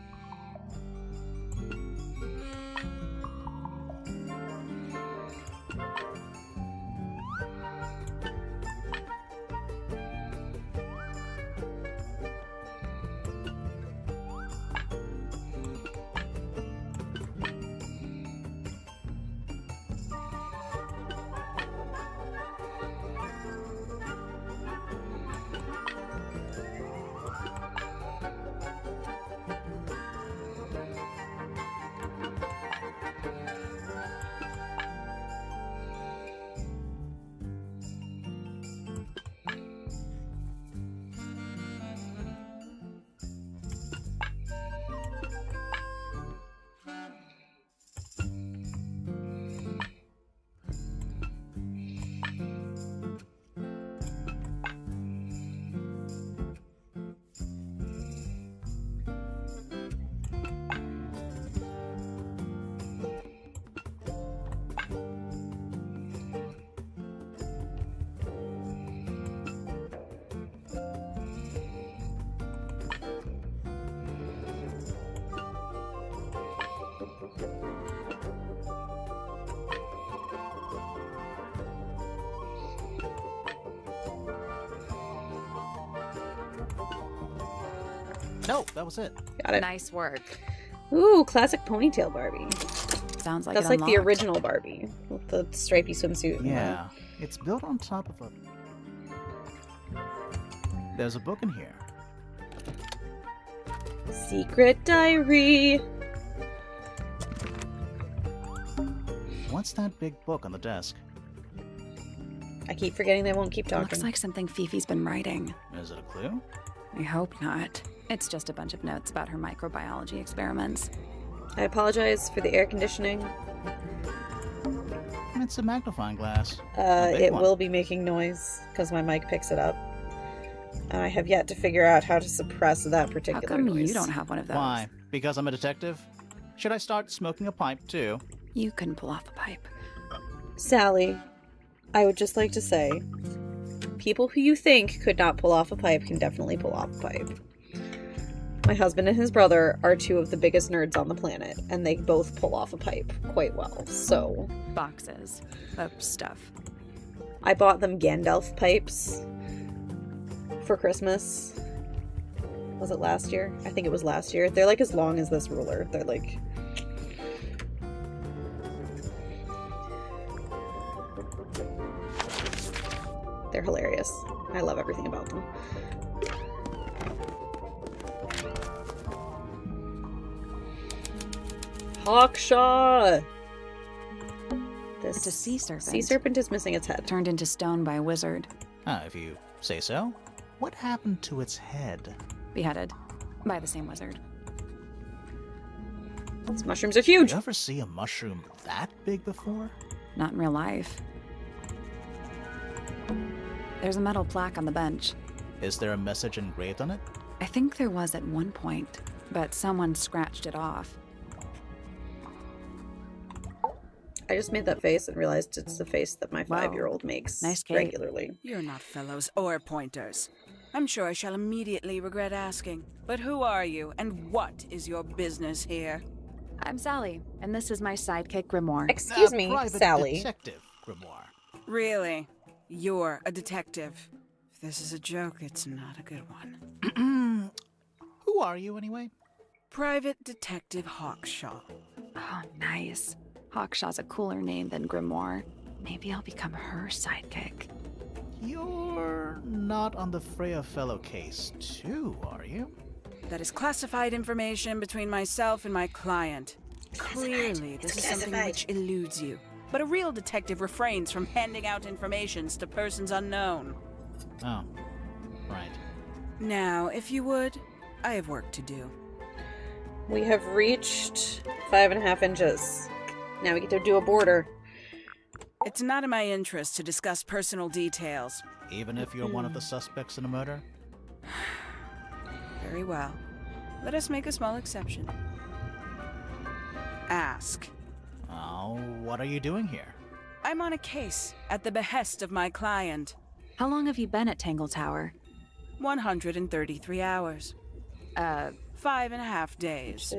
No, that was it. Got it. Nice work. Ooh, classic ponytail Barbie. Sounds like That's it like the unlocked. original Barbie with the stripy swimsuit. and the- Yeah, it's built on top of a... There's a book in here. Secret diary. What's that big book on the desk? I keep forgetting they won't keep talking. Looks like something Fifi's been writing. Is it a clue? I hope not. It's just a bunch of notes about her microbiology experiments. I apologize for the air conditioning. It's a magnifying glass. A big It one. will be making noise because my mic picks it up. I have yet to figure out how to suppress that How particular come noise. you don't have one of those? Why? Because I'm a detective? Should I start smoking a pipe, too? You couldn't pull off a pipe. Sally, I would just like to say, people who you think could not pull off a pipe can definitely pull off a pipe. My husband and his brother are two of the biggest nerds on the planet, and they both pull off a pipe quite well. So, Boxes of stuff. I bought them Gandalf pipes for Christmas. Was it last year? I think it was last year. They're like as long as this ruler. They're like... They're hilarious. I love everything about them. Hawkshaw! This It's a sea serpent. sea serpent is missing its head. Turned into stone by a wizard. If you say so. What happened to its head? Beheaded. By the same wizard. These mushrooms are Did huge! you ever see a mushroom that big before? Not in real life. There's a metal plaque on the bench. Is there a message engraved on it? I think there was at one point, but someone scratched it off. I just made that face and realized it's the face that my Wow. 5-year-old makes Nice cake. regularly. You're not fellows or pointers. I'm sure I shall immediately regret asking. But who are you, and what is your business here? I'm Sally, and this is my sidekick Grimoire. Excuse me, Private Sally. Detective Grimoire. Really? You're a detective. If this is a joke, it's not a good one. Who are you, anyway? Private Detective Hawkshaw. Oh, nice. Hawkshaw's a cooler name than Grimoire. Maybe I'll become her sidekick. You're not on the Freya Fellow case, too, are you? That is classified information between myself and my client. Clearly, this is something which eludes you. But a real detective refrains from handing out informations to persons unknown. Oh, right. Now, if you would, I have work to do. We have reached 5.5 inches. Now we get to do a border. It's not in my interest to discuss personal details. Even if you're one of the suspects in a murder? Very well. Let us make a small exception. Ask. Oh, what are you doing here? I'm on a case at the behest of my client. How long have you been at Tangle Tower? 133 hours. 5.5 days.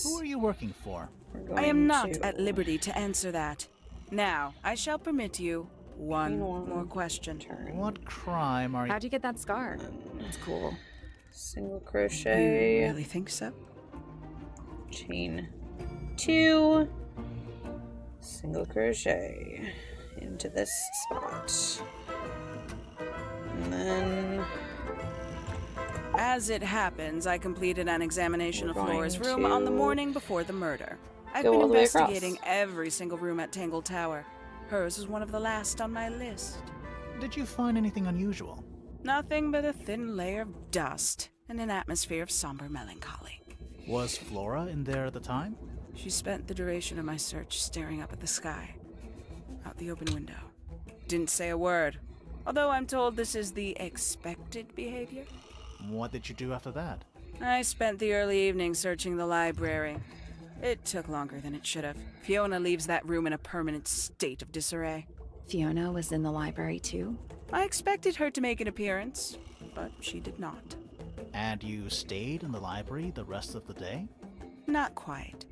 Who are you working for? I am not at liberty to answer that. Now, I shall permit you one more question. What crime are you... How'd you get that scar? It's cool. Single You crochet, really think so? chain 2, single crochet into this spot. And then As it happens, I completed an examination of We're Flora's going room on the to morning before the murder. I've go been all the way across. investigating every single room at Tangle Tower. Hers was one of the last on my list. Did you find anything unusual? Nothing but a thin layer of dust and an atmosphere of somber melancholy. Was Flora in there at the time? She spent the duration of my search staring up at the sky, out the open window. Didn't say a word, although I'm told this is the expected behavior. What did you do after that? I spent the early evening searching the library. It took longer than it should have. Fiona leaves that room in a permanent state of disarray. Fiona was in the library too? I expected her to make an appearance, but she did not. And you stayed in the library the rest of the day? Not quite.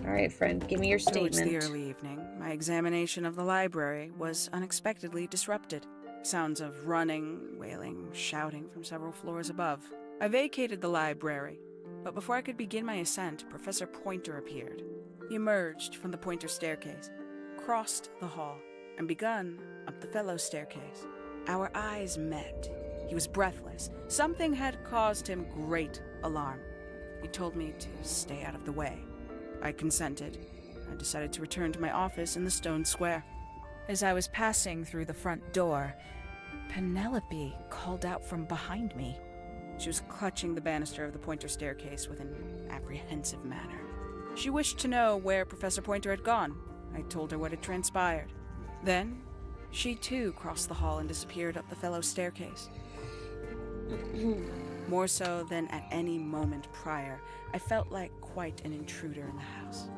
All right, friend, give me your Towards statement. the early evening, my examination of the library was unexpectedly disrupted. Sounds of running, wailing, shouting from several floors above. I vacated the library, but before I could begin my ascent, Professor Pointer appeared. He emerged from the Pointer staircase, crossed the hall, and begun up the fellow staircase. Our eyes met. He was breathless. Something had caused him great alarm. He told me to stay out of the way. I consented. I decided to return to my office in the stone square. As I was passing through the front door, Penelope called out from behind me. She was clutching the banister of the Pointer staircase with an apprehensive manner. She wished to know where Professor Pointer had gone. I told her what had transpired. Then, she too crossed the hall and disappeared up the fellow staircase. More so than at any moment prior, I felt like quite an intruder in the house.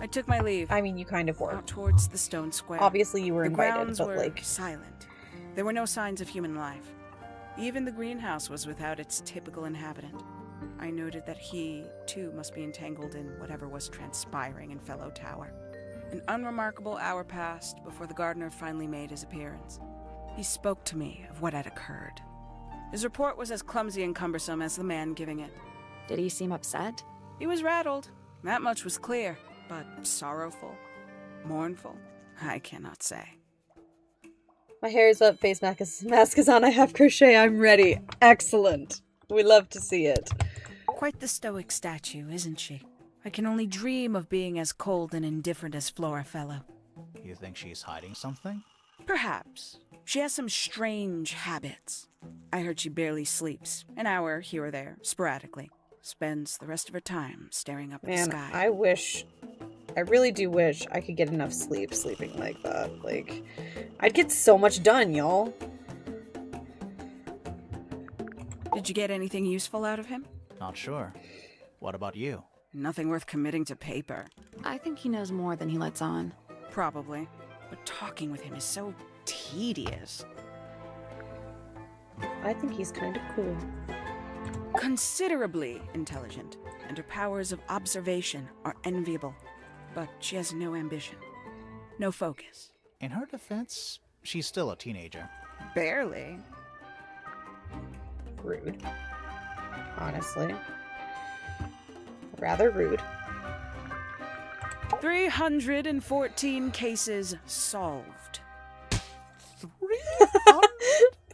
I took my leave. I mean, you kind of were. Out towards the stone square. Obviously, you were The invited, grounds but were like, silent. There were no signs of human life. Even the greenhouse was without its typical inhabitant. I noted that he, too, must be entangled in whatever was transpiring in Fellow Tower. An unremarkable hour passed before the gardener finally made his appearance. He spoke to me of what had occurred. His report was as clumsy and cumbersome as the man giving it. Did he seem upset? He was rattled. That much was clear. But sorrowful, mournful, I cannot say. my hair is up, face mask is on, I have crochet, I'm ready. Excellent. We love to see it. Quite the stoic statue, isn't she? I can only dream of being as cold and indifferent as Flora Fellow. You think she's hiding something? Perhaps. She has some strange habits. I heard she barely sleeps, an hour here or there, sporadically. Spends the rest of her time staring up at the Man, sky. I really do wish I could get enough sleep sleeping like that. Like, I'd get so much done, y'all. Did you get anything useful out of him? Not sure. What about you? Nothing worth committing to paper. I think he knows more than he lets on. Probably. But talking with him is so tedious. I think he's kind of cool. Considerably intelligent, and her powers of observation are enviable. But she has no ambition. No focus. In her defense, she's still a teenager. Barely. Rude. Honestly. Rather rude. 314 cases solved.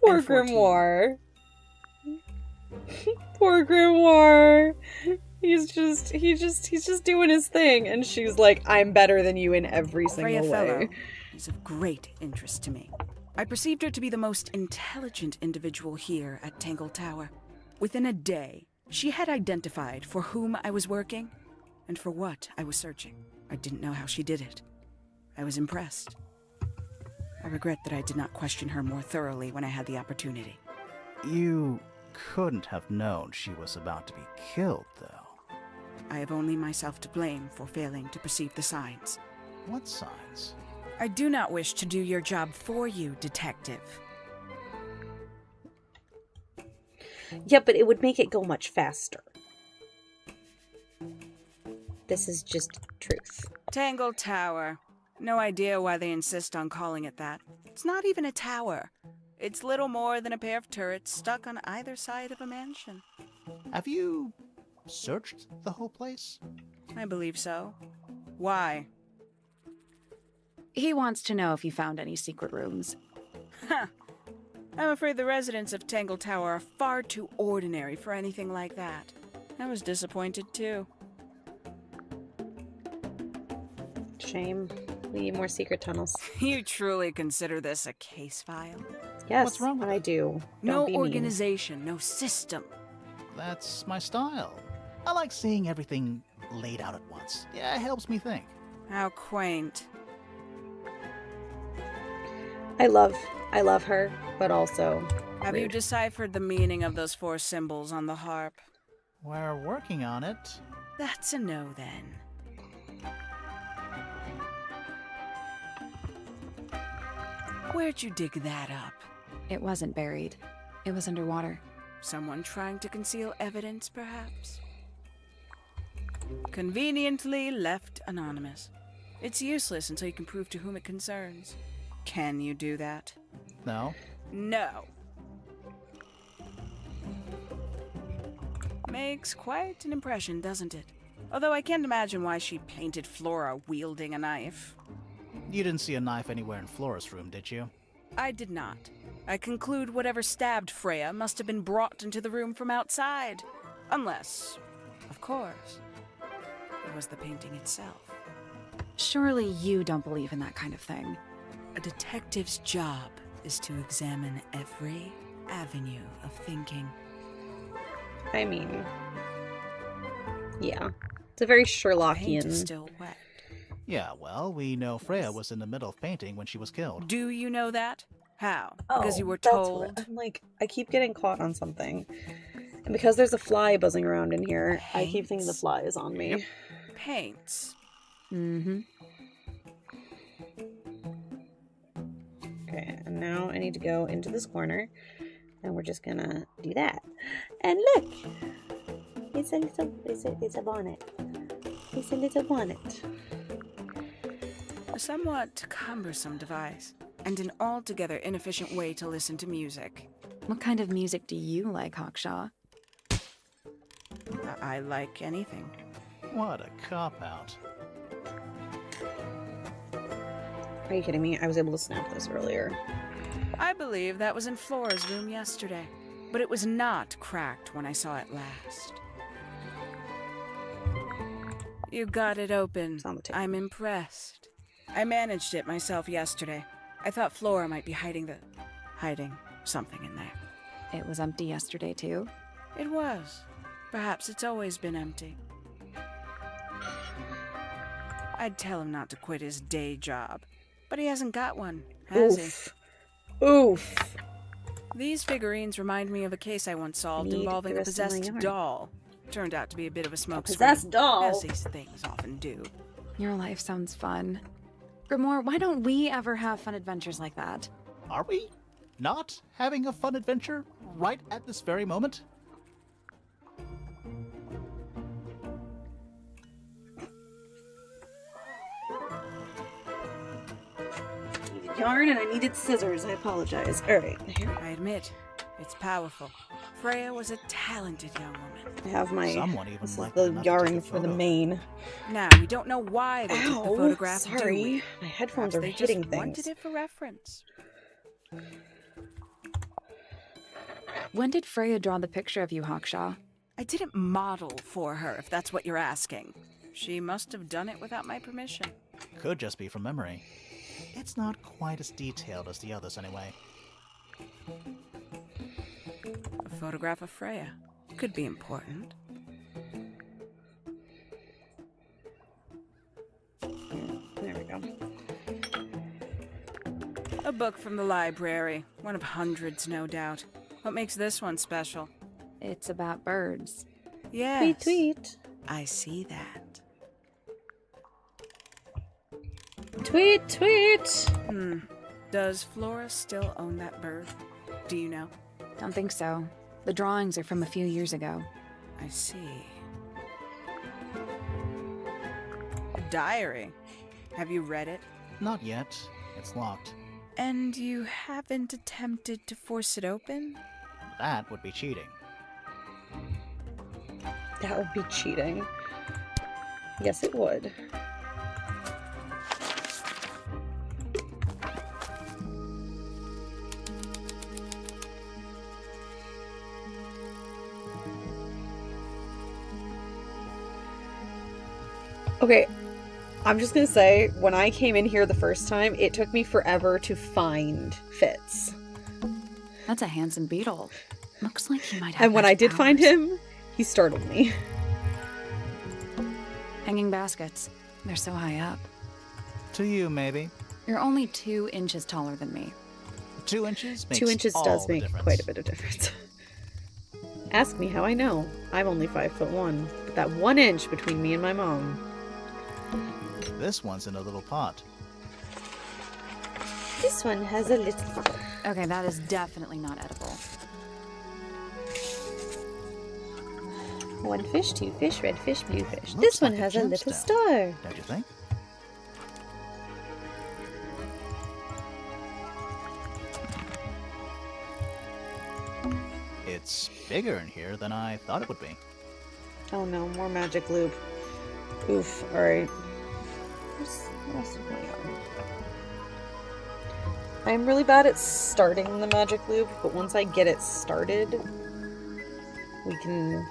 Poor And 14. Grimoire. Poor Grimoire. He's just doing his thing, and she's like, I'm better than you in every Freya single Fellow way. is of great interest to me. I perceived her to be the most intelligent individual here at Tangle Tower. Within a day, she had identified for whom I was working and for what I was searching. I didn't know how she did it. I was impressed. I regret that I did not question her more thoroughly when I had the opportunity. You couldn't have known she was about to be killed, though. I have only myself to blame for failing to perceive the signs. What signs? I do not wish to do your job for you, Detective. Yeah, but it would make it go much faster. This is just truth. Tangle Tower. No idea why they insist on calling it that. It's not even a tower. It's little more than a pair of turrets stuck on either side of a mansion. Have you searched the whole place? I believe so. Why? He wants to know if you found any secret rooms. Ha! I'm afraid the residents of Tangle Tower are far too ordinary for anything like that. I was disappointed too. Shame. We need more secret tunnels. You truly consider this a case file? Yes, What's wrong with I it? do. No Don't be mean. organization, no system. That's my style. I like seeing everything laid out at once. Yeah, it helps me think. How quaint. I love her, but also Have you rude. deciphered the meaning of those 4 symbols on the harp? We're working on it. That's a no, then. Where'd you dig that up? It wasn't buried. It was underwater. Someone trying to conceal evidence, perhaps? Conveniently left anonymous. It's useless until you can prove to whom it concerns. Can you do that? No? No. Makes quite an impression, doesn't it? Although I can't imagine why she painted Flora wielding a knife. You didn't see a knife anywhere in Flora's room, did you? I did not. I conclude whatever stabbed Freya must have been brought into the room from outside. Unless, of course, it was the painting itself. Surely you don't believe in that kind of thing. A detective's job is to examine every avenue of thinking. I mean, yeah. It's a very Paint Sherlockian. is still wet. Yeah, well, we know Freya was in the middle of painting when she was killed. Do you know that? How? Because you were that's told? what- I'm like, I keep getting caught on something. And because there's a fly buzzing around in here, I keep thinking the Paints. fly is on me. Paints. Mm-hmm. Okay, and now I need to go into this corner. And we're just gonna do that. And look! It's a little, it's a bonnet. It's a little bonnet. A somewhat cumbersome device, and an altogether inefficient way to listen to music. What kind of music do you like, Hawkshaw? I like anything. What a cop-out. Are you kidding me? I was able to snap this earlier. I believe that was in Flora's room yesterday, but it was not cracked when I saw it last. You got it open. It's on the table. I'm impressed. I managed it myself yesterday. I thought Flora might be hiding something in there. It was empty yesterday, too. It was. Perhaps it's always been empty. I'd tell him not to quit his day job, but he hasn't got one, has Oof. Oof. he? These figurines remind me of a case I once solved Need involving the a rest of my possessed yarn. doll. Turned out to be a bit of a smokescreen, Possessed doll? as these things often do. Your life sounds fun. Grimoire, why don't we ever have fun adventures like that? Are we not having a fun adventure right at this very moment? I needed yarn and I needed scissors. I apologize. Alright, here I admit, it's powerful. Freya was a talented young woman. I have my Someone even this is liked the enough to yarn take a for the photo. mane. Now, we don't know why they took the Ow, photograph, do sorry. we? My headphones Perhaps are they hitting just wanted things. it for reference. When did Freya draw the picture of you, Hawkshaw? I didn't model for her, if that's what you're asking. She must have done it without my permission. Could just be from memory. It's not quite as detailed as the others anyway. A photograph of Freya. Could be important. There we go. A book from the library. One of hundreds, no doubt. What makes this one special? It's about birds. Yes. Tweet, tweet. I see that. Tweet, tweet. Does Flora still own that bird? Do you know? Don't think so. The drawings are from a few years ago. I see. A diary. Have you read it? Not yet. It's locked. And you haven't attempted to force it open? That would be cheating. That would be cheating. Yes, it would. Okay, I'm just gonna say, when I came in here the first time, it took me forever to find Fitz. That's a handsome beetle. Looks like he might have And when I magic did find powers. him, he startled me. Hanging baskets. They're so high up. To you, maybe. You're only 2 inches taller than me. 2 inches makes 2 inches all does the make difference. quite a bit of difference. Ask me how I know. I'm only 5'1", but that 1 inch between me and my mom. This one's in a little pot. This one has a little. Okay, that is definitely not edible. One fish, two fish, red fish, blue fish. Looks This one like a has a little gemstone. star. Don't you think? It's bigger in here than I thought it would be. Oh no, more magic loop. Oof, alright. What else is going on? I'm really bad at starting the magic loop, but once I get it started, we can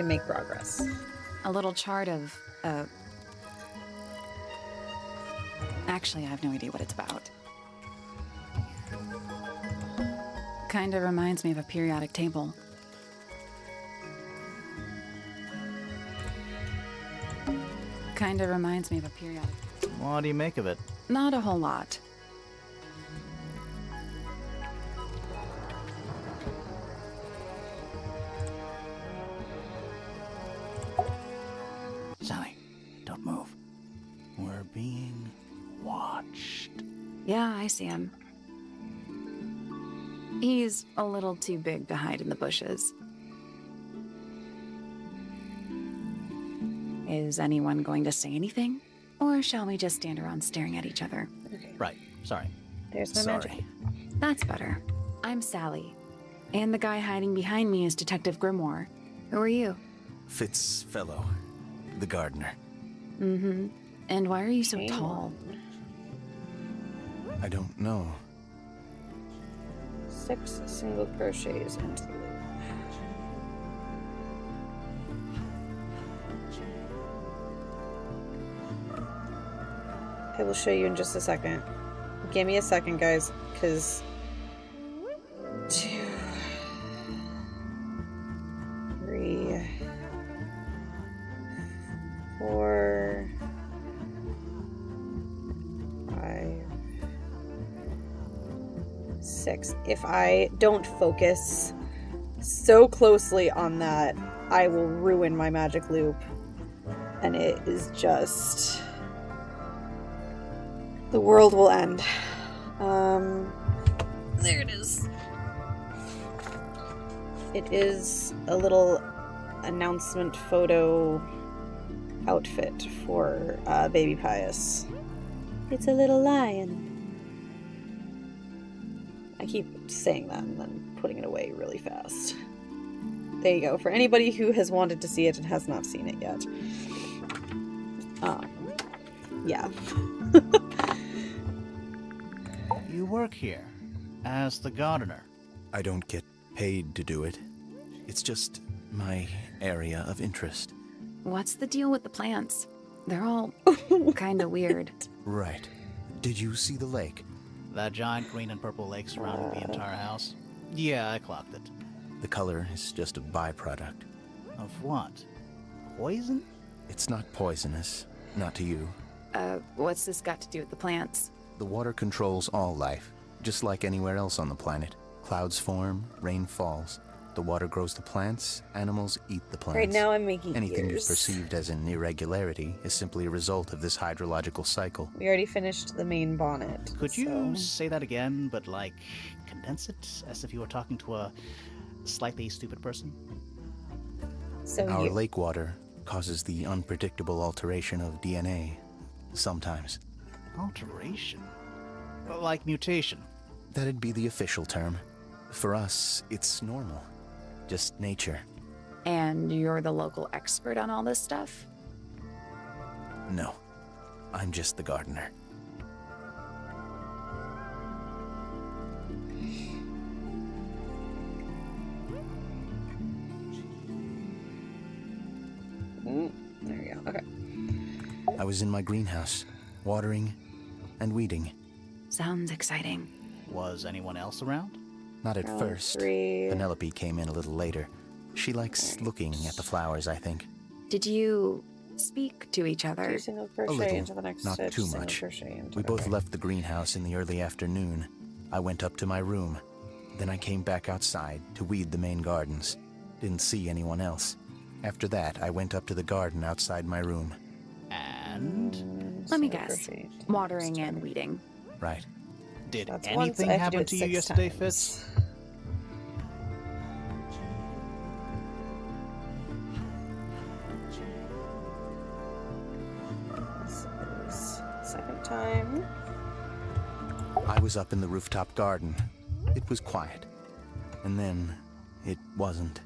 make progress. A little chart of, Actually, I have no idea what it's about. Kinda reminds me of a periodic table. Kinda reminds me of a periodic... What do you make of it? Not a whole lot. Sally, don't move. We're being watched. Yeah, I see him. He's a little too big to hide in the bushes. Is anyone going to say anything? Or shall we just stand around staring at each other? Okay. Right, sorry. There's my magic. Sorry. That's better. I'm Sally. And the guy hiding behind me is Detective Grimoire. Who are you? Fitzfellow, the gardener. Mm-hmm. And why are you so Hang tall? I don't know. 6 single crochets into the loop. I will show you in just a second. Give me a second, guys, because 2, 3, 4, 5, 6. If I don't focus so closely on that, I will ruin my magic loop. And it is just... the world will end. There it is. It is a little announcement photo outfit for Baby Pius. It's a little lion. I keep saying that and then putting it away really fast. There you go. For anybody who has wanted to see it and has not seen it yet. Yeah. You work here as the gardener. I don't get paid to do it. It's just my area of interest. What's the deal with the plants? They're all kinda weird. Right. Did you see the lake? That giant green and purple lake surrounding the entire house? Yeah, I clocked it. The color is just a byproduct. Of what? Poison? It's not poisonous. Not to you. What's this got to do with the plants? The water controls all life, just like anywhere else on the planet. Clouds form, rain falls. The water grows the plants, animals eat the plants. Right now I'm making Anything you've ears. perceived as an irregularity is simply a result of this hydrological cycle. We already finished the main bonnet. Could you so- say that again, but like condense it as if you were talking to a slightly stupid person? So Our you... lake water causes the unpredictable alteration of DNA. Sometimes. Alteration? Like mutation? That'd be the official term. For us, it's normal. Just nature. And you're the local expert on all this stuff? No. I'm just the gardener. There we go. Okay. I was in my greenhouse, watering and weeding. Sounds exciting. Was anyone else around? Not at Round first. 3. Penelope came in a little later. She likes looking at the flowers, I think. Did you speak to each 2 other? single A crochet little, into the next not stitch. too single much. crochet into We the both right. left the greenhouse in the early afternoon. I went up to my room. Then I came back outside to weed the main gardens. Didn't see anyone else. After that, I went up to the garden outside my room. And? Let me Single guess. crochet into the Watering next and stitch. weeding. Right. Did That's once. anything I have to do happen it to you 6 yesterday, times. Fitz? I was up in the rooftop garden. It was quiet. And then, it wasn't.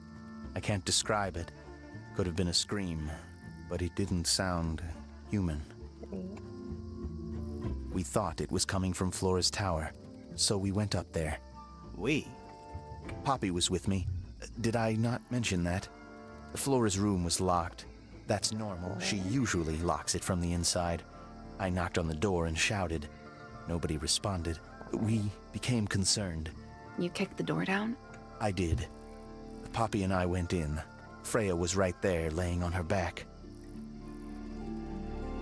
I can't describe it. Could have been a scream, but it didn't sound human. We thought it was coming from Flora's tower, so we went up there. We? Poppy was with me. Did I not mention that? Flora's room was locked. That's normal. She usually locks it from the inside. I knocked on the door and shouted. Nobody responded. We became concerned. You kicked the door down? I did. Poppy and I went in. Freya was right there, laying on her back.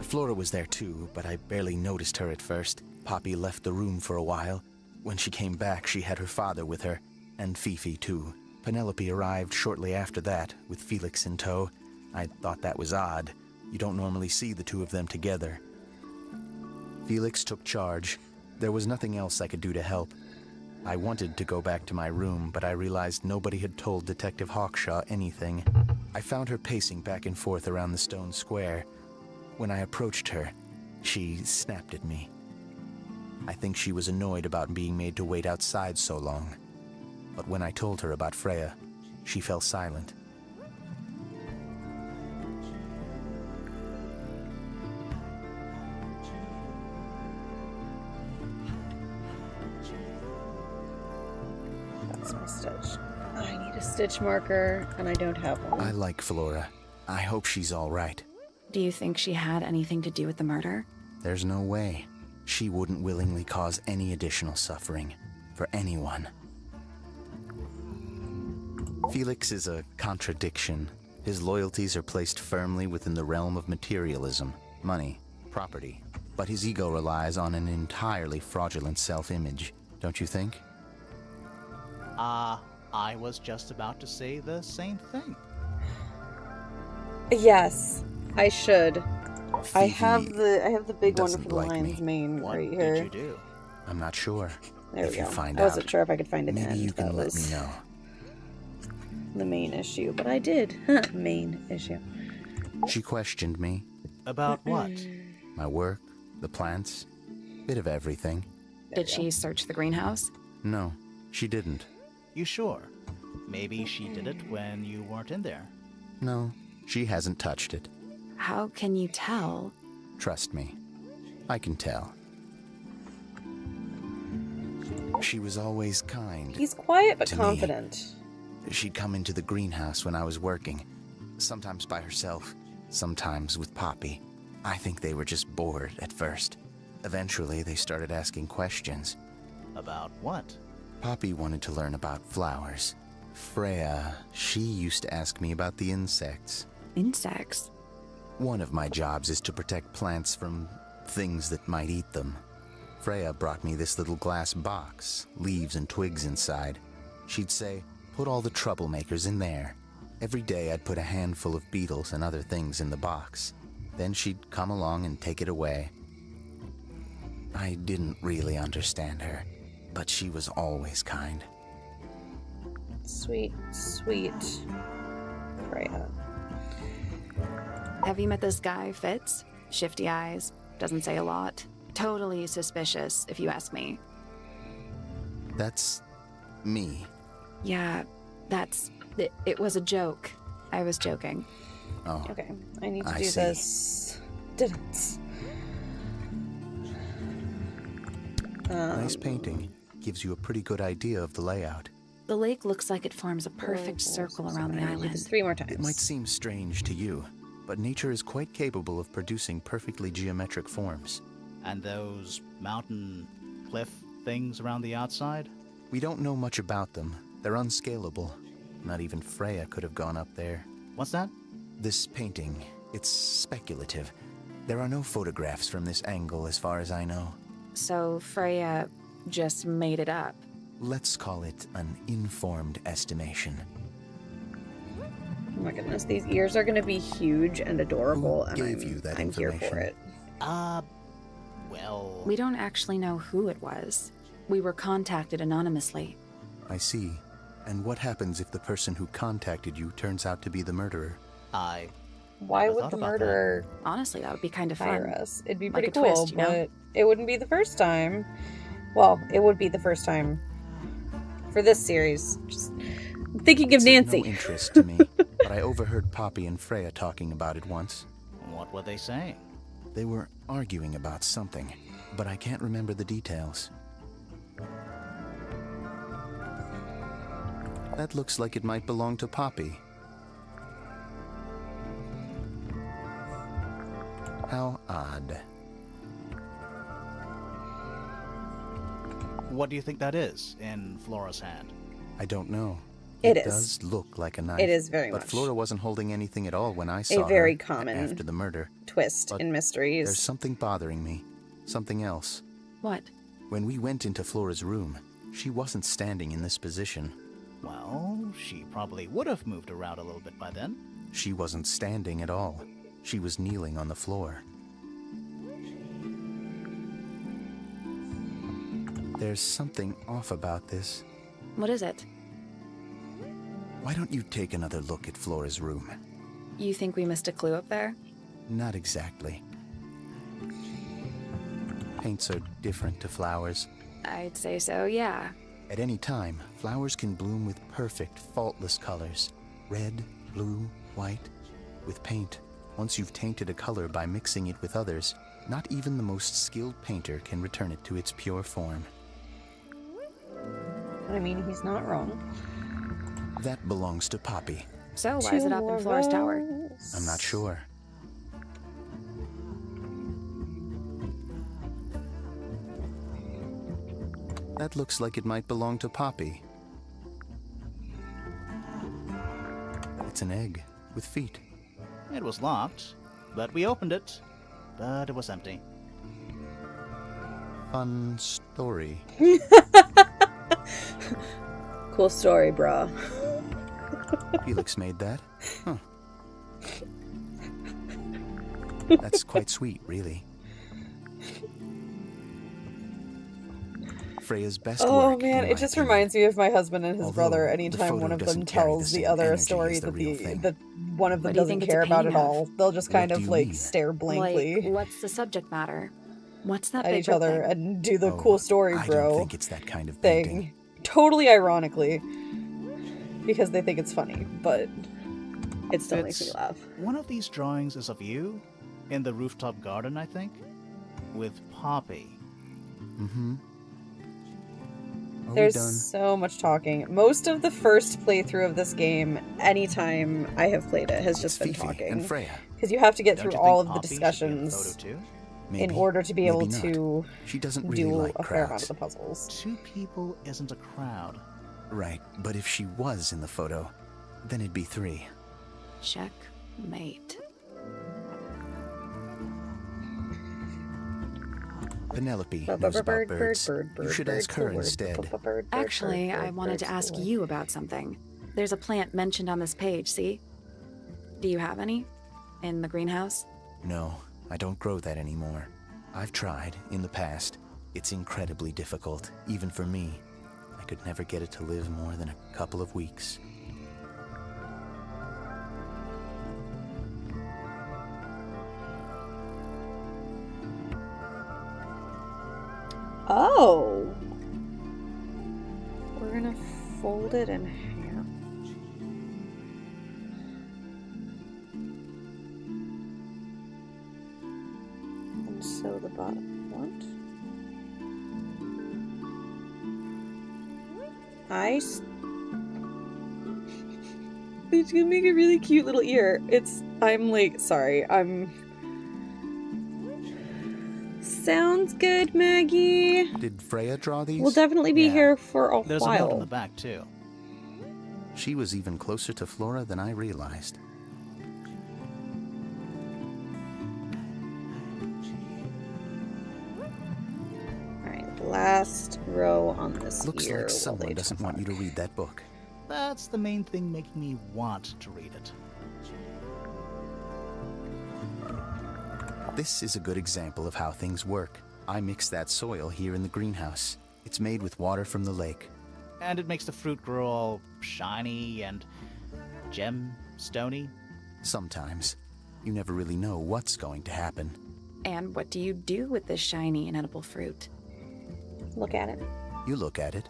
Flora was there too, but I barely noticed her at first. Poppy left the room for a while. When she came back, she had her father with her, and Fifi too. Penelope arrived shortly after that, with Felix in tow. I thought that was odd. You don't normally see the two of them together. Felix took charge. There was nothing else I could do to help. I wanted to go back to my room, but I realized nobody had told Detective Hawkshaw anything. I found her pacing back and forth around the stone square. When I approached her, she snapped at me. I think she was annoyed about being made to wait outside so long. But when I told her about Freya, she fell silent. That's my stitch. I need a stitch marker, and I don't have one. I like Flora. I hope she's all right. Do you think she had anything to do with the murder? There's no way. She wouldn't willingly cause any additional suffering for anyone. Felix is a contradiction. His loyalties are placed firmly within the realm of materialism, money, property. But his ego relies on an entirely fraudulent self-image, don't you think? I was just about to say the same thing. Yes, I should. I Phoebe have the big one doesn't for the like lion's me. mane What right did here. you do? I'm not sure. There If we you go. find I wasn't out, sure if I could find an maybe end. you can That let was me know. the main issue, but I did. Main issue. She questioned me. About what? My work, the plants, bit of everything. Did she search the greenhouse? No, she didn't. You sure? Maybe she did it when you weren't in there. No, she hasn't touched it. How can you tell? Trust me, I can tell. She was always kind. He's quiet but To me. confident. She'd come into the greenhouse when I was working, sometimes by herself, sometimes with Poppy. I think they were just bored at first. Eventually, they started asking questions. About what? Poppy wanted to learn about flowers. Freya, she used to ask me about the insects. Insects? One of my jobs is to protect plants from things that might eat them. Freya brought me this little glass box, leaves and twigs inside. She'd say, put all the troublemakers in there. Every day I'd put a handful of beetles and other things in the box. Then she'd come along and take it away. I didn't really understand her, but she was always kind. Sweet, sweet Freya. Have you met this guy, Fitz? Shifty eyes, doesn't say a lot. Totally suspicious, if you ask me. That's me. Yeah, it was a joke. I was joking. Oh, Okay, I need to I do see. this. Didn't. nice painting. Gives you a pretty good idea of the layout. The lake looks like it forms a perfect circle around the I need island. this 3 more times. It might seem strange to you, but nature is quite capable of producing perfectly geometric forms. And those mountain cliff things around the outside? We don't know much about them. They're unscalable. Not even Freya could have gone up there. What's that? This painting, it's speculative. There are no photographs from this angle as far as I know. So Freya just made it up. Let's call it an informed estimation. Oh my goodness, these ears are going to be huge and adorable, and gave you that I'm here for information? it. Well... We don't actually know who it was. We were contacted anonymously. I see. And what happens if the person who contacted you turns out to be the murderer? I... Why Never would thought the about murderer Honestly, that would be kind of fire fun. us? It'd be Like pretty a cool, twist, you know? but it wouldn't be the first time. Well, it would be the first time for this series. Just thinking of It's Nancy. of no interest to me, but I overheard Poppy and Freya talking about it once. What were they saying? They were arguing about something, but I can't remember the details. That looks like it might belong to Poppy. How odd. What do you think that is in Flora's hand? I don't know. It is. Does look like a knife. It is very but much. Flora wasn't holding anything at all when I saw A very her common after the murder. twist But in mysteries. There's something bothering me. Something else. What? When we went into Flora's room, she wasn't standing in this position. Well, she probably would have moved around a little bit by then. She wasn't standing at all. She was kneeling on the floor. There's something off about this. What is it? Why don't you take another look at Flora's room? You think we missed a clue up there? Not exactly. Paints are different to flowers. I'd say so, yeah. At any time, flowers can bloom with perfect, faultless colors. Red, blue, white. With paint, once you've tainted a color by mixing it with others, not even the most skilled painter can return it to its pure form. I mean, he's not wrong. That belongs to Poppy. So why is it up in Flora's tower? I'm not sure. That looks like it might belong to Poppy. It's an egg with feet. It was locked, but we opened it. But it was empty. Fun story. Cool story, brah. Felix made that? Huh. That's quite sweet, really. Freya's best Oh work, man, in it my just opinion. reminds me of my husband and his Although brother. the Anytime photo one of them doesn't carry tells the the same other a energy story as the that real thing. that one of them What do you doesn't think it's a care about painting at of? all, they'll just What kind do of you like mean? stare blankly Like, what's the subject matter? What's that at big each other thing? and do the Oh, cool story, I bro don't think it's that kind of thing. painting. Totally ironically, because they think it's funny, but it still makes me It's- laugh. One of these drawings is of you in the rooftop garden, I think, with Poppy. Mm-hmm. Are There's we done? so much talking. Most of the first playthrough of this game, anytime I have played it, has just It's been Fifi talking. and Freya. Because you have to get Don't through you all think of the Poppy should be in the discussions photo too? in Maybe. order to be able Maybe not. to She doesn't really do like a fair amount crowds. of the puzzles. Two people isn't a crowd. Right, but if she was in the photo, then it'd be 3. Checkmate. Penelope knows about birds. You should ask her instead. Actually, I wanted to ask you about something. There's a plant mentioned on this page, see? Do you have any? In the greenhouse? No, I don't grow that anymore. I've tried, in the past. It's incredibly difficult, even for me. I could never get it to live more than a couple of weeks. Oh! We're gonna fold it in half. And sew the bottom. What? It's gonna make a really cute little ear. I'm like, sorry, Sounds good, Maggie. Did Freya draw these? We'll definitely be Yeah. here for a There's a note on the while. back too. She was even closer to Flora than I realized. Alright, the last row on this Looks ear like will someone lead doesn't to want you to fuck. read that book. That's the main thing making me want to read it. This is a good example of how things work. I mix that soil here in the greenhouse. It's made with water from the lake. And it makes the fruit grow all shiny and gem-stony. Sometimes. You never really know what's going to happen. And what do you do with this shiny, inedible fruit? look at it. You look at it.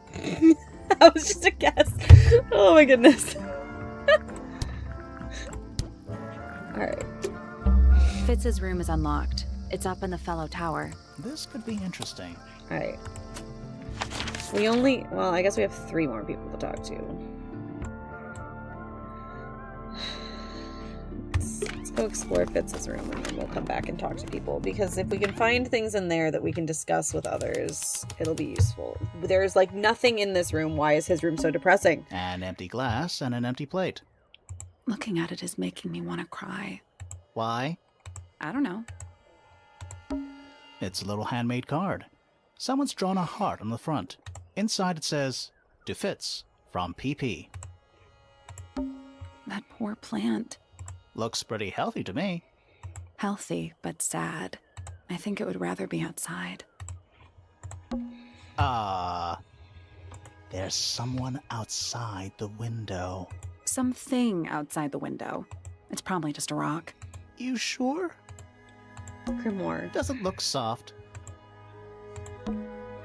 That was just a guess. Oh my goodness. Alright. Fitz's room is unlocked. It's up in the fellow tower. This could be interesting. Alright. Well, I guess we have 3 more people to talk to. Let's go explore Fitz's room and then we'll come back and talk to people. Because if we can find things in there that we can discuss with others, it'll be useful. There's like nothing in this room. Why is his room so depressing? An empty glass and an empty plate. Looking at it is making me want to cry. Why? I don't know. It's a little handmade card. Someone's drawn a heart on the front. Inside it says, "To Fitz, from PP." That poor plant. Looks pretty healthy to me. Healthy, but sad. I think it would rather be outside. There's someone outside the window. Something outside the window. It's probably just a rock. You sure? Grimoire. Doesn't look soft.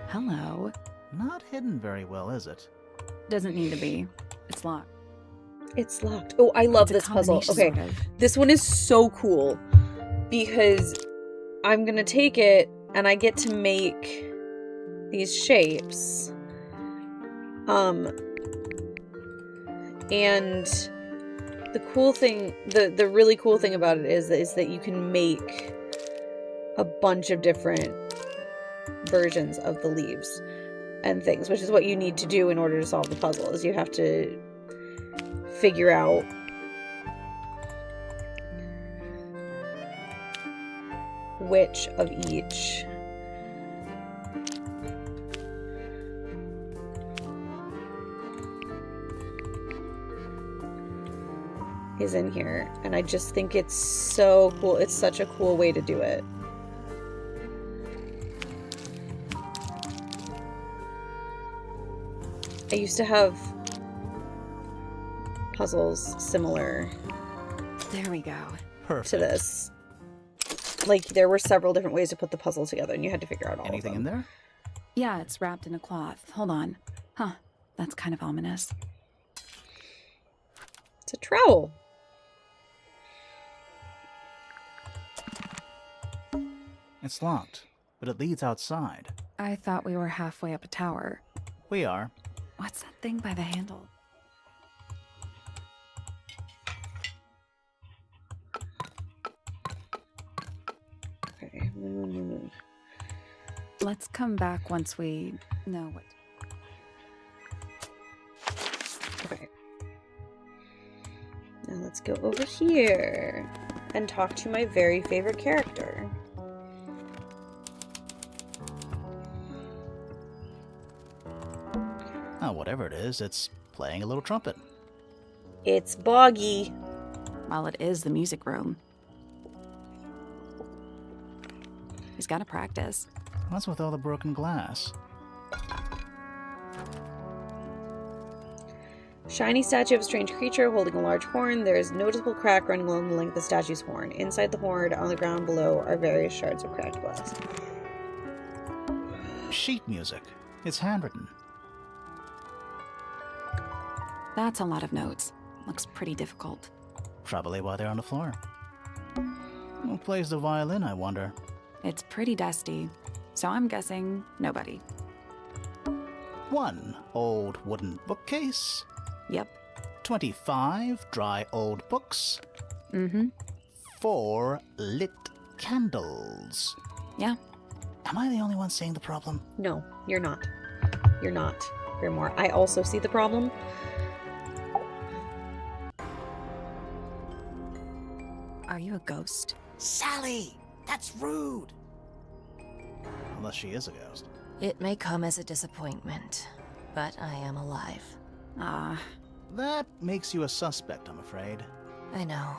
Hello. Not hidden very well, is it? Doesn't need to be. It's locked. It's locked. Oh, I love It's a this puzzle. combination, Okay. sort of. This one is so cool because I'm gonna take it and I get to make these shapes. And the cool thing, the really cool thing about it is that you can make a bunch of different versions of the leaves and things, which is what you need to do in order to solve the puzzle, is you have to figure out which of each is in here, and I just think it's so cool. It's such a cool way to do it. I used to have puzzles similar There we go. Perfect. to this. Like, there were several different ways to put the puzzle together, and you had to figure out all Anything of in them. there? Yeah, it's wrapped in a cloth. Hold on. Huh. That's kind of ominous. It's a trowel. It's locked, but it leads outside. I thought we were halfway up a tower. We are. What's that thing by the handle? Okay. Let's come back once we know what. Okay. Now let's go over here and talk to my very favorite character. Oh, whatever it is, it's playing a little trumpet. It's Boggy. Well, it is the music room. He's got to practice. What's with all the broken glass? Shiny statue of a strange creature holding a large horn. There is a noticeable crack running along the length of the statue's horn. Inside the horn, on the ground below, are various shards of cracked glass. Sheet music. It's handwritten. That's a lot of notes. Looks pretty difficult. Probably why they're on the floor. Who plays the violin, I wonder? It's pretty dusty, so I'm guessing nobody. 1 old wooden bookcase. Yep. 25 dry old books. Mm-hmm. 4 lit candles. Yeah. Am I the only one seeing the problem? No, you're not. You're not, Grimoire. I also see the problem. Are you a ghost? Sally! That's rude! Unless she is a ghost. It may come as a disappointment, but I am alive. Ah, That makes you a suspect, I'm afraid. I know.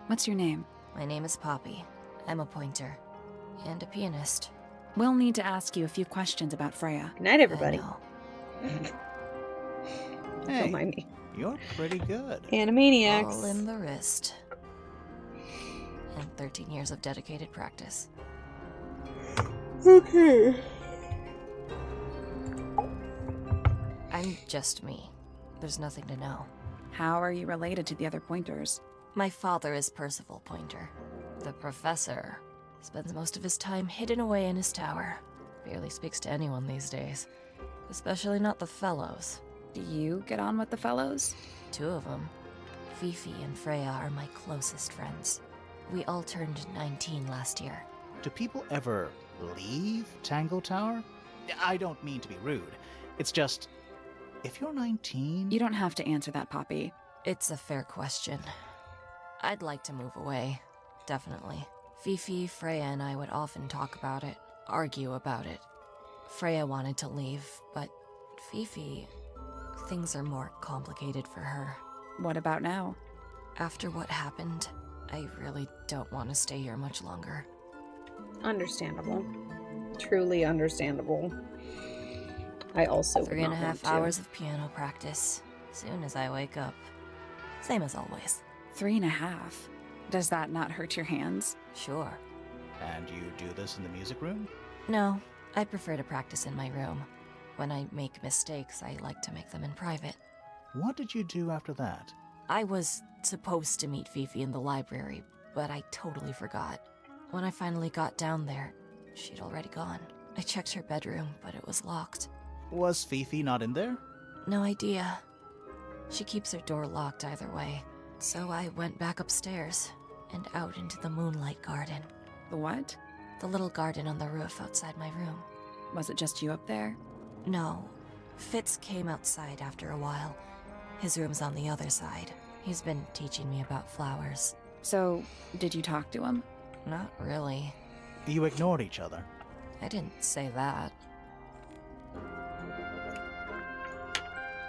what's your name? My name is Poppy. I'm a pointer. And a pianist. We'll need to ask you a few questions about Freya. Good night, everybody. I know. Hey, Don't mind me. you're pretty good. Animaniacs. All in the wrist. And 13 years of dedicated practice. Okay. I'm just me. There's nothing to know. How are you related to the other pointers? My father is Percival Pointer. The professor spends most of his time hidden away in his tower. Barely speaks to anyone these days. Especially not the fellows. Do you get on with the fellows? 2 of them. Fifi and Freya are my closest friends. We all turned 19 last year. Do people ever leave Tangle Tower? I don't mean to be rude. It's just, if you're 19... You don't have to answer that, Poppy. It's a fair question. I'd like to move away. Definitely. Fifi, Freya, and I would often talk about it, argue about it. Freya wanted to leave, but Fifi... Things are more complicated for her. What about now? After what happened, I really don't want to stay here much longer. Understandable. Truly understandable. I also would not 3.5 want to. hours of piano practice. Soon as I wake up. Same as always. 3.5. Does that not hurt your hands? Sure. And you do this in the music room? No, I prefer to practice in my room. When I make mistakes, I like to make them in private. What did you do after that? I was supposed to meet Fifi in the library, but I totally forgot. When I finally got down there, she'd already gone. I checked her bedroom, but it was locked. Was Fifi not in there? No idea. She keeps her door locked either way. So I went back upstairs and out into the moonlight garden. The what? The little garden on the roof outside my room. Was it just you up there? No. Fitz came outside after a while. His room's on the other side. He's been teaching me about flowers. So, did you talk to him? Not really. You ignored each other. I didn't say that.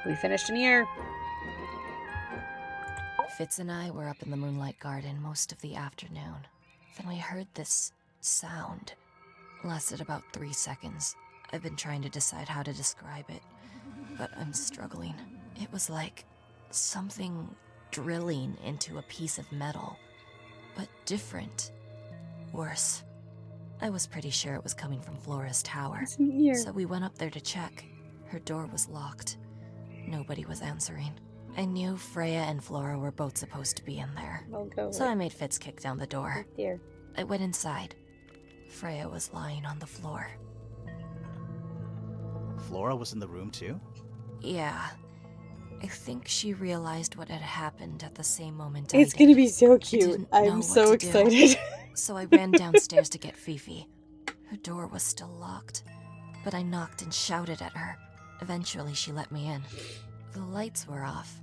We finished in here. Fitz and I were up in the moonlight garden most of the afternoon. Then we heard this sound. Lasted about 3 seconds. I've been trying to decide how to describe it, but I'm struggling. It was like something drilling into a piece of metal, but different. Worse. I was pretty sure it was coming from Flora's tower, It's in here. so we went up there to check. Her door was locked. Nobody was answering. I knew Freya and Flora were both supposed to be in there, I'll go so I made Fitz kick down the door. right there. I went inside. Freya was lying on the floor. Flora was in the room too? Yeah. I think she realized what had happened at the same moment It's I gonna did. be so cute. didn't know I'm what so to do. excited. So I ran downstairs to get Fifi. Her door was still locked, but I knocked and shouted at her. Eventually she let me in. The lights were off,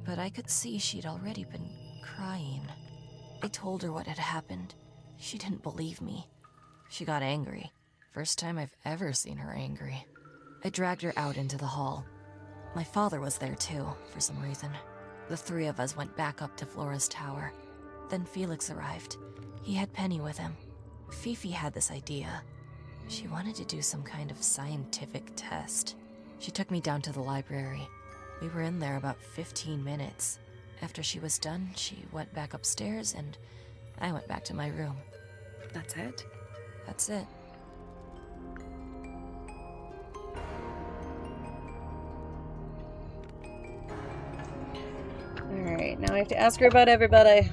but I could see she'd already been crying. I told her what had happened. She didn't believe me. She got angry. First time I've ever seen her angry. I dragged her out into the hall. My father was there too, for some reason. The 3 of us went back up to Flora's tower. Then Felix arrived. He had Penny with him. Fifi had this idea. She wanted to do some kind of scientific test. She took me down to the library. We were in there about 15 minutes. After she was done, she went back upstairs and I went back to my room. That's it? That's it. Alright, now I have to ask her about everybody.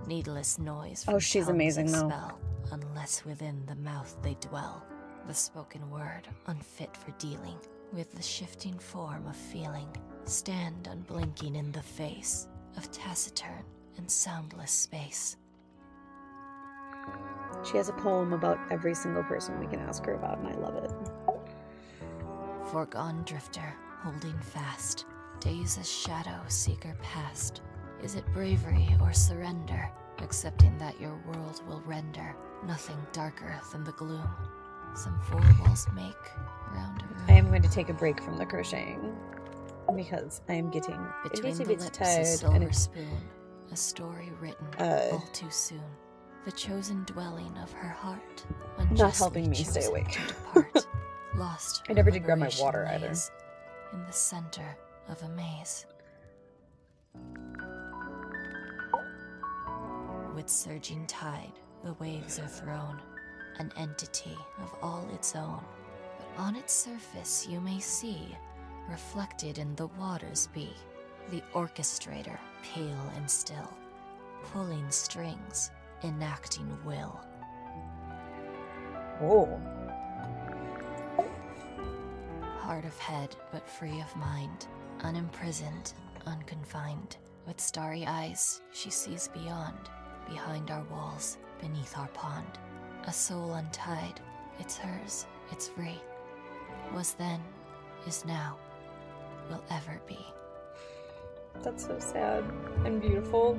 Needless noise. Oh, from she's tongues amazing, a though. spell, unless within the mouth they dwell. The spoken word, unfit for dealing with the shifting form of feeling. Stand unblinking in the face of taciturn and soundless space. She has a poem about every single person we can ask her about, and I love it. Foregone drifter, holding fast. Days as shadow seeker past. Is it bravery or surrender? Accepting that your world will render nothing darker than the gloom. Some 4 walls make round a room. I am going to take a break from the crocheting because I am getting Between a the bit lips a tired, and silver it's spoon, a story written all too soon. The chosen dwelling of her heart, not helping me unjustly stay chosen awake. to depart, lost. I never did grab my liberation water either. lays in the center of a maze. With surging tide, the waves are thrown, an entity of all its own. But on its surface you may see reflected in the waters be, the orchestrator, pale and still, pulling strings, enacting will. Oh. Hard of head, but free of mind, unimprisoned, unconfined. With starry eyes, she sees beyond, behind our walls, beneath our pond. A soul untied, it's hers, it's free. Was then, is now, will ever be. That's so sad and beautiful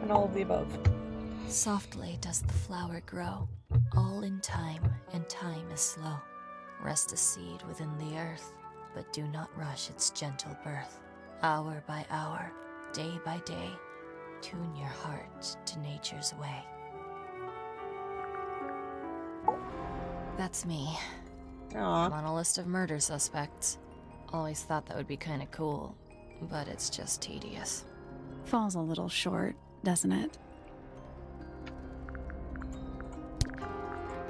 and all of the above. Softly does the flower grow, all in time, and time is slow. Rest a seed within the earth, but do not rush its gentle birth. Hour by hour, day by day, tune your heart to nature's way. That's me. Aw. I'm on a list of murder suspects. Always thought that would be kinda cool, but it's just tedious. Falls a little short, doesn't it?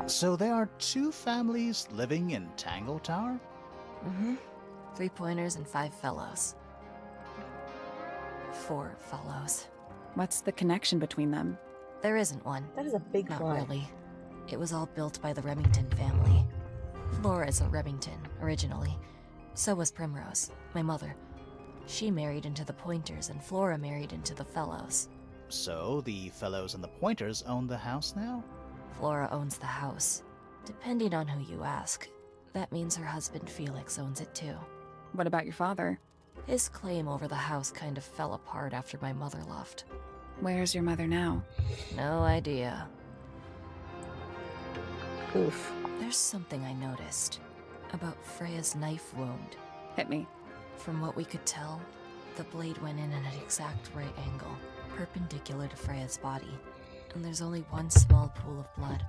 So there are 2 families living in Tangle Tower? Mm-hmm. 3 pointers and 5 fellows. 4 fellows. What's the connection between them? There isn't one. That is a big Not flag. really. It was all built by the Remington family. Flora's a Remington, originally. So was Primrose, my mother. She married into the Pointers, and Flora married into the Fellows. So the fellows and the pointers own the house now? Flora owns the house. Depending on who you ask, that means her husband Felix owns it too. What about your father? His claim over the house kind of fell apart after my mother left. Where's your mother now? No idea. Oof. There's something I noticed about Freya's knife wound. Hit me. From what we could tell, the blade went in at an exact right angle, perpendicular to Freya's body. And there's only one small pool of blood.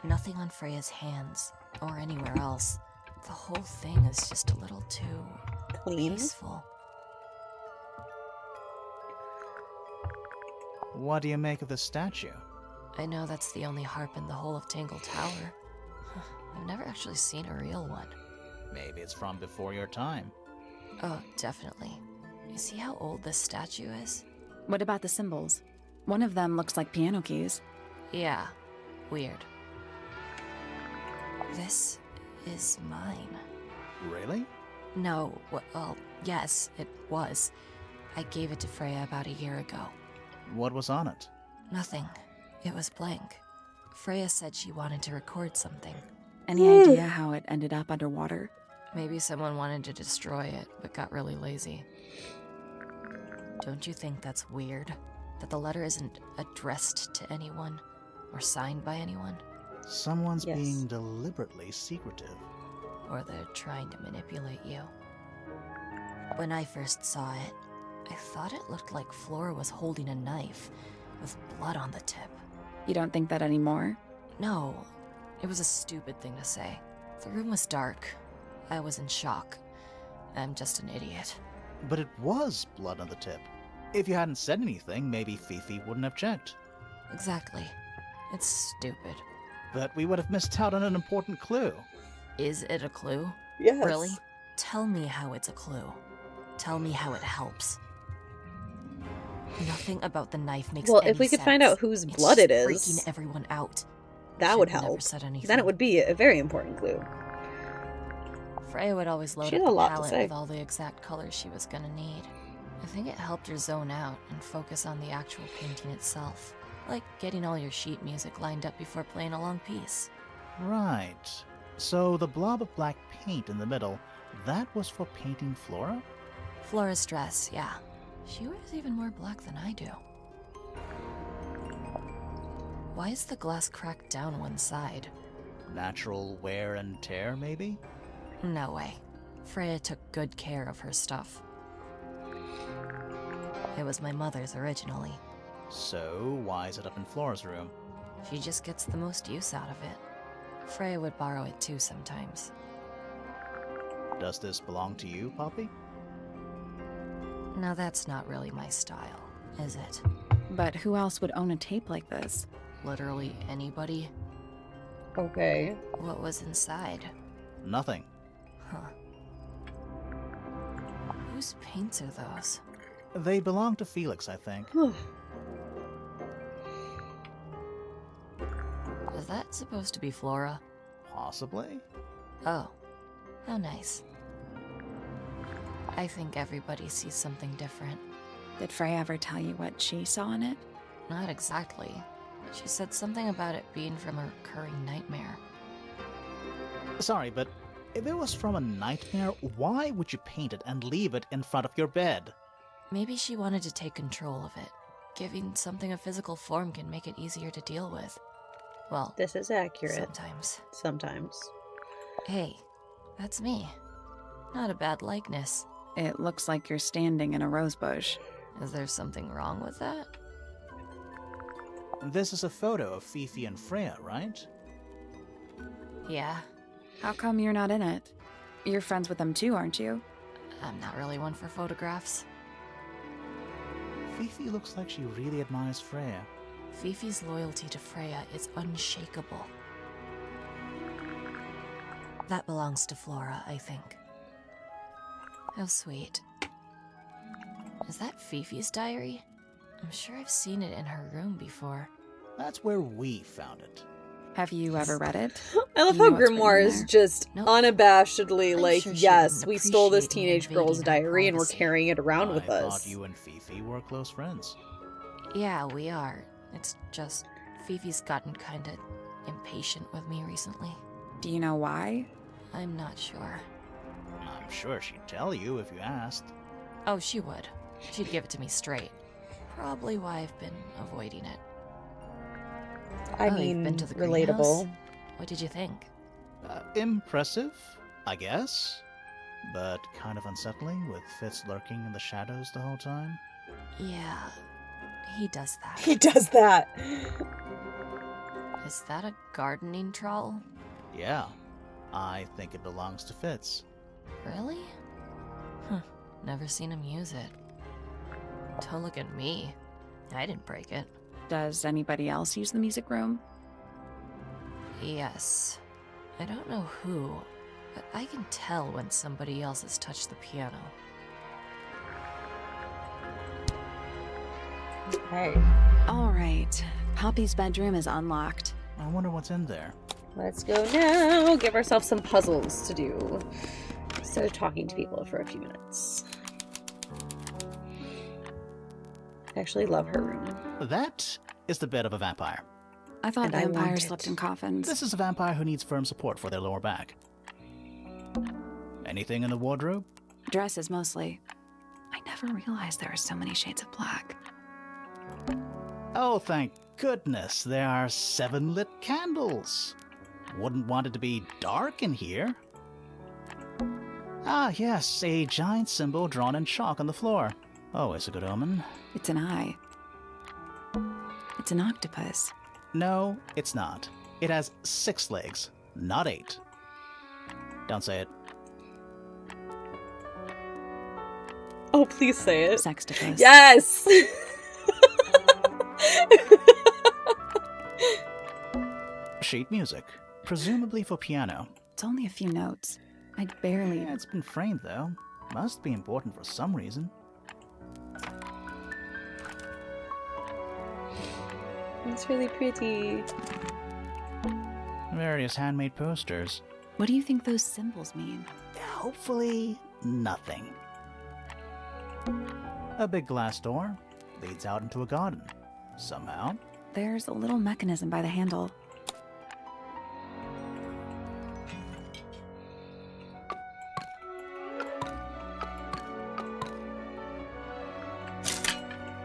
Nothing on Freya's hands, or anywhere else. The whole thing is just a little too Clean. peaceful. What do you make of the statue? I know that's the only harp in the whole of Tangle Tower. I've never actually seen a real one. Maybe it's from before your time. Oh, definitely. You see how old this statue is? What about the symbols? One of them looks like piano keys. Yeah, weird. This is mine. Really? No, well, yes, it was. I gave it to Freya about a year ago. What was on it? Nothing. It was blank. Freya said she wanted to record something. Any idea how it ended up underwater? Maybe someone wanted to destroy it, but got really lazy. Don't you think that's weird? That the letter isn't addressed to anyone, or signed by anyone? Someone's Yes. being deliberately secretive. Or they're trying to manipulate you. When I first saw it, I thought it looked like Flora was holding a knife, with blood on the tip. You don't think that anymore? No, it was a stupid thing to say. The room was dark. I was in shock. I'm just an idiot. But it was blood on the tip. If you hadn't said anything, maybe Fifi wouldn't have checked. Exactly. It's stupid. But we would have missed out on an important clue. Is it a clue? Yes. Really? Tell me how it's a clue. Tell me how it helps. Nothing about the knife makes Well, any if we could sense. find out whose It's blood just it is, freaking everyone out. that would Should've never help. said anything. Then it would be a very important clue. Freya would always load She up had a the lot to palette say. with all the exact colors she was gonna need. I think it helped her zone out and focus on the actual painting itself. Like getting all your sheet music lined up before playing a long piece. Right. So the blob of black paint in the middle, that was for painting Flora? Flora's dress, yeah. She wears even more black than I do. Why is the glass cracked down one side? Natural wear and tear, maybe? No way. Freya took good care of her stuff. It was my mother's originally. So, why is it up in Flora's room? She just gets the most use out of it. Freya would borrow it too sometimes. Does this belong to you, Poppy? Now that's not really my style, is it? But who else would own a tape like this? Literally anybody? Okay. What was inside? Nothing. Huh. Whose paints are those? They belong to Felix, I think. Is that supposed to be Flora? Possibly? Oh, how nice. I think everybody sees something different. Did Freya ever tell you what she saw in it? Not exactly. She said something about it being from a recurring nightmare. Sorry, but if it was from a nightmare, why would you paint it and leave it in front of your bed? Maybe she wanted to take control of it. Giving something a physical form can make it easier to deal with. Well, This is accurate. sometimes. Sometimes. Hey, that's me. Not a bad likeness. It looks like you're standing in a rosebush. Is there something wrong with that? This is a photo of Fifi and Freya, right? Yeah, How come you're not in it? You're friends with them too, aren't you? I'm not really one for photographs. Fifi looks like she really admires Freya. Fifi's loyalty to Freya is unshakable. That belongs to Flora, I think. How sweet. Is that Fifi's diary? I'm sure I've seen it in her room before. That's where we found it. Have you ever read it? I love You how know what's written Grimoire in is there? just Nope. unabashedly I'm like, sure she yes, wouldn't we stole this appreciate me teenage girl's invading her diary and we're privacy. carrying it around with I us. thought you and Fifi were close friends. Yeah, we are. It's just Fifi's gotten kinda impatient with me recently. Do you know why? I'm not sure. I'm sure she'd tell you if you asked. Oh, she would. She'd give it to me straight. Probably why I've been avoiding it. I Oh, you've mean, been to the relatable. greenhouse? What did you think? Impressive, I guess. But kind of unsettling with Fitz lurking in the shadows the whole time. Yeah, he does that. He does that. Is that a gardening trowel? Yeah, I think it belongs to Fitz. Really? Huh, never seen him use it. Don't look at me. I didn't break it. Does anybody else use the music room? Yes. I don't know who, but I can tell when somebody else has touched the piano. Hey, All right. Poppy's bedroom is unlocked. I wonder what's in there. let's go now. Give ourselves some puzzles to do instead of talking to people for a few minutes. I actually love her room. That is the bed of a vampire. I thought And I want vampires it. slept in coffins. This is a vampire who needs firm support for their lower back. Anything in the wardrobe? Dresses mostly. I never realized there were so many shades of black. Oh, thank goodness, there are 7 lit candles. Wouldn't want it to be dark in here. Ah, yes, a giant symbol drawn in chalk on the floor. Always a good omen. It's an eye. It's an octopus. No, it's not. It has 6 legs, not 8. Don't say it. Oh, please say it. Sextopus. Yes! Sheet music, presumably for piano. It's only a few notes. I'd barely. Yeah, it's been framed though. Must be important for some reason. It's really pretty. Various handmade posters. What do you think those symbols mean? Hopefully, nothing. A big glass door leads out into a garden. Somehow. There's a little mechanism by the handle.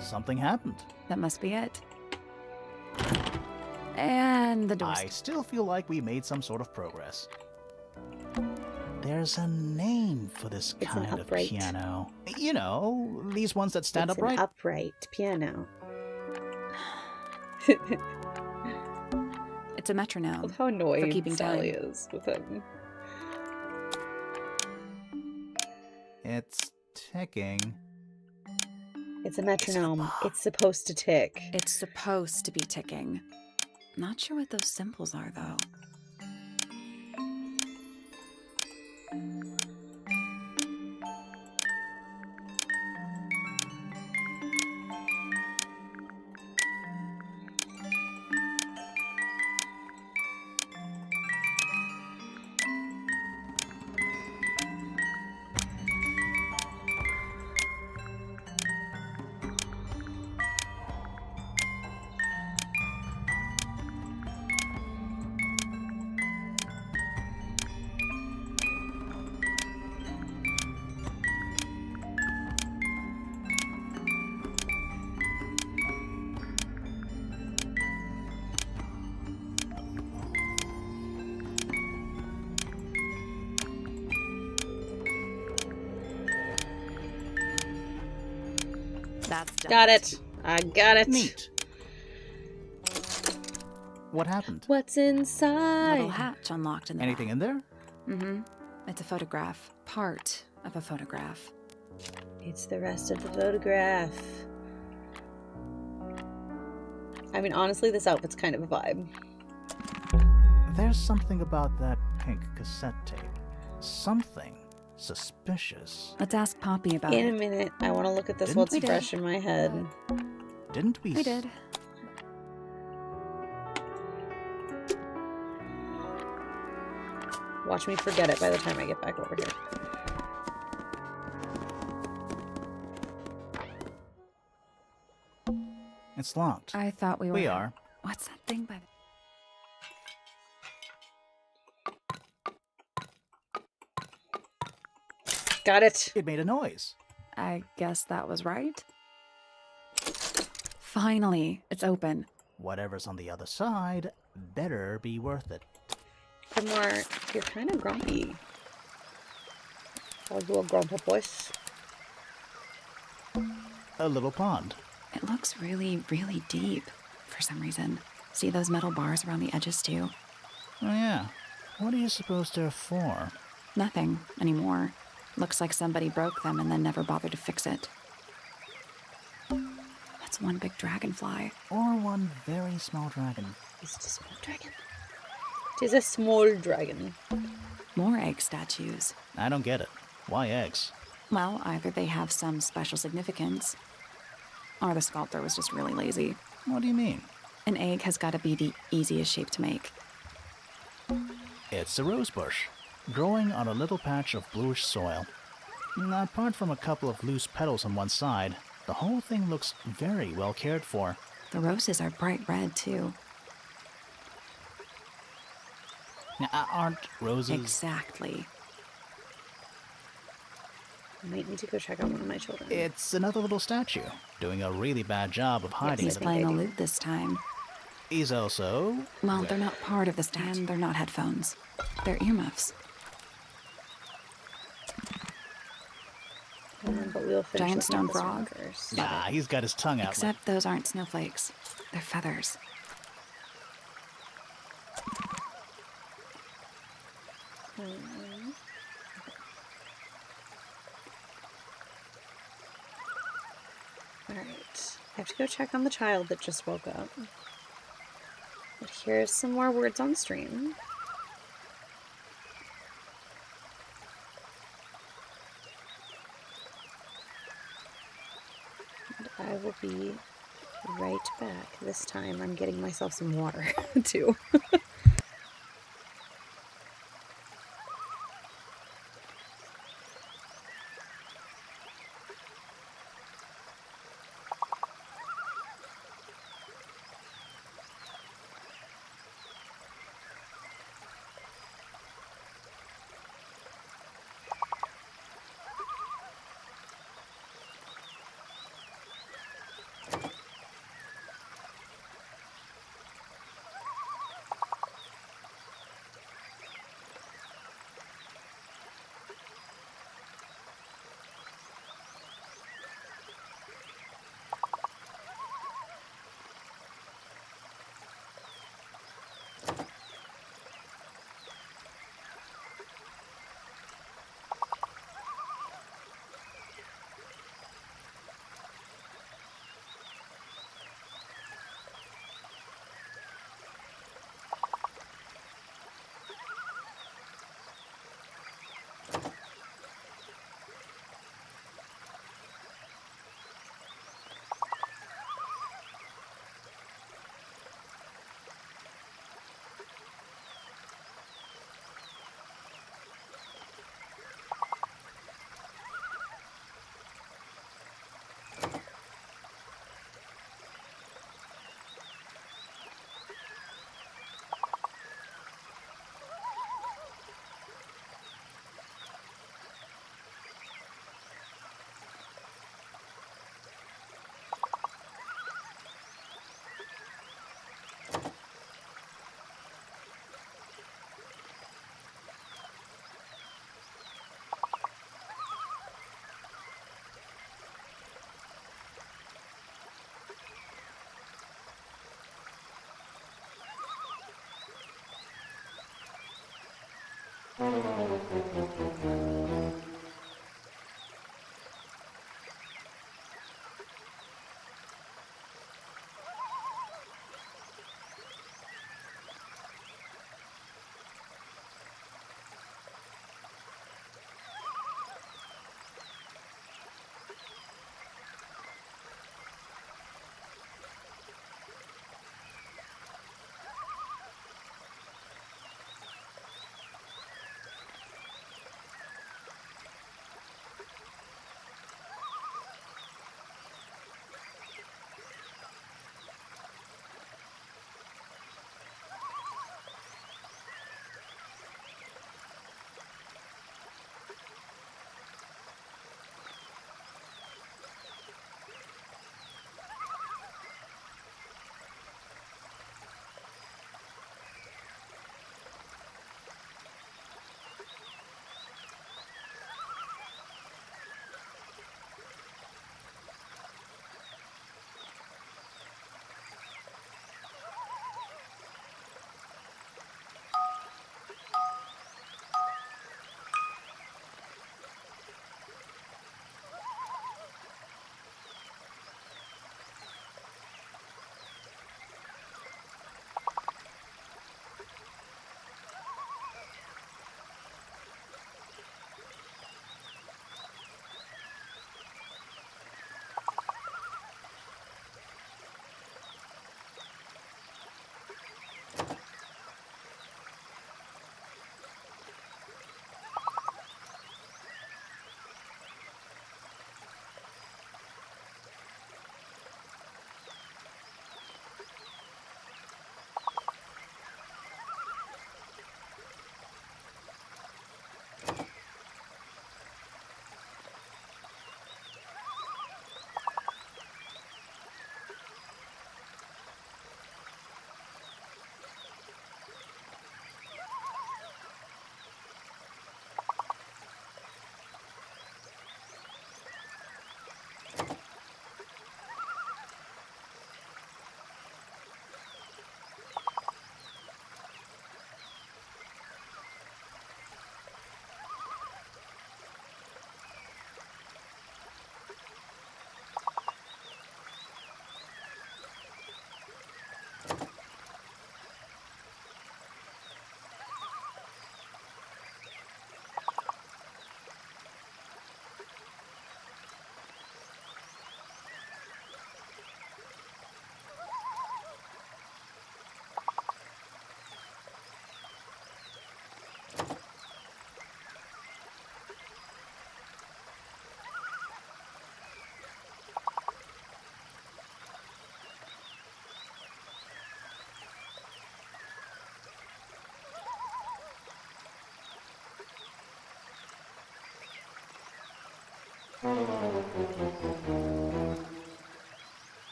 Something happened. That must be it. And the door's I still feel like we made some sort of progress. There's a name for this It's an kind of upright. piano. You know, these ones that stand It's upright. an upright piano. It's a metronome. How annoyed keeping Sally time. is with him. It's ticking. It's a metronome. It's supposed to tick. It's supposed to be ticking. Not sure what those symbols are, though. That's done. Got it. I got it. Neat. What happened? What's inside? Little hatch unlocked in the Anything in there? Mm-hmm. It's a photograph. Part of a photograph. It's the rest of the photograph. I mean, honestly, this outfit's kind of a vibe. There's something about that pink cassette tape. Something suspicious. Let's ask Poppy about In a it. minute, I want to look at this Didn't what's we did. fresh in my head. Didn't we? We did. Watch me forget it by the time I get back over here. It's locked. I thought we were. We are. What's that thing by the... Got it. It made a noise. I guess that was right. Finally, it's open. Whatever's on the other side better be worth it. Grimoire, you're kind of grumpy. Are you a grumpy voice? A little pond. It looks really, really deep for some reason. See those metal bars around the edges too? Oh yeah. What do you suppose they're for? Nothing anymore. Looks like somebody broke them and then never bothered to fix it. That's one big dragonfly. Or one very small dragon. It's a small dragon. It is a small dragon. More egg statues. I don't get it. Why eggs? Well, either they have some special significance, or the sculptor was just really lazy. What do you mean? An egg has got to be the easiest shape to make. It's a rose bush, growing on a little patch of bluish soil. Apart from a couple of loose petals on one side, the whole thing looks very well cared for. The roses are bright red, too. Now, aren't roses... Exactly. I might need to go check on one of my children. It's another little statue, doing a really bad job of hiding He's it. playing a lute this time. He's also... Well, they're not part of the statue. And they're not headphones. They're earmuffs. But we'll finish Giant looking stone at this one frog? first. Nah, he's got his tongue out. Except those aren't snowflakes. They're feathers. Alright. I have to go check on the child that just woke up. But here's some more words on stream. And I will be right back. This time I'm getting myself some water, too.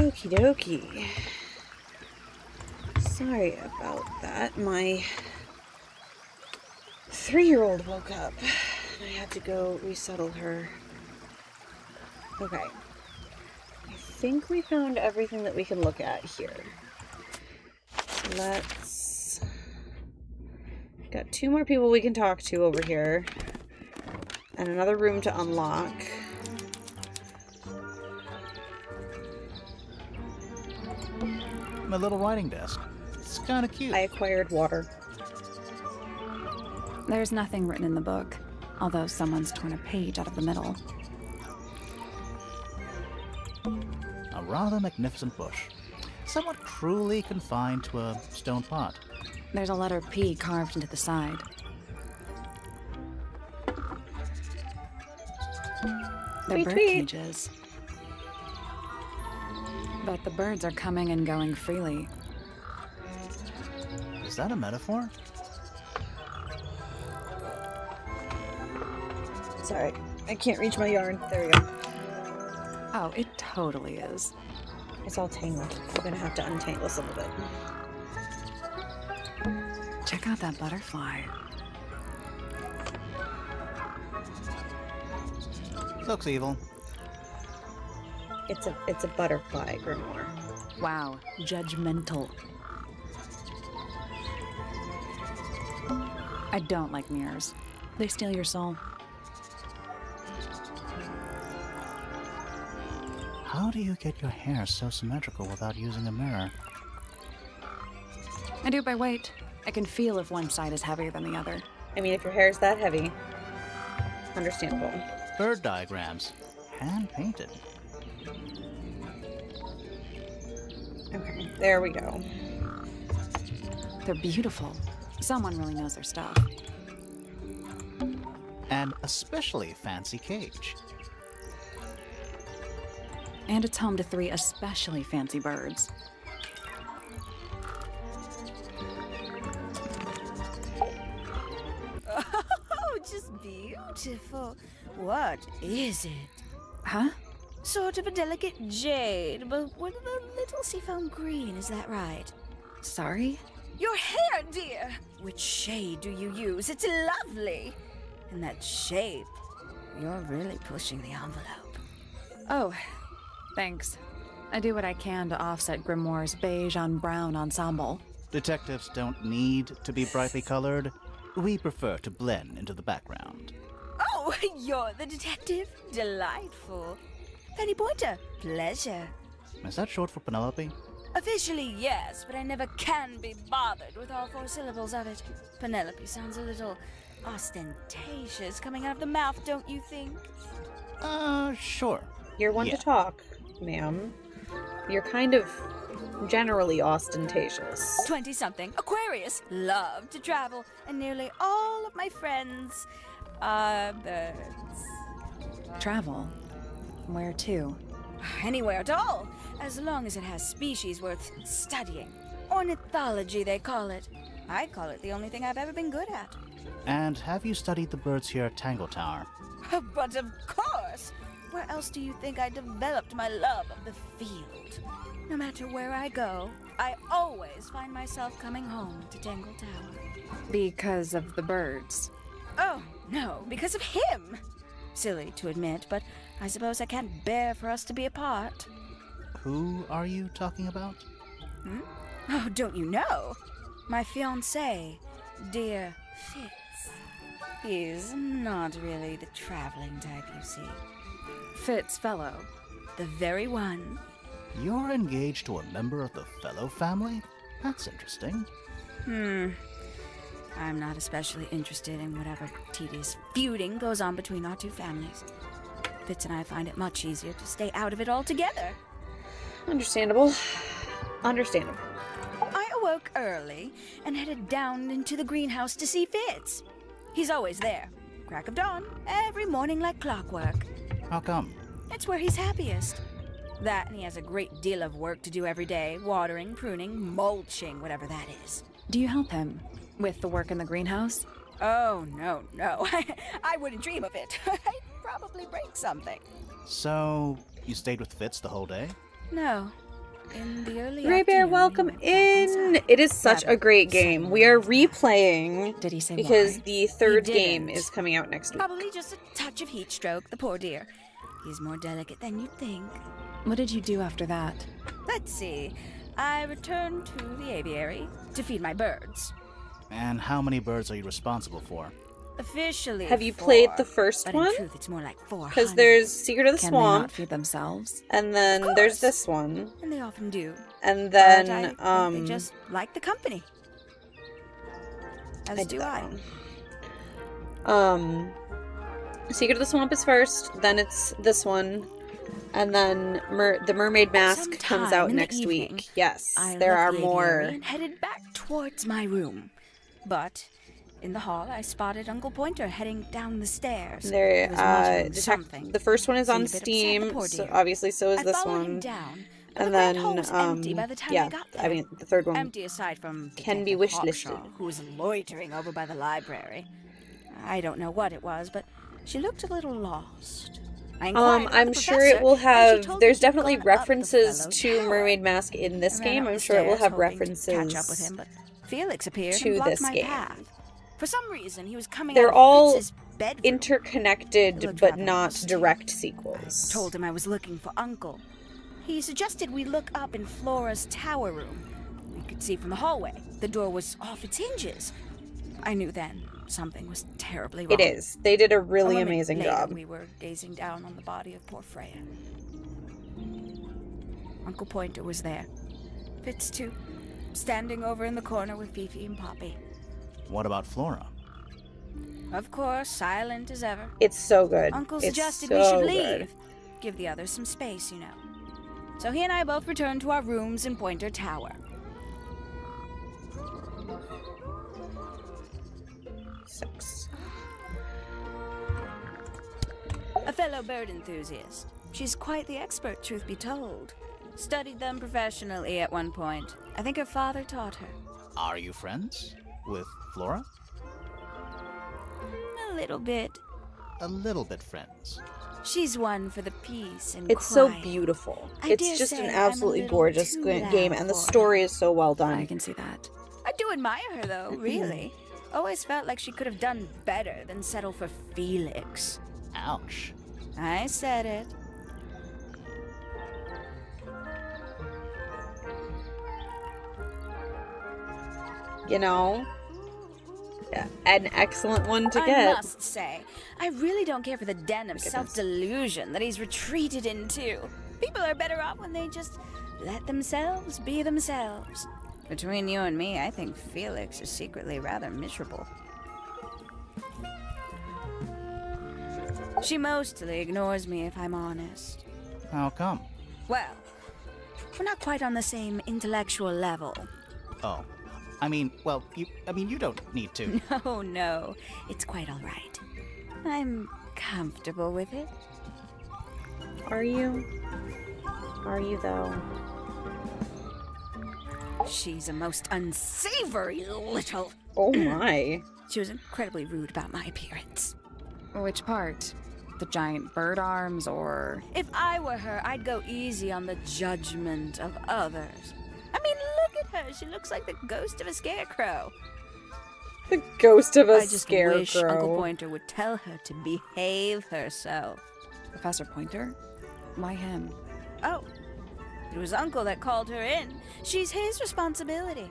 Okie dokie. Sorry about that. My 3-year-old woke up. I had to go resettle her. Okay. I think we found everything that we can look at here. Let's... Got 2 more people we can talk to over here. And another room to unlock. My little writing desk. It's kind of cute. I acquired water. There's nothing written in the book. although someone's torn a page out of the middle. A rather magnificent bush, somewhat cruelly confined to a stone pot. There's a letter P carved into the side. They're Tweet, bird tweet. cages. But the birds are coming and going freely. Is that a metaphor? Sorry, I can't reach my yarn. There we go. Oh, it totally is. It's all tangled. I'm gonna have to untangle some of it. Check out that butterfly. Looks evil. It's a butterfly grimoire. Wow, judgmental. I don't like mirrors. They steal your soul. How do you get your hair so symmetrical without using a mirror? I do it by weight. I can feel if one side is heavier than the other. I mean, if your hair's that heavy, understandable. Bird diagrams. Hand-painted. Okay, there we go. They're beautiful. Someone really knows their stuff. An especially fancy cage. And it's home to 3 especially fancy birds. Oh, just beautiful. What is it? Huh? Sort of a delicate jade, but with a little seafoam green, is that right? Sorry? Your hair, dear! Which shade do you use? It's lovely! And that shape, you're really pushing the envelope. Oh, thanks. I do what I can to offset Grimoire's beige on brown ensemble. Detectives don't need to be brightly colored. We prefer to blend into the background. Oh, you're the detective? Delightful. Penny Pointer, pleasure. Is that short for Penelope? Officially, yes, but I never can be bothered with all 4 syllables of it. Penelope sounds a little ostentatious coming out of the mouth, don't you think? Sure. You're one Yeah. to talk, ma'am. You're kind of generally ostentatious. 20-something, Aquarius, love to travel, and nearly all of my friends are birds. Travel? Where to? Anywhere at all, as long as it has species worth studying. Ornithology, they call it. I call it the only thing I've ever been good at. And have you studied the birds here at Tangle Tower? But of course! Where else do you think I developed my love of the field? No matter where I go, I always find myself coming home to Tangle Tower. Because of the birds. Oh, no, because of him! Silly to admit, but I suppose I can't bear for us to be apart. Who are you talking about? Oh, don't you know? My fiancé, dear Fitz. He's not really the traveling type, you see. Fitz Fellow. The very one. You're engaged to a member of the Fellow family? That's interesting. I'm not especially interested in whatever tedious feuding goes on between our 2 families. Fitz and I find it much easier to stay out of it altogether. Understandable. Understandable. I awoke early and headed down into the greenhouse to see Fitz. He's always there. Crack of dawn, every morning like clockwork. How come? It's where he's happiest. That and he has a great deal of work to do every day. Watering, pruning, mulching, whatever that is. Do you help him with the work in the greenhouse? Oh, no. I wouldn't dream of it. I'd probably break something. So, you stayed with Fitz the whole day? No. In the early Ray Bear, afternoon, welcome we went back in. inside. It is such a Never great game. We are replaying Did he say because why? the 3rd He game didn't. is coming out next week. Probably just a touch of heat stroke, the poor dear. He's more delicate than you'd think. What did you do after that? Let's see. I returned to the aviary to feed my birds. And how many birds are you responsible for? Officially, Have you 4, played the first but one? in truth, it's more like 400. Because there's Secret of the Can they Swamp, not feed themselves? and then Of there's course. this one, And they often do. and But I then think they just like the company. As I do did I. that one. Secret of the Swamp is first, then it's this one, and then the Mermaid Mask comes Sometime out in the next evening, week. Yes, I there left are the more. aviary and headed back towards my room. But in the hall, I spotted Uncle Pointer heading down the stairs. There, He was muttering something. the first one is on Seemed a bit upset, the Steam, poor so dear. obviously so is I this followed him one. down, And the then, grand hall was empty by the time yeah, I got there. I mean, the third one Empty aside from can be Detective wishlisted. Hawkshaw, who was loitering over by the library. I don't know what it was, but she looked a little lost. I inquired about I'm the sure it professor, will and she have. told me There's she'd definitely gone up the references fellow to tower. Mermaid Mask in this I ran game. up I'm the sure it will stairs, have hoping to references catch up with him, but Felix appeared to and blocked this my game. path. For some reason, he was coming They're out of all Fritz's bedroom. It interconnected, looked but rather not lost. direct sequels. I told him I was looking for Uncle. He suggested we look up in Flora's tower room. We could see from the hallway. The door was off its hinges. I knew then something was terribly wrong. It is. They did a really A moment amazing later, job. We were gazing down on the body of poor Freya. Uncle Pointer was there. Fitz too, standing over in the corner with Fifi and Poppy. What about Flora? Of course, silent as ever. It's so good. Uncle It's suggested so we should good. leave. Give the others some space, you know. So he and I both returned to our rooms in Pointer Tower. Sucks. A fellow bird enthusiast. She's quite the expert, truth be told. Studied them professionally at one point. I think her father taught her. Are you friends with Flora? A little bit. A little bit friends. She's one for the peace and It's so quiet. beautiful. I It's dare just say an I'm a absolutely little gorgeous too game, loud and the for her. story is so well done. I can see that. I do admire her, though, really. Always felt like she could have done better than settle for Felix. Ouch. I said it. You know? Yeah, an excellent one to I get. must say, I really don't care for the den of Goodness. self-delusion that he's retreated into. People are better off when they just let themselves be themselves. Between you and me, I think Felix is secretly rather miserable. She mostly ignores me, if I'm honest. How come? Well, we're not quite on the same intellectual level. Oh. You don't need to. No, it's quite all right. I'm comfortable with it. Are you? Are you, though? She's a most unsavory little... Oh my. She was incredibly rude about my appearance. Which part? The giant bird arms, or... If I were her, I'd go easy on the judgment of others. I mean, look at her. She looks like the ghost of a scarecrow. The ghost of a I just scarecrow. wish Uncle Pointer would tell her to behave herself. Professor Pointer? Why him? Oh, it was Uncle that called her in. She's his responsibility.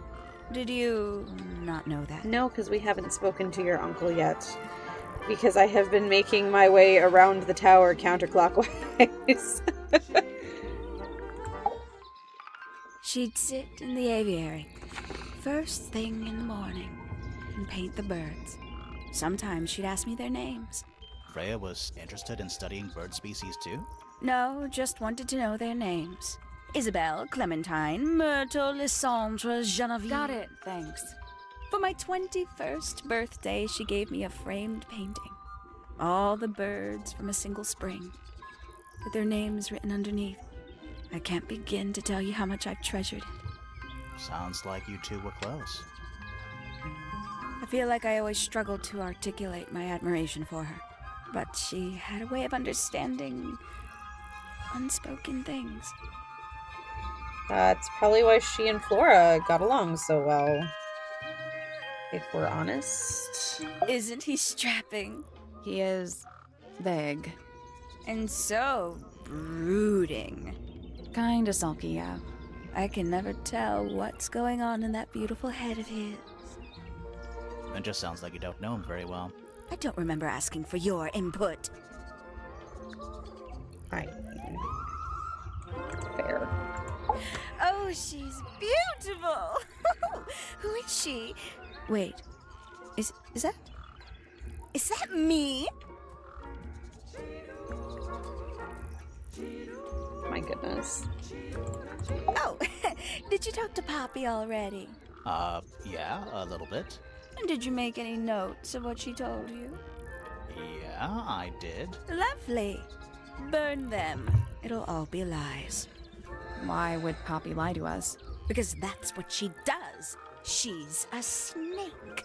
Did you not know that? No, because we haven't spoken to your uncle yet. Because I have been making my way around the tower counterclockwise. She'd sit in the aviary, first thing in the morning, and paint the birds. Sometimes she'd ask me their names. Freya was interested in studying bird species too? No, just wanted to know their names. Isabelle, Clementine, Myrtle, Lysandre, Genevieve. Got it, thanks. For my 21st birthday, she gave me a framed painting. All the birds from a single spring, with their names written underneath. I can't begin to tell you how much I've treasured it. Sounds like you two were close. I feel like I always struggled to articulate my admiration for her. But she had a way of understanding unspoken things. That's probably why she and Flora got along so well. If we're honest. Isn't he strapping? He is vague. And so brooding. Kinda sulky, yeah. I can never tell what's going on in that beautiful head of his. It just sounds like you don't know him very well. I don't remember asking for your input. I fair. Oh, she's beautiful! Who is she? Wait, is that me? this. Oh, did you talk to Poppy already? Yeah, a little bit. And did you make any notes of what she told you? Yeah, I did. Lovely. Burn them. It'll all be lies. Why would Poppy lie to us? Because that's what she does. She's a snake.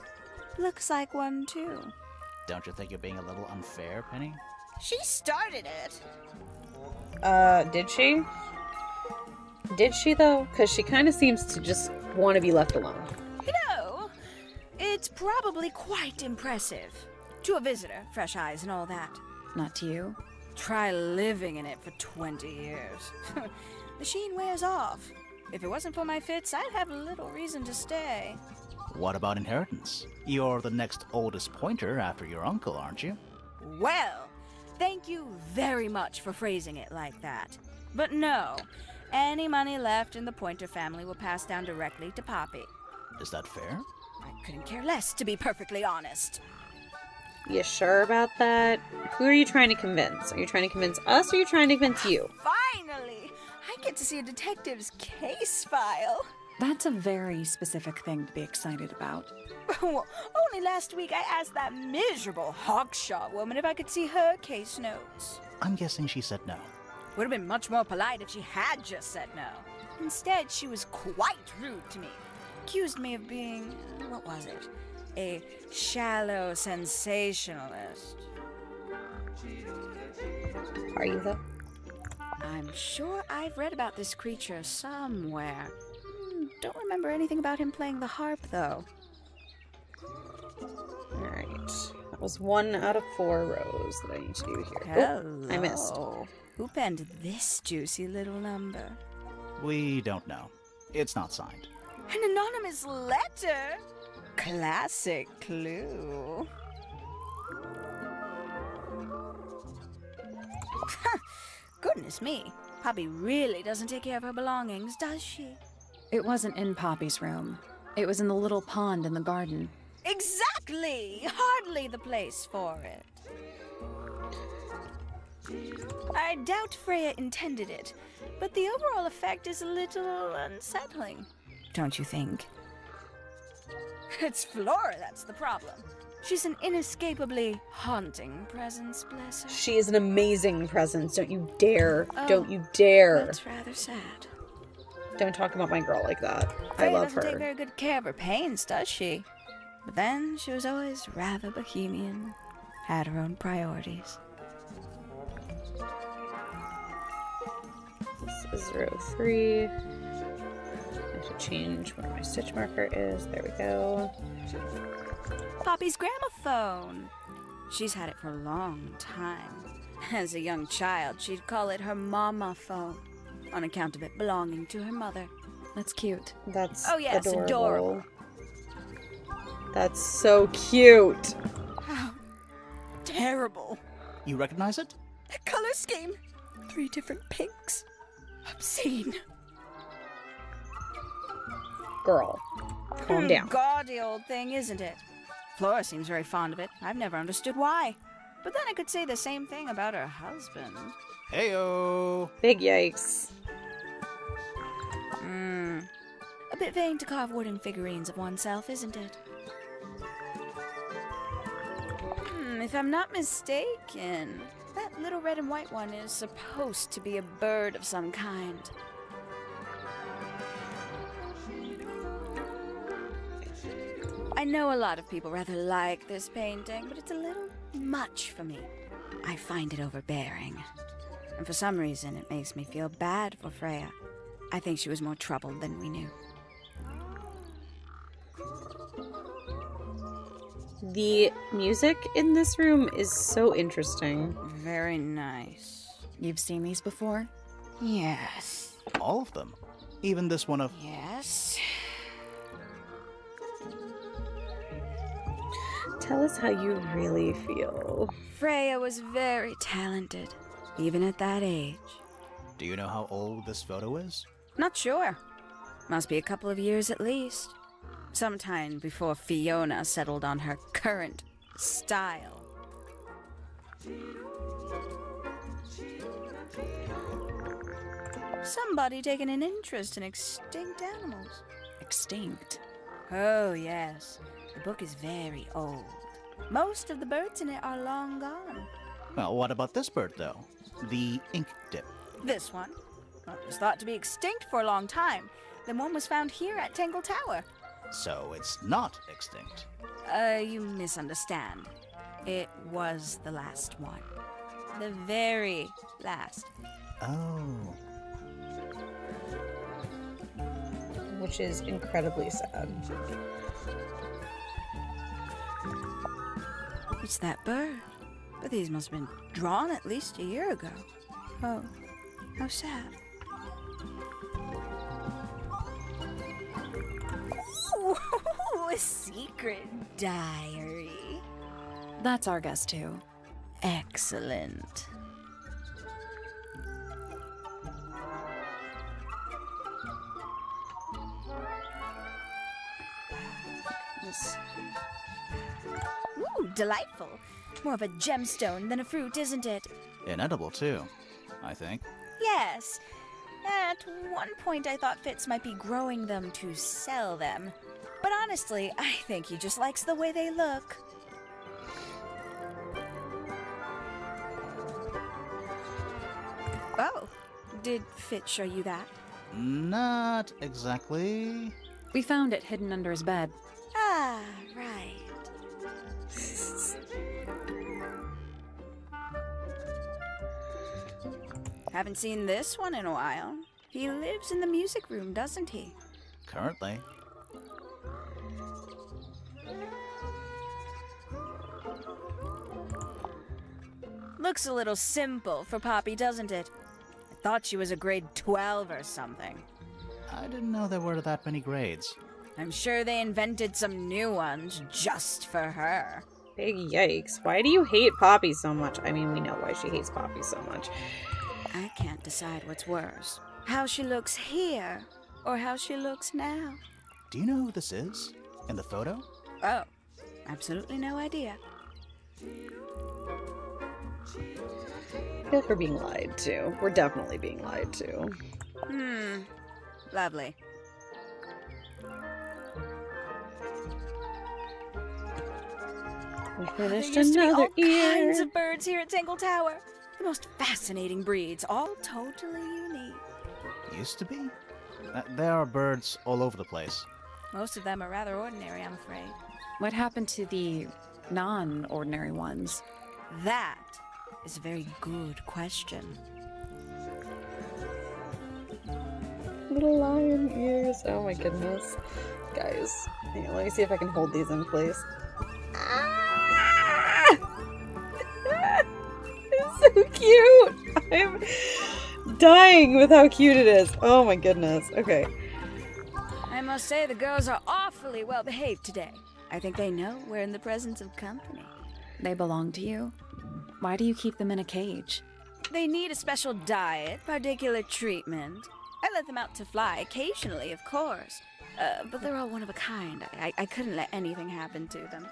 Looks like one, too. Don't you think you're being a little unfair, Penny? She started it. Did she? Did she, though? Because she kind of seems to just want to be left alone. You know, it's probably quite impressive. To a visitor, fresh eyes and all that. Not to you? Try living in it for 20 years. The sheen wears off. If it wasn't for my fits, I'd have little reason to stay. What about inheritance? You're the next oldest pointer after your uncle, aren't you? Well, thank you very much for phrasing it like that. But no, any money left in the Pointer family will pass down directly to Poppy. Is that fair? I couldn't care less, to be perfectly honest. You sure about that? Who are you trying to convince? Are you trying to convince us or are you trying to convince you? Finally! I get to see a detective's case file. That's a very specific thing to be excited about. Well, only last week I asked that miserable Hawkshaw woman if I could see her case notes. I'm guessing she said no. Would have been much more polite if she had just said no. Instead, she was quite rude to me. Accused me of being, what was it? A shallow sensationalist. Are you, though? I'm sure I've read about this creature somewhere. Don't remember anything about him playing the harp, though. Alright. That was 1 out of 4 rows that I need to do here. Hello. Oh, I missed. Who penned this juicy little number? We don't know. It's not signed. An anonymous letter? Classic clue. Goodness me. Poppy really doesn't take care of her belongings, does she? It wasn't in Poppy's room. It was in the little pond in the garden. Exactly! Hardly the place for it. I doubt Freya intended it, but the overall effect is a little unsettling. Don't you think? It's Flora that's the problem. She's an inescapably haunting presence, bless her. She is an amazing presence. Don't you dare. Oh, Don't you dare. That's rather sad. Don't talk about my girl like that. Freya I love doesn't take her. very good care of her pains, does she? But then she was always rather bohemian, had her own priorities. This is row 3. I should change where my stitch marker is. There we go. Poppy's gramophone. She's had it for a long time. As a young child, she'd call it her mama phone, on account of it belonging to her mother. That's cute. That's Oh, yes, adorable. That's so cute. How terrible. You recognize it? The color scheme. 3 different pinks. Obscene. Girl, calm down. Gaudy old thing, isn't it? Flora seems very fond of it. I've never understood why. But then I could say the same thing about her husband. Heyo! Big yikes. A bit vain to carve wooden figurines of oneself, isn't it? If I'm not mistaken, that little red and white one is supposed to be a bird of some kind. I know a lot of people rather like this painting, but it's a little much for me. I find it overbearing. And for some reason, it makes me feel bad for Freya. I think she was more troubled than we knew. The music in this room is so interesting. Very nice. You've seen these before? Yes. All of them. Even this one of... Yes. Tell us how you really feel. Freya was very talented, even at that age. Do you know how old this photo is? Not sure. Must be a couple of years at least. Sometime before Fiona settled on her current style. Somebody taking an interest in extinct animals. Extinct. Oh, yes. The book is very old. Most of the birds in it are long gone. Well, what about this bird, though? The ink dip. This one? Well, it was thought to be extinct for a long time. Then one was found here at Tangle Tower. So it's not extinct. You misunderstand. It was the last one. The very last. Oh. Which is incredibly sad. It's that bird. But these must have been drawn at least a year ago. Oh, how sad. Ooh, a secret diary. That's our guess, too. Excellent. Ooh, delightful. More of a gemstone than a fruit, isn't it? Inedible, too, I think. Yes. At one point, I thought Fitz might be growing them to sell them. But honestly, I think he just likes the way they look. Oh, did Fitz show you that? Not exactly. We found it hidden under his bed. Ah, right. Haven't seen this one in a while. He lives in the music room, doesn't he? Currently. Looks a little simple for Poppy, doesn't it? I thought she was a grade 12 or something. I didn't know there were that many grades. I'm sure they invented some new ones just for her. Big yikes. Why do you hate Poppy so much? I mean, we know why she hates Poppy so much. I can't decide what's worse. How she looks here, or how she looks now. Do you know who this is? In the photo? Oh, absolutely no idea. I feel like we're being lied to. We're definitely being lied to. Lovely. We finished There used to be another all kinds ear. of birds here at Tangle Tower. The most fascinating breeds, all totally unique. Used to be? There are birds all over the place. Most of them are rather ordinary, I'm afraid. What happened to the non-ordinary ones? That is a very good question. Little lion ears. Oh my goodness. Guys, hang on, let me see if I can hold these in place. Ah! It's so cute! I'm dying with how cute it is. Oh my goodness. Okay. I must say the girls are awfully well behaved today. I think they know we're in the presence of company. They belong to you? Why do you keep them in a cage? They need a special diet, particular treatment. I let them out to fly occasionally, of course. But they're all one of a kind. I couldn't let anything happen to them.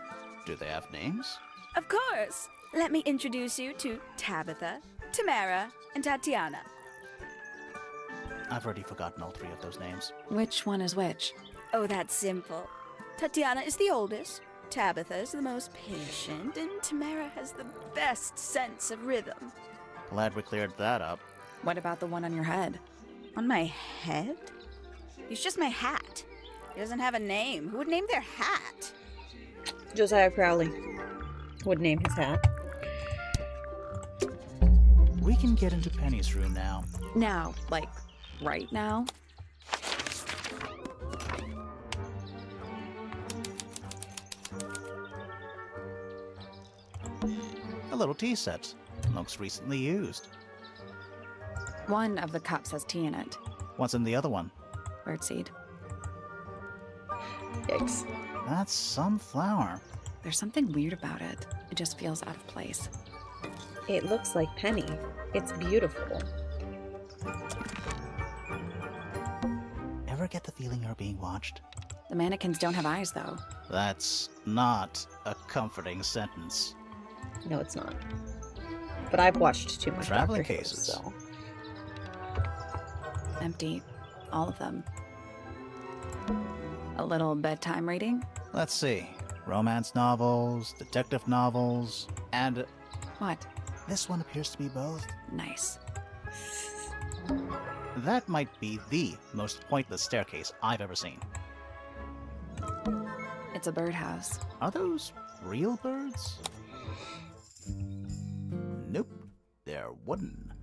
Do they have names? Of course. Let me introduce you to Tabitha, Tamara, and Tatiana. I've already forgotten all three of those names. Which one is which? Oh, that's simple. Tatiana is the oldest, Tabitha is the most patient, and Tamara has the best sense of rhythm. Glad we cleared that up. What about the one on your head? On my head? He's just my hat. He doesn't have a name. Who would name their hat? Josiah Crowley would name his hat. We can get into Penny's room now. Now, like, right now? A little tea set. Looks recently used. One of the cups has tea in it. What's in the other one? Birdseed. Yikes. That's some flower. There's something weird about it. It just feels out of place. It looks like Penny. It's beautiful. Ever get the feeling you're being watched? The mannequins don't have eyes, though. That's not a comforting sentence. No, it's not. But I've watched too much Traveling Dr. Who, cases. so. Empty. All of them. A little bedtime reading? Let's see. Romance novels, detective novels, and What? this one appears to be both. Nice. That might be the most pointless staircase I've ever seen. It's a birdhouse. Are those real birds? Nope. They're wooden.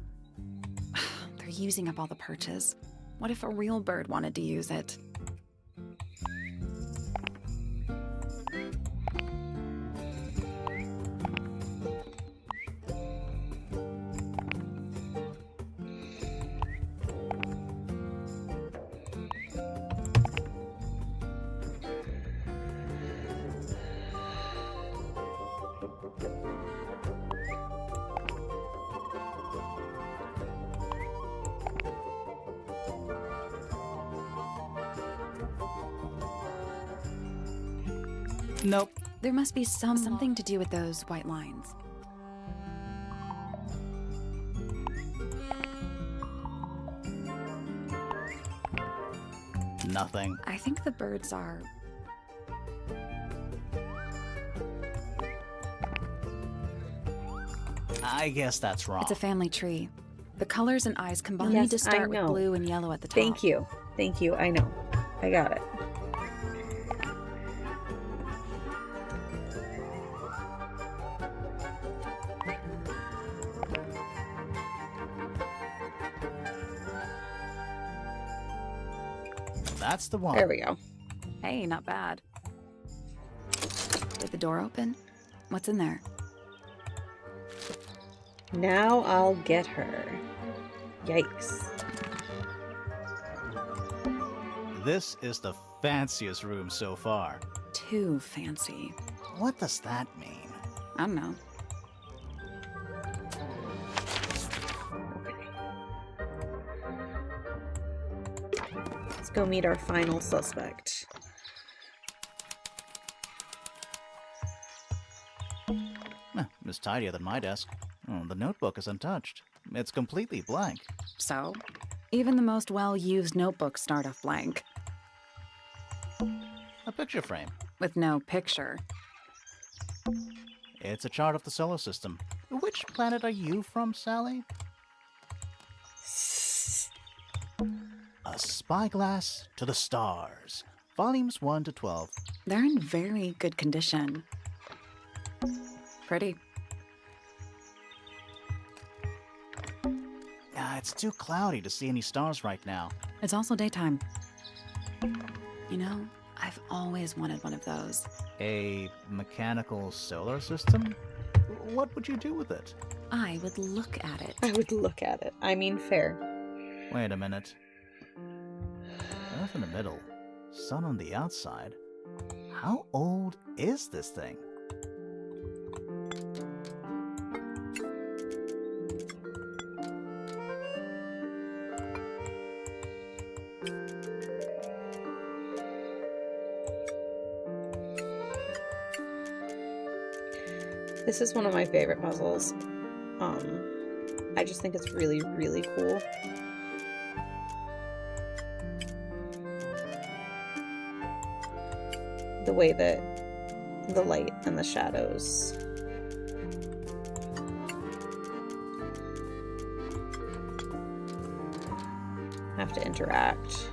They're using up all the perches. What if a real bird wanted to use it? Nope. There must be something to do with those white lines. Nothing. I think the birds are... I guess that's wrong. It's a family tree. The colors and eyes combine Yes, to I start with know. blue and yellow at the top. Thank you. Thank you. I know. I got it. That's the one. There we go. Hey, not bad. Did the door open? What's in there? Now I'll get her. Yikes. This is the fanciest room so far. Too fancy. What does that mean? I don't know. Let's go meet our final suspect. It's tidier than my desk. Oh, the notebook is untouched. It's completely blank. So, even the most well-used notebooks start off blank, A picture frame. with no picture. It's a chart of the solar system. Which planet are you from, Sally? A Spyglass to the Stars. Volumes 1 to 12. They're in very good condition. Pretty. It's too cloudy to see any stars right now. It's also daytime. You know, I've always wanted one of those. A mechanical solar system? What would you do with it? I would look at it. I would look at it. I mean, fair. Wait a minute. Earth in the middle, sun on the outside. How old is this thing? This is one of my favorite puzzles. I just think it's really, really cool. The way that the light and the shadows have to interact.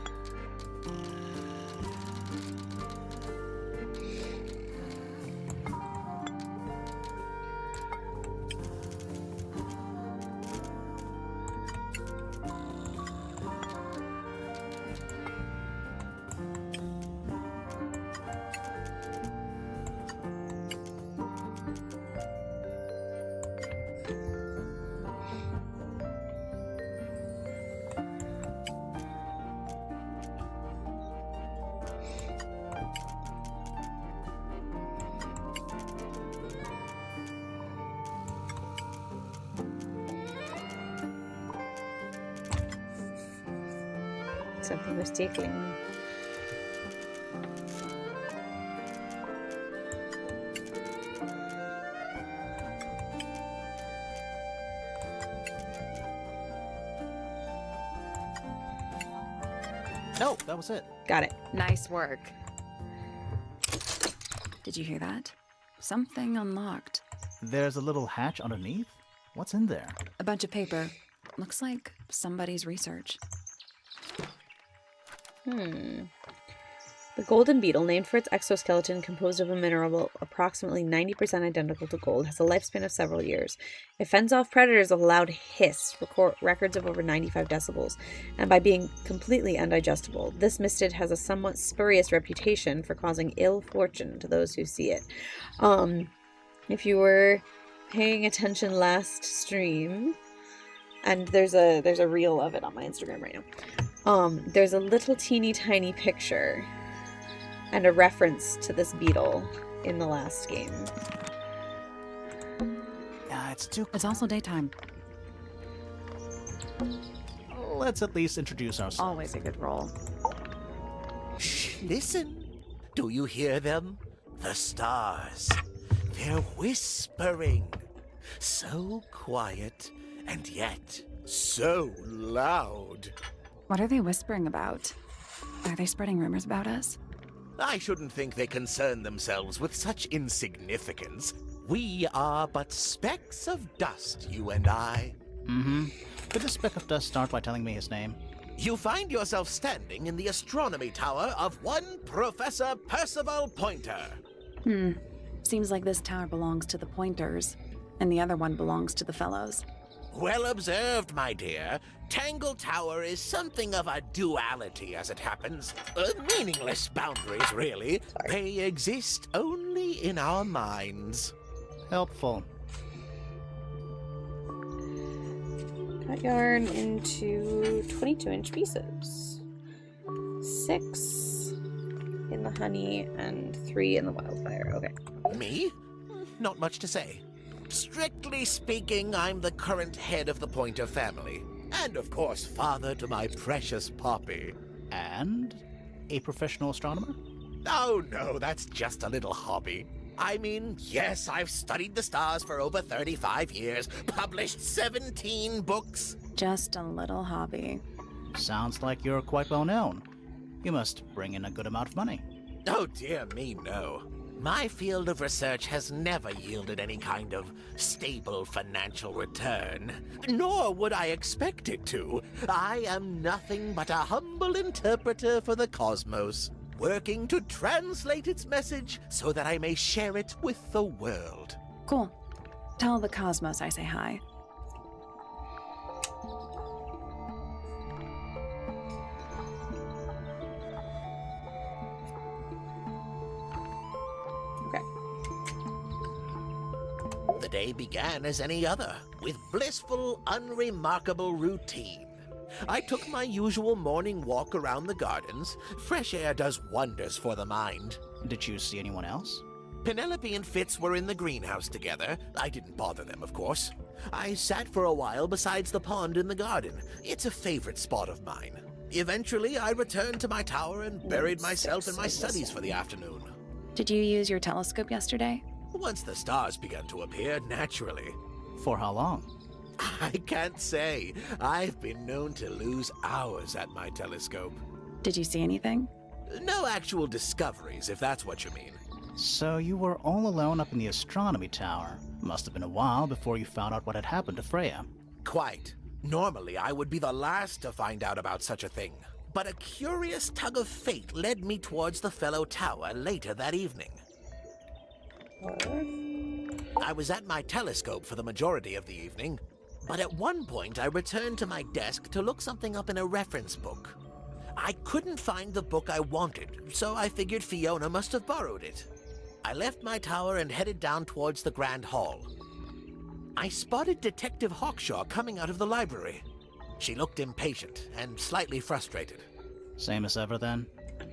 Something was tickling me. No, that was it. Got it. Nice work. Did you hear that? Something unlocked. There's a little hatch underneath? What's in there? A bunch of paper. Looks like somebody's research. The golden beetle, named for its exoskeleton composed of a mineral approximately 90% identical to gold, has a lifespan of several years. It fends off predators with a loud hiss, records of over 95 decibels, and by being completely undigestible. This mistid has a somewhat spurious reputation for causing ill fortune to those who see it. If you were paying attention last stream, and there's a reel of it on my Instagram right now. There's a little teeny tiny picture and a reference to this beetle in the last game. It's also daytime. Let's at least introduce ourselves. Always a good roll. Shh, listen. Do you hear them? The stars. They're whispering. So quiet, and yet so loud. What are they whispering about? Are they spreading rumors about us? I shouldn't think they concern themselves with such insignificance. We are but specks of dust, you and I. Could the speck of dust start by telling me his name? You find yourself standing in the astronomy tower of one Professor Percival Pointer. Seems like this tower belongs to the Pointers, and the other one belongs to the Fellows. Well observed, my dear. Tangle Tower is something of a duality, as it happens. Meaningless boundaries, really. They exist only in our minds. Helpful. Cut yarn into 22-inch pieces. 6 in the honey and 3 in the wildfire. Okay. Me? Not much to say. Strictly speaking, I'm the current head of the Pointer family. And of course, father to my precious Poppy. And a professional astronomer? Oh no, that's just a little hobby. I mean, yes, I've studied the stars for over 35 years, published 17 books. Just a little hobby. Sounds like you're quite well known. You must bring in a good amount of money. Oh dear me, no. My field of research has never yielded any kind of stable financial return, nor would I expect it to. I am nothing but a humble interpreter for the cosmos, working to translate its message so that I may share it with the world. Cool. Tell the cosmos I say hi. The day began as any other, with blissful, unremarkable routine. I took my usual morning walk around the gardens. Fresh air does wonders for the mind. Did you see anyone else? Penelope and Fitz were in the greenhouse together. I didn't bother them, of course. I sat for a while besides the pond in the garden. It's a favorite spot of mine. Eventually, I returned to my tower and buried myself in my studies for the afternoon. Did you use your telescope yesterday? Once the stars began to appear, naturally. For how long? I can't say. I've been known to lose hours at my telescope. Did you see anything? No actual discoveries, if that's what you mean. So you were all alone up in the astronomy tower. Must have been a while before you found out what had happened to Freya. Quite. Normally, I would be the last to find out about such a thing. But a curious tug of fate led me towards the fellow tower later that evening. I was at my telescope for the majority of the evening, but at one point I returned to my desk to look something up in a reference book. I couldn't find the book I wanted, so I figured Fiona must have borrowed it. I left my tower and headed down towards the Grand Hall. I spotted Detective Hawkshaw coming out of the library. She looked impatient and slightly frustrated. Same as ever, then?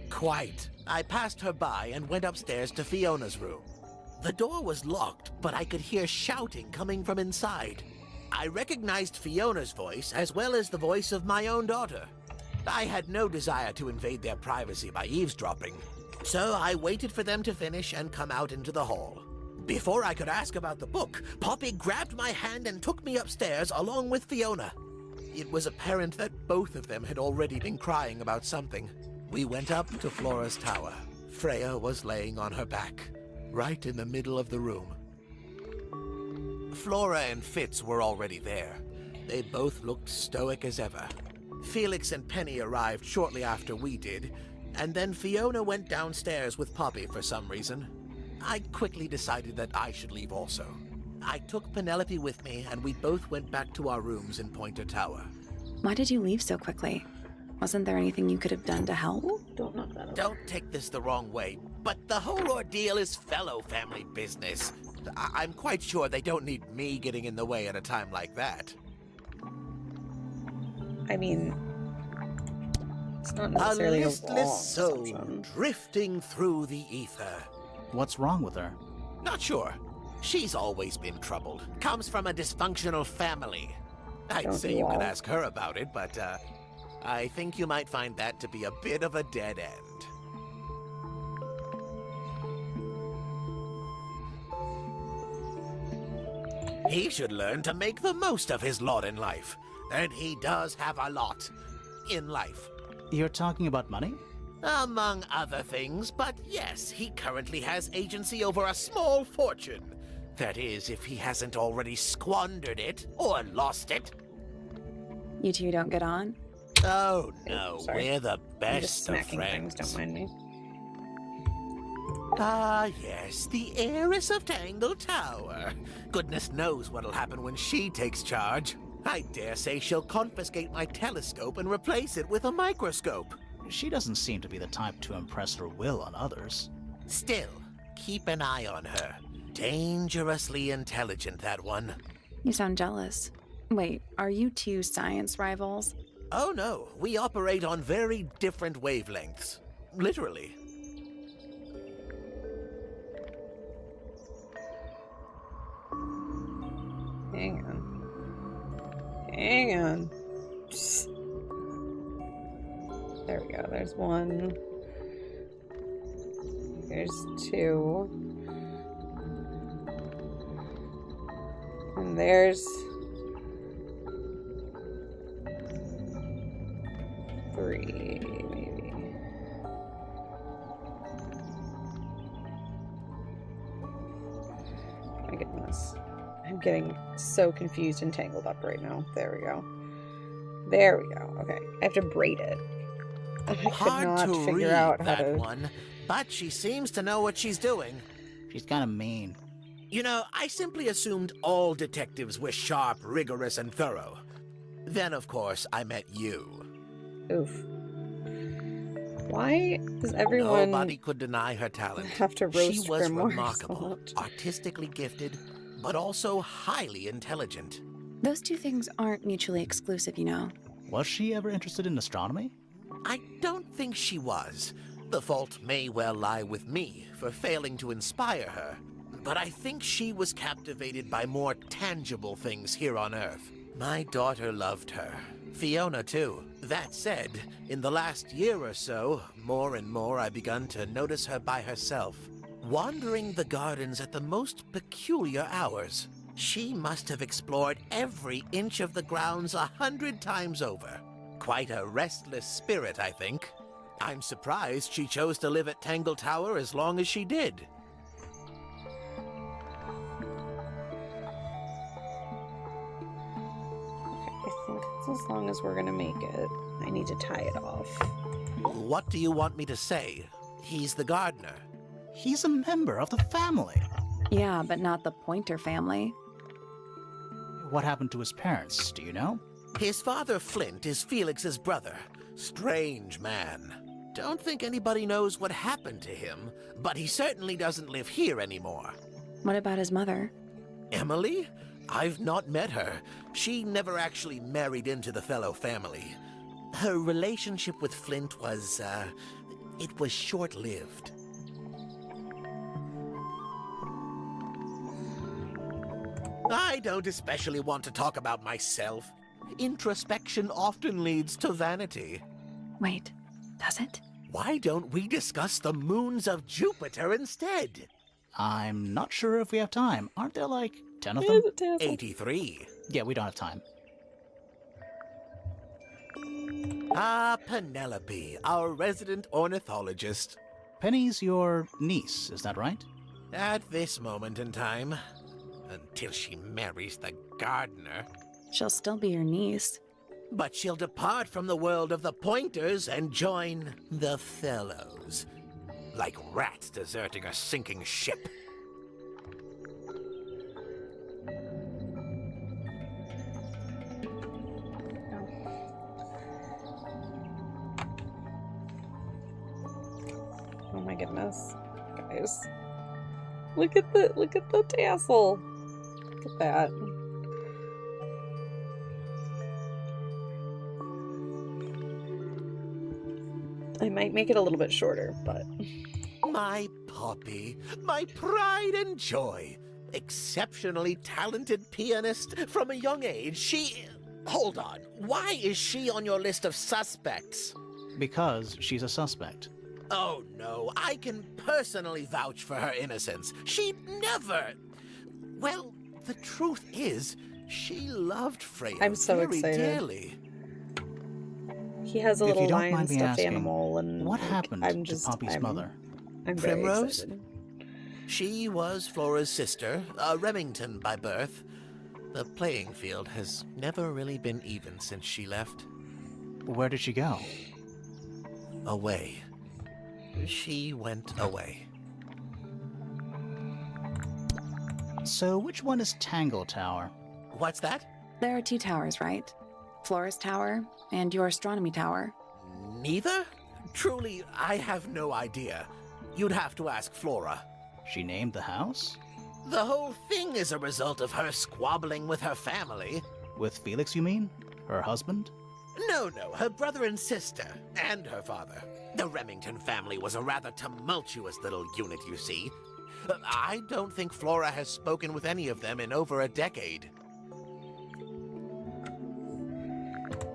Quite. I passed her by and went upstairs to Fiona's room. The door was locked, but I could hear shouting coming from inside. I recognized Fiona's voice as well as the voice of my own daughter. I had no desire to invade their privacy by eavesdropping, so I waited for them to finish and come out into the hall. Before I could ask about the book, Poppy grabbed my hand and took me upstairs along with Fiona. It was apparent that both of them had already been crying about something. We went up to Flora's tower. Freya was laying on her back, right in the middle of the room. Flora and Fitz were already there. They both looked stoic as ever. Felix and Penny arrived shortly after we did, and then Fiona went downstairs with Poppy for some reason. I quickly decided that I should leave also. I took Penelope with me, and we both went back to our rooms in Pointer Tower. Why did you leave so quickly? Wasn't there anything you could have done to help? Don't knock that over. Don't take this the wrong way, but the whole ordeal is fellow family business. I'm quite sure they don't need me getting in the way at a time like that. I mean, it's not necessarily a listless soul assumption. drifting through the ether. What's wrong with her? Not sure. She's always been troubled. Comes from a dysfunctional family. I'd Don't say you you could all? ask her about it, but I think you might find that to be a bit of a dead end. He should learn to make the most of his lot in life. And he does have a lot in life. You're talking about money? Among other things, but yes, he currently has agency over a small fortune. That is, if he hasn't already squandered it or lost it. You two don't get on? Oh no, sorry. we're the I'm just best of smacking friends. things, don't mind me. Ah, yes, the heiress of Tangle Tower. Goodness knows what'll happen when she takes charge. I dare say she'll confiscate my telescope and replace it with a microscope. She doesn't seem to be the type to impress her will on others. Still, keep an eye on her. Dangerously intelligent, that one. You sound jealous. Wait, are you two science rivals? Oh no, we operate on very different wavelengths. Literally. Hang on. Hang on. There we go. There's one. There's two. And there's three, maybe. My goodness. I'm getting so confused and tangled up right now. There we go. There we go. Okay. I have to braid it. I could Hard not to figure read out how that to. one, but she seems to know what she's doing. She's kind of mean. You know, I simply assumed all detectives were sharp, rigorous, and thorough. Then, of course, I met you. Oof. Why does everyone Nobody could deny her talent. have to She roast was Grimoire so remarkable, much? artistically gifted, but also highly intelligent. Those two things aren't mutually exclusive, you know. Was she ever interested in astronomy? I don't think she was. The fault may well lie with me for failing to inspire her. But I think she was captivated by more tangible things here on Earth. My daughter loved her. Fiona, too. That said, in the last year or so, more and more I begun to notice her by herself, wandering the gardens at the most peculiar hours. She must have explored every inch of the grounds 100 times over. Quite a restless spirit, I think. I'm surprised she chose to live at Tangle Tower as long as she did. I think it's as long as we're gonna make it. I need to tie it off. What do you want me to say? He's the gardener. He's a member of the family. Yeah, but not the Pointer family. What happened to his parents, do you know? His father, Flint, is Felix's brother. Strange man. Don't think anybody knows what happened to him, but he certainly doesn't live here anymore. What about his mother? Emily? I've not met her. She never actually married into the fellow family. Her relationship with Flint was, it was short-lived. I don't especially want to talk about myself. Introspection often leads to vanity. Wait, does it? Why don't we discuss the moons of Jupiter instead? I'm not sure if we have time. Aren't there like 10 of them? 83. Yeah, we don't have time. Ah, Penelope, our resident ornithologist. Penny's your niece, is that right? At this moment in time, until she marries the gardener. She'll still be your niece. But she'll depart from the world of the Pointers and join the Fellows. Like rats deserting a sinking ship. Oh my goodness, guys! Look at the tassel. Look at that. I might make it a little bit shorter, but My Poppy, my pride and joy. Exceptionally talented pianist from a young age. She... Hold on. Why is she on your list of suspects? Because she's a suspect. Oh, no. I can personally vouch for her innocence. She'd never... Well, the truth is, she loved Freya I'm so very excited. dearly. he has a If little you don't lion mind me stuffed asking, animal, and what like, happened I'm to just, Poppy's mother? I'm very Primrose? excited. She was Flora's sister, a Remington by birth. The playing field has never really been even since she left. Where did she go? Away. She went away. So which one is Tangle Tower? What's that? There are 2 towers, right? Flora's tower and your astronomy tower. Neither? Truly, I have no idea. You'd have to ask Flora. She named the house? The whole thing is a result of her squabbling with her family. With Felix, you mean? Her husband? No, her brother and sister, and her father. The Remington family was a rather tumultuous little unit, you see. I don't think Flora has spoken with any of them in over a decade.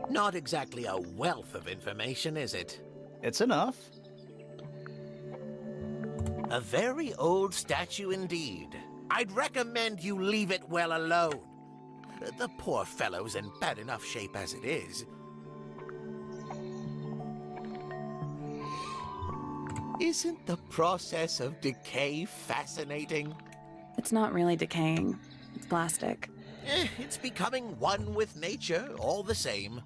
Not exactly a wealth of information, is it? It's enough. A very old statue indeed. I'd recommend you leave it well alone. The poor fellow's in bad enough shape as it is. Isn't the process of decay fascinating? It's not really decaying. It's plastic. It's becoming one with nature, all the same.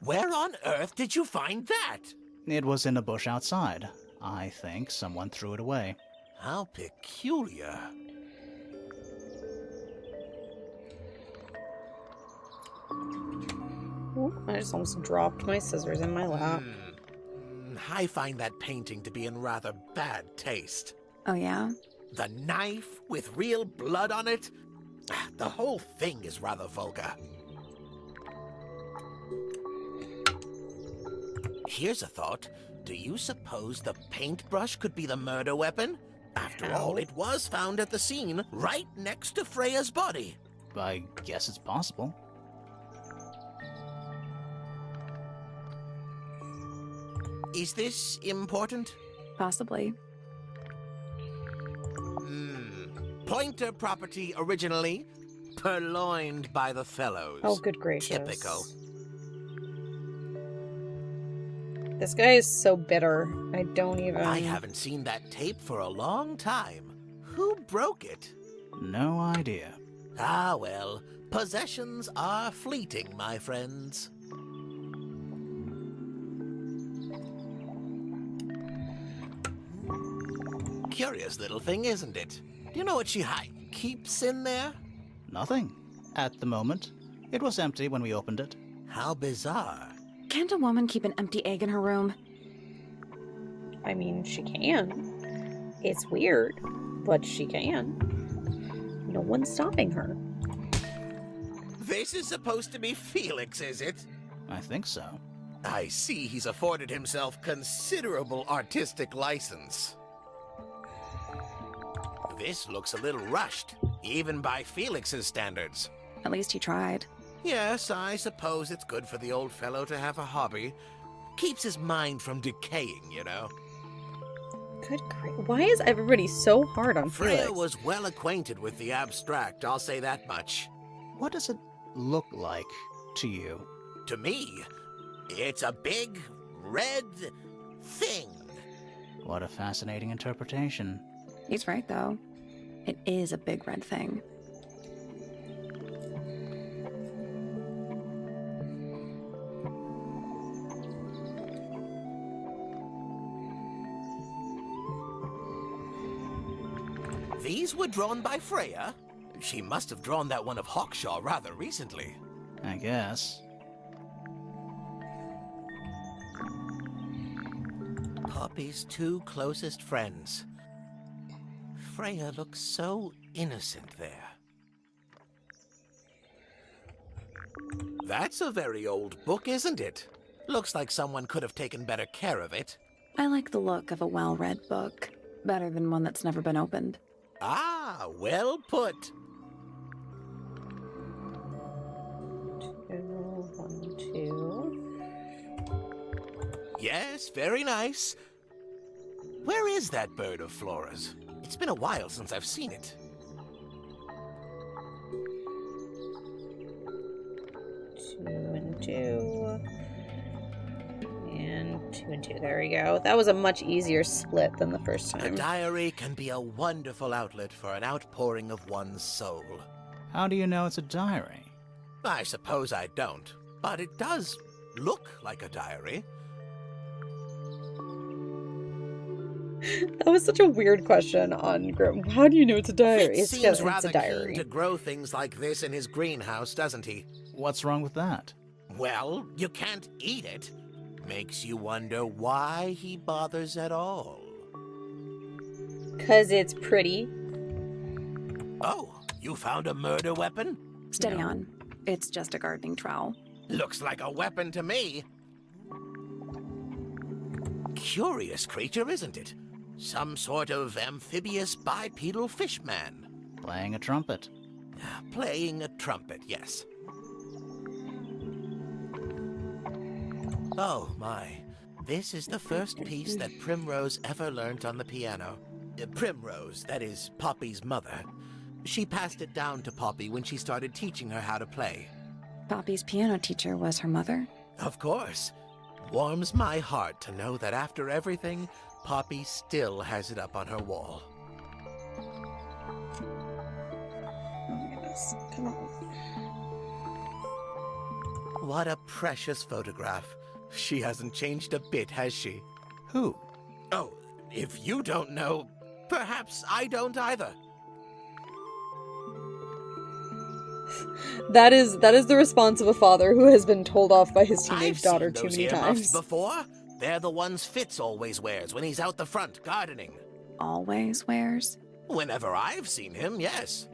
Where on earth did you find that? It was in a bush outside. I think someone threw it away. How peculiar. Ooh, I just almost dropped my scissors in my lap. I find that painting to be in rather bad taste. Oh, yeah? The knife with real blood on it? The whole thing is rather vulgar. Here's a thought. Do you suppose the paintbrush could be the murder weapon? After all, it was found at the scene, right next to Freya's body. I guess it's possible. Is this important? Possibly. Pointer property originally, purloined by the Fellows. Oh, good gracious. Typical. This guy is so bitter. I don't even... I haven't seen that tape for a long time. Who broke it? No idea. Ah, well, possessions are fleeting, my friends. Curious little thing, isn't it? Do you know what she keeps in there? Nothing. At the moment. It was empty when we opened it. How bizarre. Can't a woman keep an empty egg in her room? I mean, she can. It's weird, but she can. No one's stopping her. This is supposed to be Felix, is it? I think so. I see he's afforded himself considerable artistic license. This looks a little rushed, even by Felix's standards. At least he tried. Yes, I suppose it's good for the old fellow to have a hobby. Keeps his mind from decaying, you know. Good grief. Why is everybody so hard on Freya Felix? was well acquainted with the abstract, I'll say that much. What does it look like to you? To me, it's a big, red thing. What a fascinating interpretation. He's right, though. It is a big red thing. These were drawn by Freya. She must have drawn that one of Hawkshaw rather recently. I guess. Poppy's two closest friends. Freya looks so innocent there. That's a very old book, isn't it? Looks like someone could have taken better care of it. I like the look of a well-read book, better than one that's never been opened. Ah, well put. 2, 1, 2. Yes, very nice. Where is that bird of Flora's? It's been a while since I've seen it. 2 and 2. And 2 and 2. There we go. That was a much easier split than the first A time. diary can be a wonderful outlet for an outpouring of one's soul. How do you know it's a diary? I suppose I don't, but it does look like a diary. That was such a weird question on Grim. How do you know it's a diary? Fitz seems it's rather a diary. keen to grow things like this in his greenhouse, doesn't he? What's wrong with that? Well, you can't eat it. Makes you wonder why he bothers at all. 'Cause it's pretty. Oh, you found a murder weapon? Steady on. It's just a gardening trowel. Looks like a weapon to me. Curious creature, isn't it? Some sort of amphibious bipedal fishman. Playing a trumpet. Playing a trumpet, yes. Oh, my. This is the first piece that Primrose ever learnt on the piano. Primrose, that is Poppy's mother. She passed it down to Poppy when she started teaching her how to play. Poppy's piano teacher was her mother? Of course. Warms my heart to know that after everything, Poppy still has it up on her wall. Yes, come on. What a precious photograph. She hasn't changed a bit, has she? Who? Oh, if you don't know, perhaps I don't either. That is the response of a father who has been told off by his teenage I've daughter seen too those many earmuffs times. before. They're the ones Fitz always wears when he's out the front gardening. Always wears? Whenever I've seen him, yes.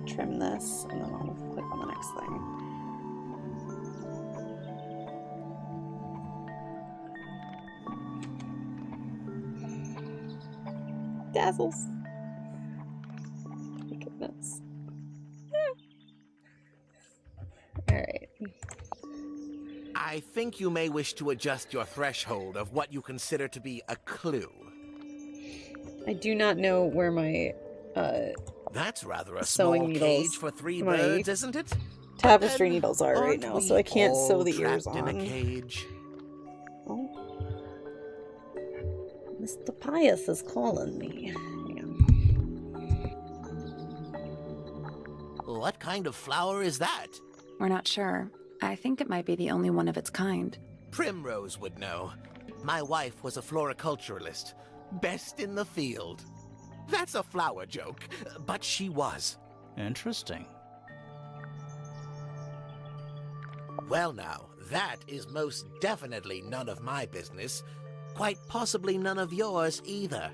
Trim this, and then I'll click on the next thing. Dazzles. My goodness. Alright. I think you may wish to adjust your threshold of what you consider to be a clue. I do not know where my That's rather a sewing small needles, cage for 3 my birds, isn't it? tapestry Then needles are right aren't now, we so I can't sew all the ears trapped on. in a cage? Oh. Mr. Pius is calling me. Hang on. What kind of flower is that? We're not sure. I think it might be the only one of its kind. Primrose would know. My wife was a floriculturalist. Best in the field. That's a flower joke, but she was. Interesting. Well now, that is most definitely none of my business. Quite possibly none of yours either.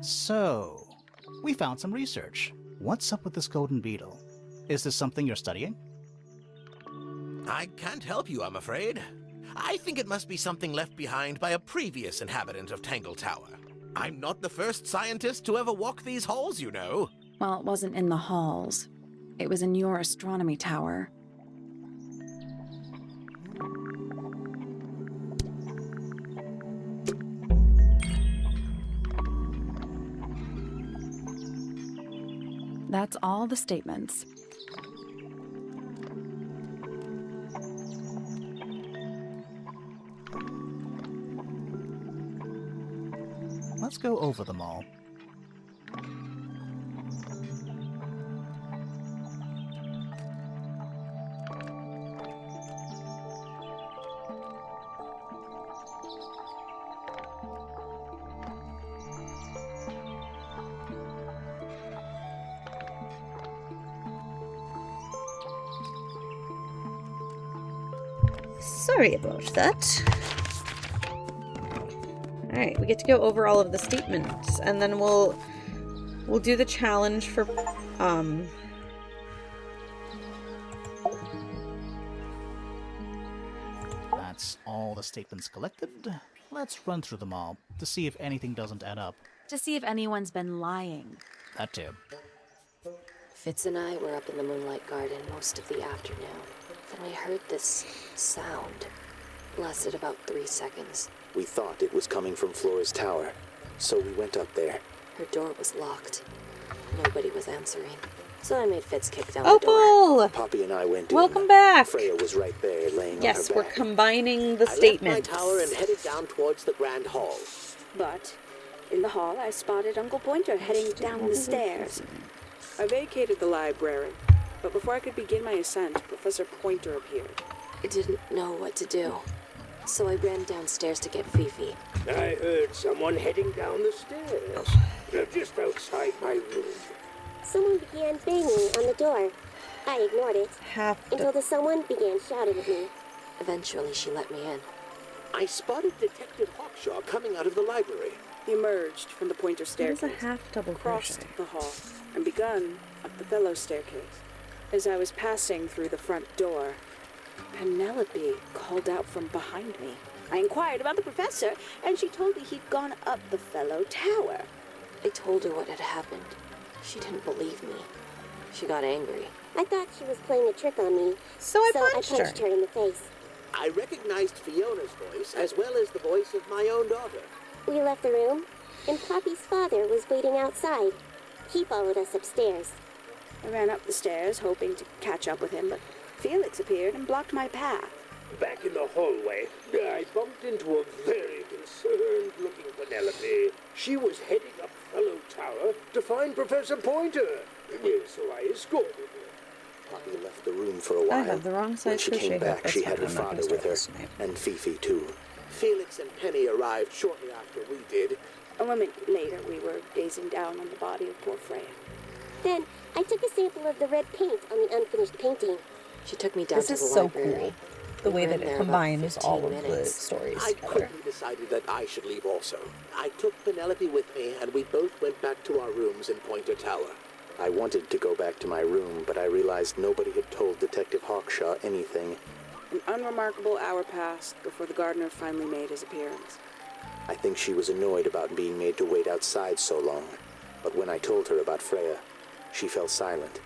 So, we found some research. What's up with this golden beetle? Is this something you're studying? I can't help you, I'm afraid. I think it must be something left behind by a previous inhabitant of Tangle Tower. I'm not the first scientist to ever walk these halls, you know. Well, it wasn't in the halls. It was in your astronomy tower. That's all the statements. Let's go over them all. Sorry about that. Alright, we get to go over all of the statements, and then we'll do the challenge for, That's all the statements collected. Let's run through them all to see if anything doesn't add up. To see if anyone's been lying. That too. Fitz and I were up in the Moonlight Garden most of the afternoon. Then we heard this sound. Lasted about 3 seconds. We thought it was coming from Flora's tower, so we went up there. Her door was locked. Nobody was answering. So I made Fitz kick down the door. Opal! Poppy and I went in. Welcome back! Freya was right there, laying Yes, on her we're back. combining the I statements. left my tower and headed down towards the Grand Hall. But in the hall, I spotted Uncle Pointer heading down the stairs. I vacated the library, but before I could begin my ascent, Professor Pointer appeared. I didn't know what to do. So I ran downstairs to get Fifi. I heard someone heading down the stairs. Just outside my room. Someone began banging on the door. I ignored it until the someone began shouting at me. Eventually, she let me in. I spotted Detective Hawkshaw coming out of the library. He emerged from the Pointer That staircase, is a half double crossed crochet. the hall, and begun up the fellow staircase. As I was passing through the front door, Penelope called out from behind me. I inquired about the professor, and she told me he'd gone up the fellow tower. I told her what had happened. She didn't believe me. She got angry. I thought she was playing a trick on me, So I punched her in the face. I recognized Fiona's voice as well as the voice of my own daughter. We left the room, and Poppy's father was waiting outside. He followed us upstairs. I ran up the stairs, hoping to catch up with him, but Felix appeared and blocked my path. Back in the hallway, I bumped into a very concerned-looking Penelope. She was heading up Fellow Tower to find Professor Pointer, so I escorted her. Poppy left the room for a while. I have the wrong When size she crochet came hook. back, That's she fine. had her I'm not father gonna with her, start this tonight. and Fifi too. Felix and Penny arrived shortly after we did. A moment later, we were gazing down on the body of poor Freya. Then I took a sample of the red paint on the unfinished painting. She took me down This to is the so library. cool. The way that it combines all of the stories I together. quickly decided that I should leave also. I took Penelope with me, and we both went back to our rooms in Pointer Tower. I wanted to go back to my room, but I realized nobody had told Detective Hawkshaw anything. An unremarkable hour passed before the gardener finally made his appearance. I think she was annoyed about being made to wait outside so long, but when I told her about Freya, she fell silent.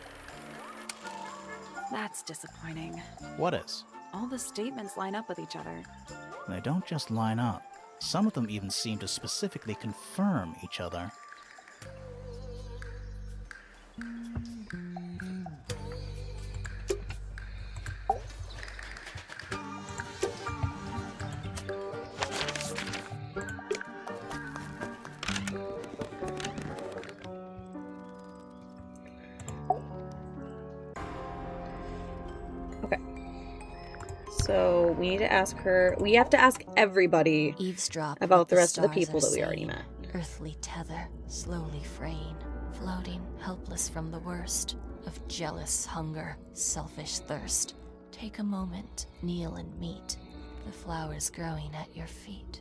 That's disappointing. What is? All the statements line up with each other. They don't just line up. Some of them even seem to specifically confirm each other. So we need to ask her. We have to ask everybody Eavesdrop about what the rest of the stars people are that we already saying. met. Earthly tether, slowly fraying, floating, helpless from the worst of jealous hunger, selfish thirst. Take a moment, kneel and meet the flowers growing at your feet.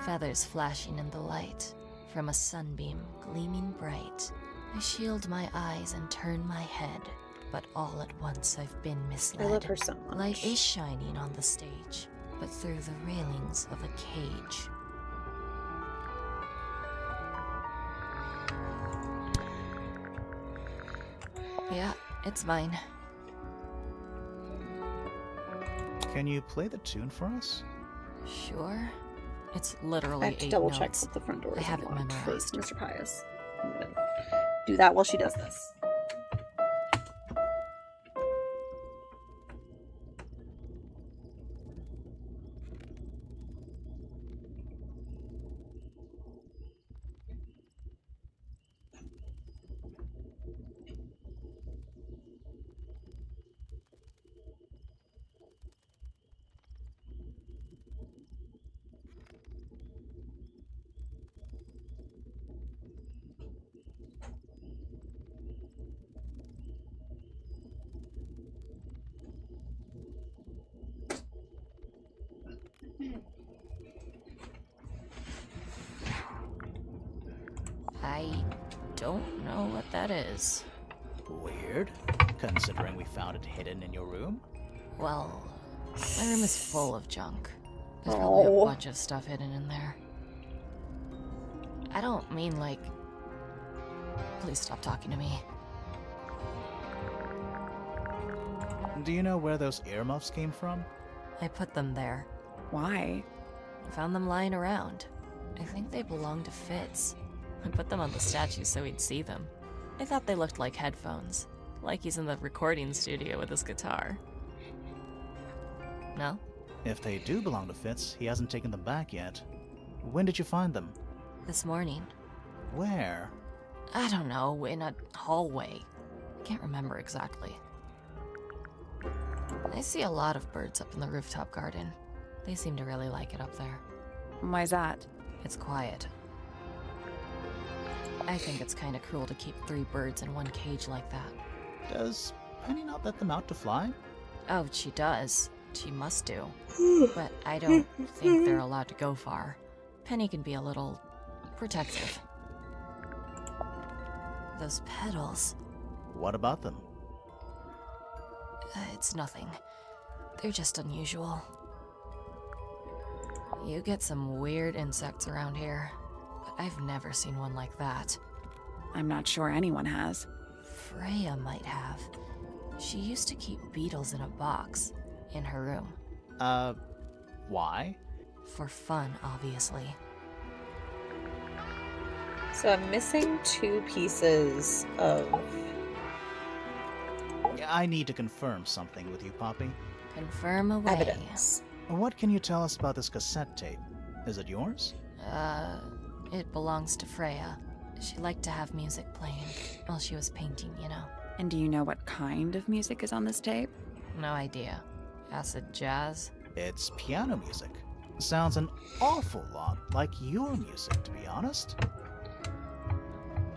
Feathers flashing in the light from a sunbeam gleaming bright. I shield my eyes and turn my head, but all at once I've been misled. I love her so much. Light is shining on the stage, but through the railings of a cage. Yeah, it's mine. Can you play the tune for us? Sure. It's literally I have to 8 double notes. check that the front door I is have it unlocked for memorized. Mr. Pius. I'm gonna do that while she does this. I don't know what that is. Weird, considering we found it hidden in your room. Well, my room is full of junk. There's probably a Oh. bunch of stuff hidden in there. I don't mean like... Please stop talking to me. Do you know where those earmuffs came from? I put them there. Why? I found them lying around. I think they belong to Fitz. I put them on the statue so he'd see them. I thought they looked like headphones. Like he's in the recording studio with his guitar. No? If they do belong to Fitz, he hasn't taken them back yet. When did you find them? This morning. Where? I don't know, in a hallway. I can't remember exactly. I see a lot of birds up in the rooftop garden. They seem to really like it up there. Why's that? It's quiet. I think it's kind of cruel to keep 3 birds in one cage like that. Does Penny not let them out to fly? Oh, she does. She must do. But I don't think they're allowed to go far. Penny can be a little protective. Those petals. What about them? It's nothing. They're just unusual. You get some weird insects around here, but I've never seen one like that. I'm not sure anyone has. Freya might have. She used to keep beetles in a box in her room. Why? For fun, obviously. So I'm missing 2 pieces of... I need to confirm something with you, Poppy. Confirm away. evidence. What can you tell us about this cassette tape? Is it yours? It belongs to Freya. She liked to have music playing while she was painting, you know. And do you know what kind of music is on this tape? No idea. Acid jazz? It's piano music. Sounds an awful lot like your music, to be honest.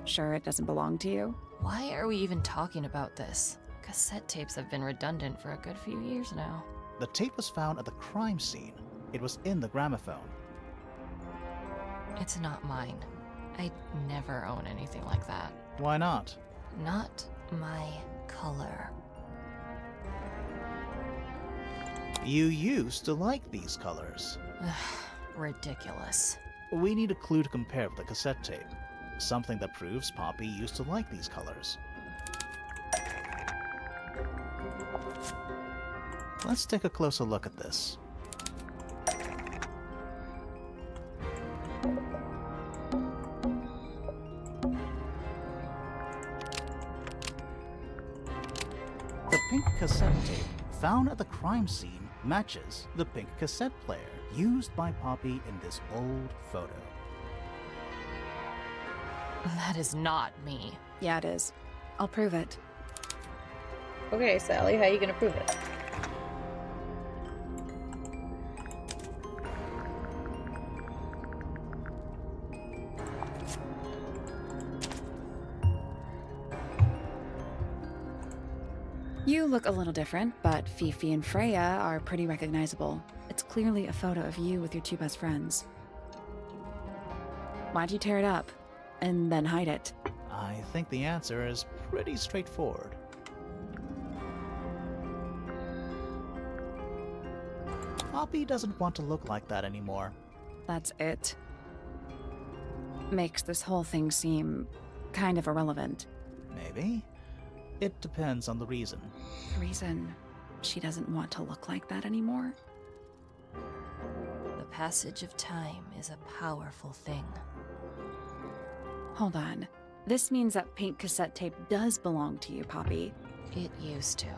Sure it doesn't belong to you? Why are we even talking about this? Cassette tapes have been redundant for a good few years now. The tape was found at the crime scene. It was in the gramophone. It's not mine. I'd never own anything like that. Why not? Not my color. You used to like these colors. Ridiculous. We need a clue to compare with the cassette tape. Something that proves Poppy used to like these colors. Let's take a closer look at this. The pink cassette tape found at the crime scene matches the pink cassette player used by Poppy in this old photo. That is not me. Yeah, it is. I'll prove it. Okay, Sally, how are you gonna prove it? You look a little different, but Fifi and Freya are pretty recognizable. It's clearly a photo of you with your 2 best friends. Why'd you tear it up? And then hide it? I think the answer is pretty straightforward. Poppy doesn't want to look like that anymore. That's it. Makes this whole thing seem kind of irrelevant. Maybe. It depends on the reason. The reason she doesn't want to look like that anymore? The passage of time is a powerful thing. Hold on. This means that pink cassette tape does belong to you, Poppy. It used to.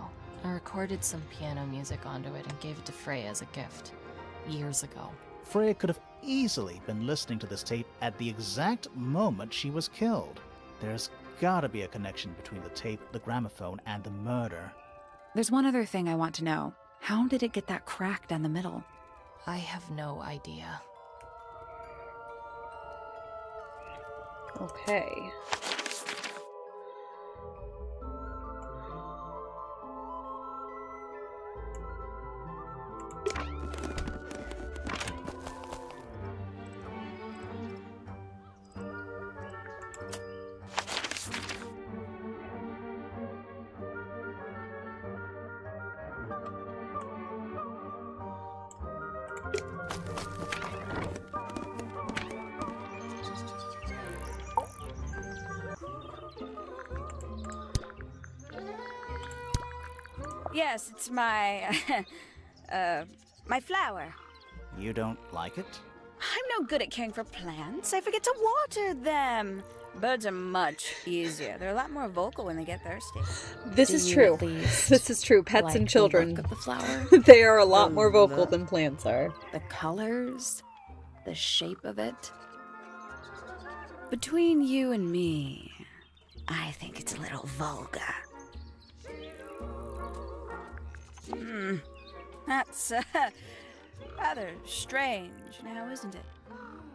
I recorded some piano music onto it and gave it to Freya as a gift. Years ago. Freya could have easily been listening to this tape at the exact moment she was killed. There's gotta be a connection between the tape, the gramophone, and the murder. There's one other thing I want to know. How did it get that crack down the middle? I have no idea. Okay. Yes, it's my, my flower. You don't like it? I'm no good at caring for plants. I forget to water them. Birds are much easier. They're a lot more vocal when they get thirsty. This Do is you true. at least This is true. Pets like and the children, look of the flower? they are a lot The more vocal look. than plants are. The colors? The shape of it? Between you and me, I think it's a little vulgar. That's rather strange now, isn't it?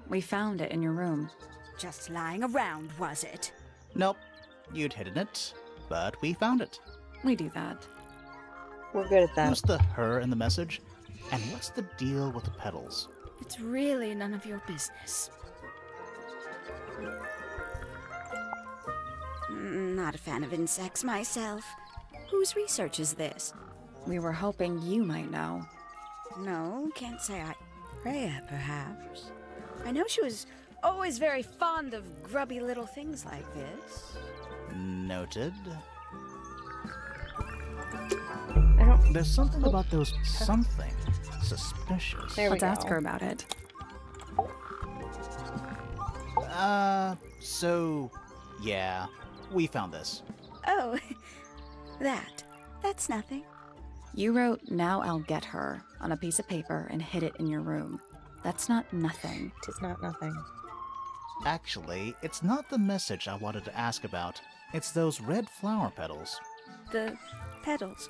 We found it in your room. Just lying around, was it? Nope. You'd hidden it, but we found it. We do that. We're good at that. Who's the her in the message? And what's the deal with the petals? It's really none of your business. Not a fan of insects myself. Whose research is this? We were hoping you might know. No, can't say I. Freya, perhaps. I know she was always very fond of grubby little things like this. Noted. I don't. There's something about those something suspicious. There we Let's go. ask her about it. So, yeah, we found this. Oh, that's nothing. You wrote, "Now I'll get her," on a piece of paper and hid it in your room. That's not nothing. It is not nothing. Actually, it's not the message I wanted to ask about. It's those red flower petals. The petals.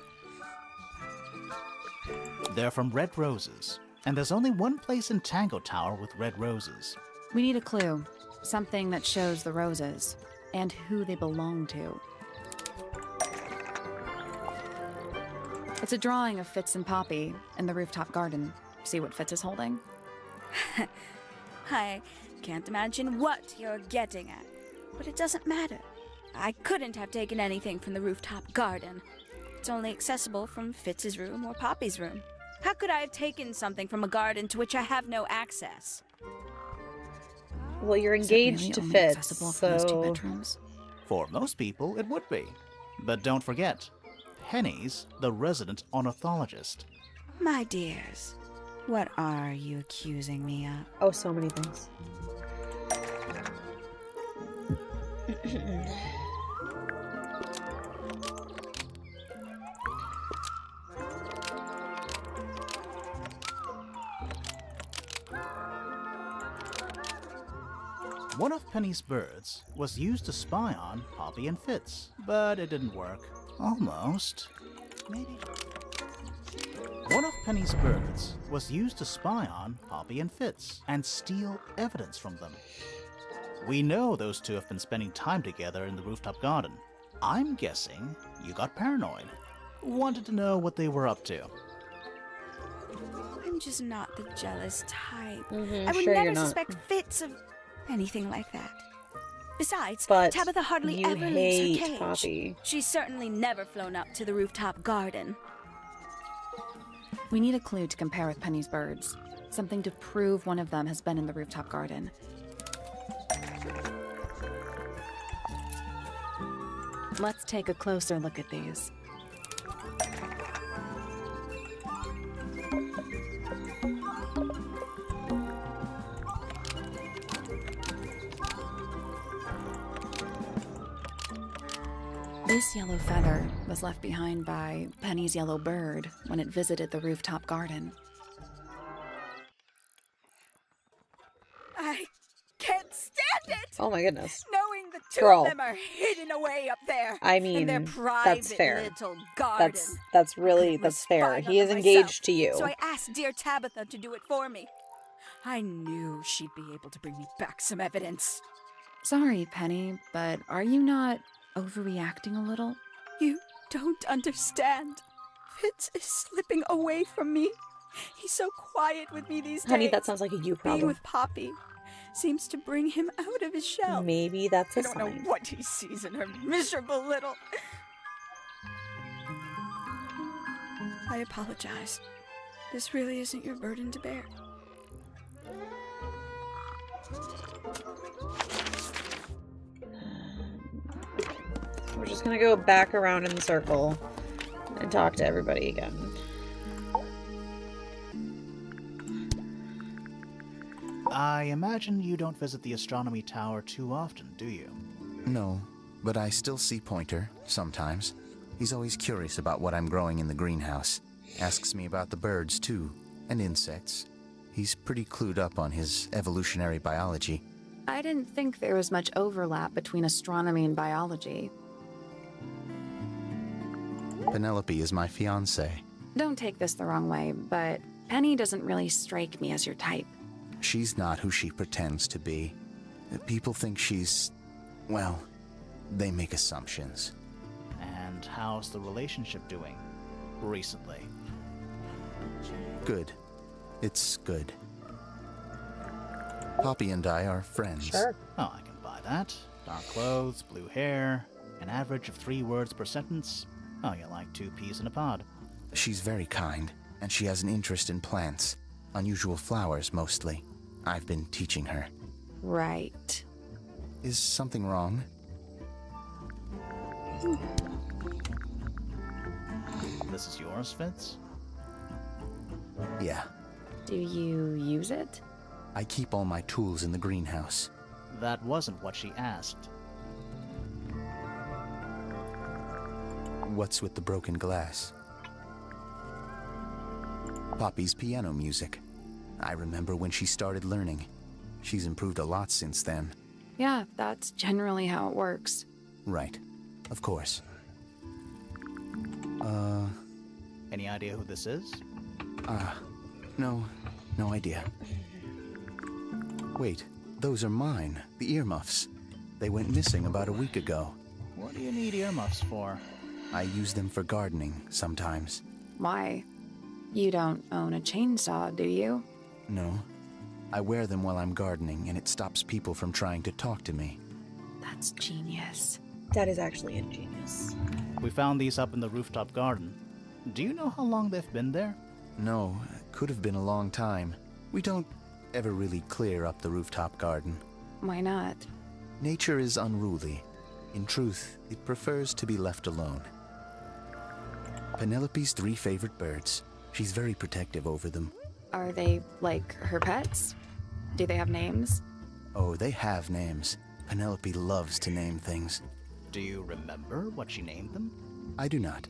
They're from red roses, and there's only one place in Tangle Tower with red roses. We need a clue. Something that shows the roses and who they belong to. It's a drawing of Fitz and Poppy in the rooftop garden. See what Fitz is holding? I can't imagine what you're getting at, but it doesn't matter. I couldn't have taken anything from the rooftop garden. It's only accessible from Fitz's room or Poppy's room. How could I have taken something from a garden to which I have no access? Well, you're Is it really engaged to only Fitz, accessible from those two so bedrooms? For most people, it would be. But don't forget, Penny's the resident ornithologist. My dears, what are you accusing me of? oh, so many things. One of Penny's birds was used to spy on Poppy and Fitz, but it didn't work. Almost. Maybe. One of Penny's birds was used to spy on Poppy and Fitz and steal evidence from them. We know those two have been spending time together in the rooftop garden. I'm guessing you got paranoid. Wanted to know what they were up to. I'm just not the jealous type. Mhm, I would sure never you're not. suspect Fitz of anything like that. Besides, But Tabitha hardly you ever leaves her hate cage. Poppy. She's certainly never flown up to the rooftop garden. We need a clue to compare with Penny's birds. Something to prove one of them has been in the rooftop garden. Let's take a closer look at these. This yellow feather was left behind by Penny's yellow bird when it visited the rooftop garden. I can't stand it! Oh my goodness. Knowing the two Girl. of them are hidden away up there. I in their mean, private that's fair. little garden. That's I really, couldn't that's risk fair. spying on He is them engaged myself, to you. So I asked dear Tabitha to do it for me. I knew she'd be able to bring me back some evidence. Sorry, Penny, but are you not overreacting a little? You don't understand. Fitz is slipping away from me. He's so quiet with me these days. Honey, that sounds like a you Being problem. with Poppy seems to bring him out of his shell. Maybe that's a I don't sign. know what he sees in her miserable little... I apologize. This really isn't your burden to bear. We're just gonna go back around in the circle and talk to everybody again. I imagine you don't visit the astronomy tower too often, do you? No, but I still see Pointer, sometimes. He's always curious about what I'm growing in the greenhouse. Asks me about the birds, too, and insects. He's pretty clued up on his evolutionary biology. I didn't think there was much overlap between astronomy and biology. Penelope is my fiancée. Don't take this the wrong way, but Penny doesn't really strike me as your type. She's not who she pretends to be. People think she's... well, they make assumptions. And how's the relationship doing recently? Good. It's good. Poppy and I are friends. Sure. Oh, I can buy that. Dark clothes, blue hair, an average of 3 words per sentence. Oh, you're like 2 peas in a pod. She's very kind, and she has an interest in plants. Unusual flowers, mostly. I've been teaching her. Right. Is something wrong? This is yours, Fitz? Yeah. Do you use it? I keep all my tools in the greenhouse. That wasn't what she asked. What's with the broken glass? Poppy's piano music. I remember when she started learning. She's improved a lot since then. Yeah, that's generally how it works. Right. Of course. Any idea who this is? No idea. Wait, those are mine. The earmuffs. They went missing about a week ago. What do you need earmuffs for? I use them for gardening sometimes. Why? You don't own a chainsaw, do you? No. I wear them while I'm gardening, and it stops people from trying to talk to me. That's genius. That is actually ingenious. We found these up in the rooftop garden. Do you know how long they've been there? No, could have been a long time. We don't ever really clear up the rooftop garden. Why not? Nature is unruly. In truth, it prefers to be left alone. Penelope's 3 favorite birds. She's very protective over them. Are they like her pets? Do they have names? Oh, they have names. Penelope loves to name things. Do you remember what she named them? I do not.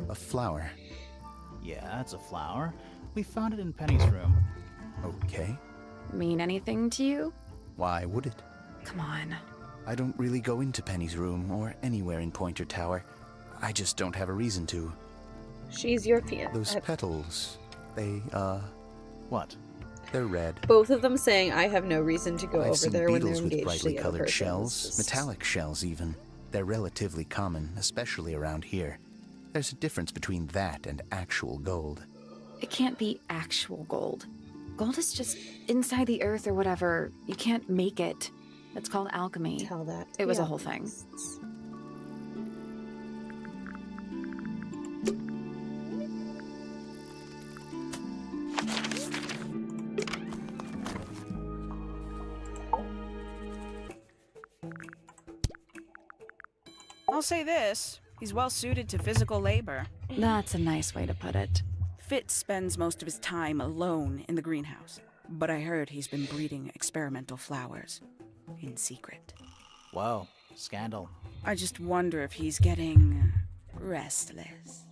A flower. Yeah, it's a flower. We found it in Penny's room. Okay. Mean anything to you? Why would it? Come on. I don't really go into Penny's room or anywhere in Pointer Tower. I just don't have a reason to. She's European. Those petals, they, What? they're red. Both of them saying I have no reason to go I've over seen there when they're beetles with engaged to brightly the other colored person. shells, It's just- metallic shells even. They're relatively common, especially around here. There's a difference between that and actual gold. It can't be actual gold. Gold is just inside the earth or whatever. You can't make it. It's called alchemy. Tell that. It was a Yeah. whole thing. I'll say this, he's well suited to physical labor. That's a nice way to put it. Fitz spends most of his time alone in the greenhouse, but I heard he's been breeding experimental flowers in secret. Well, Scandal. I just wonder if he's getting restless.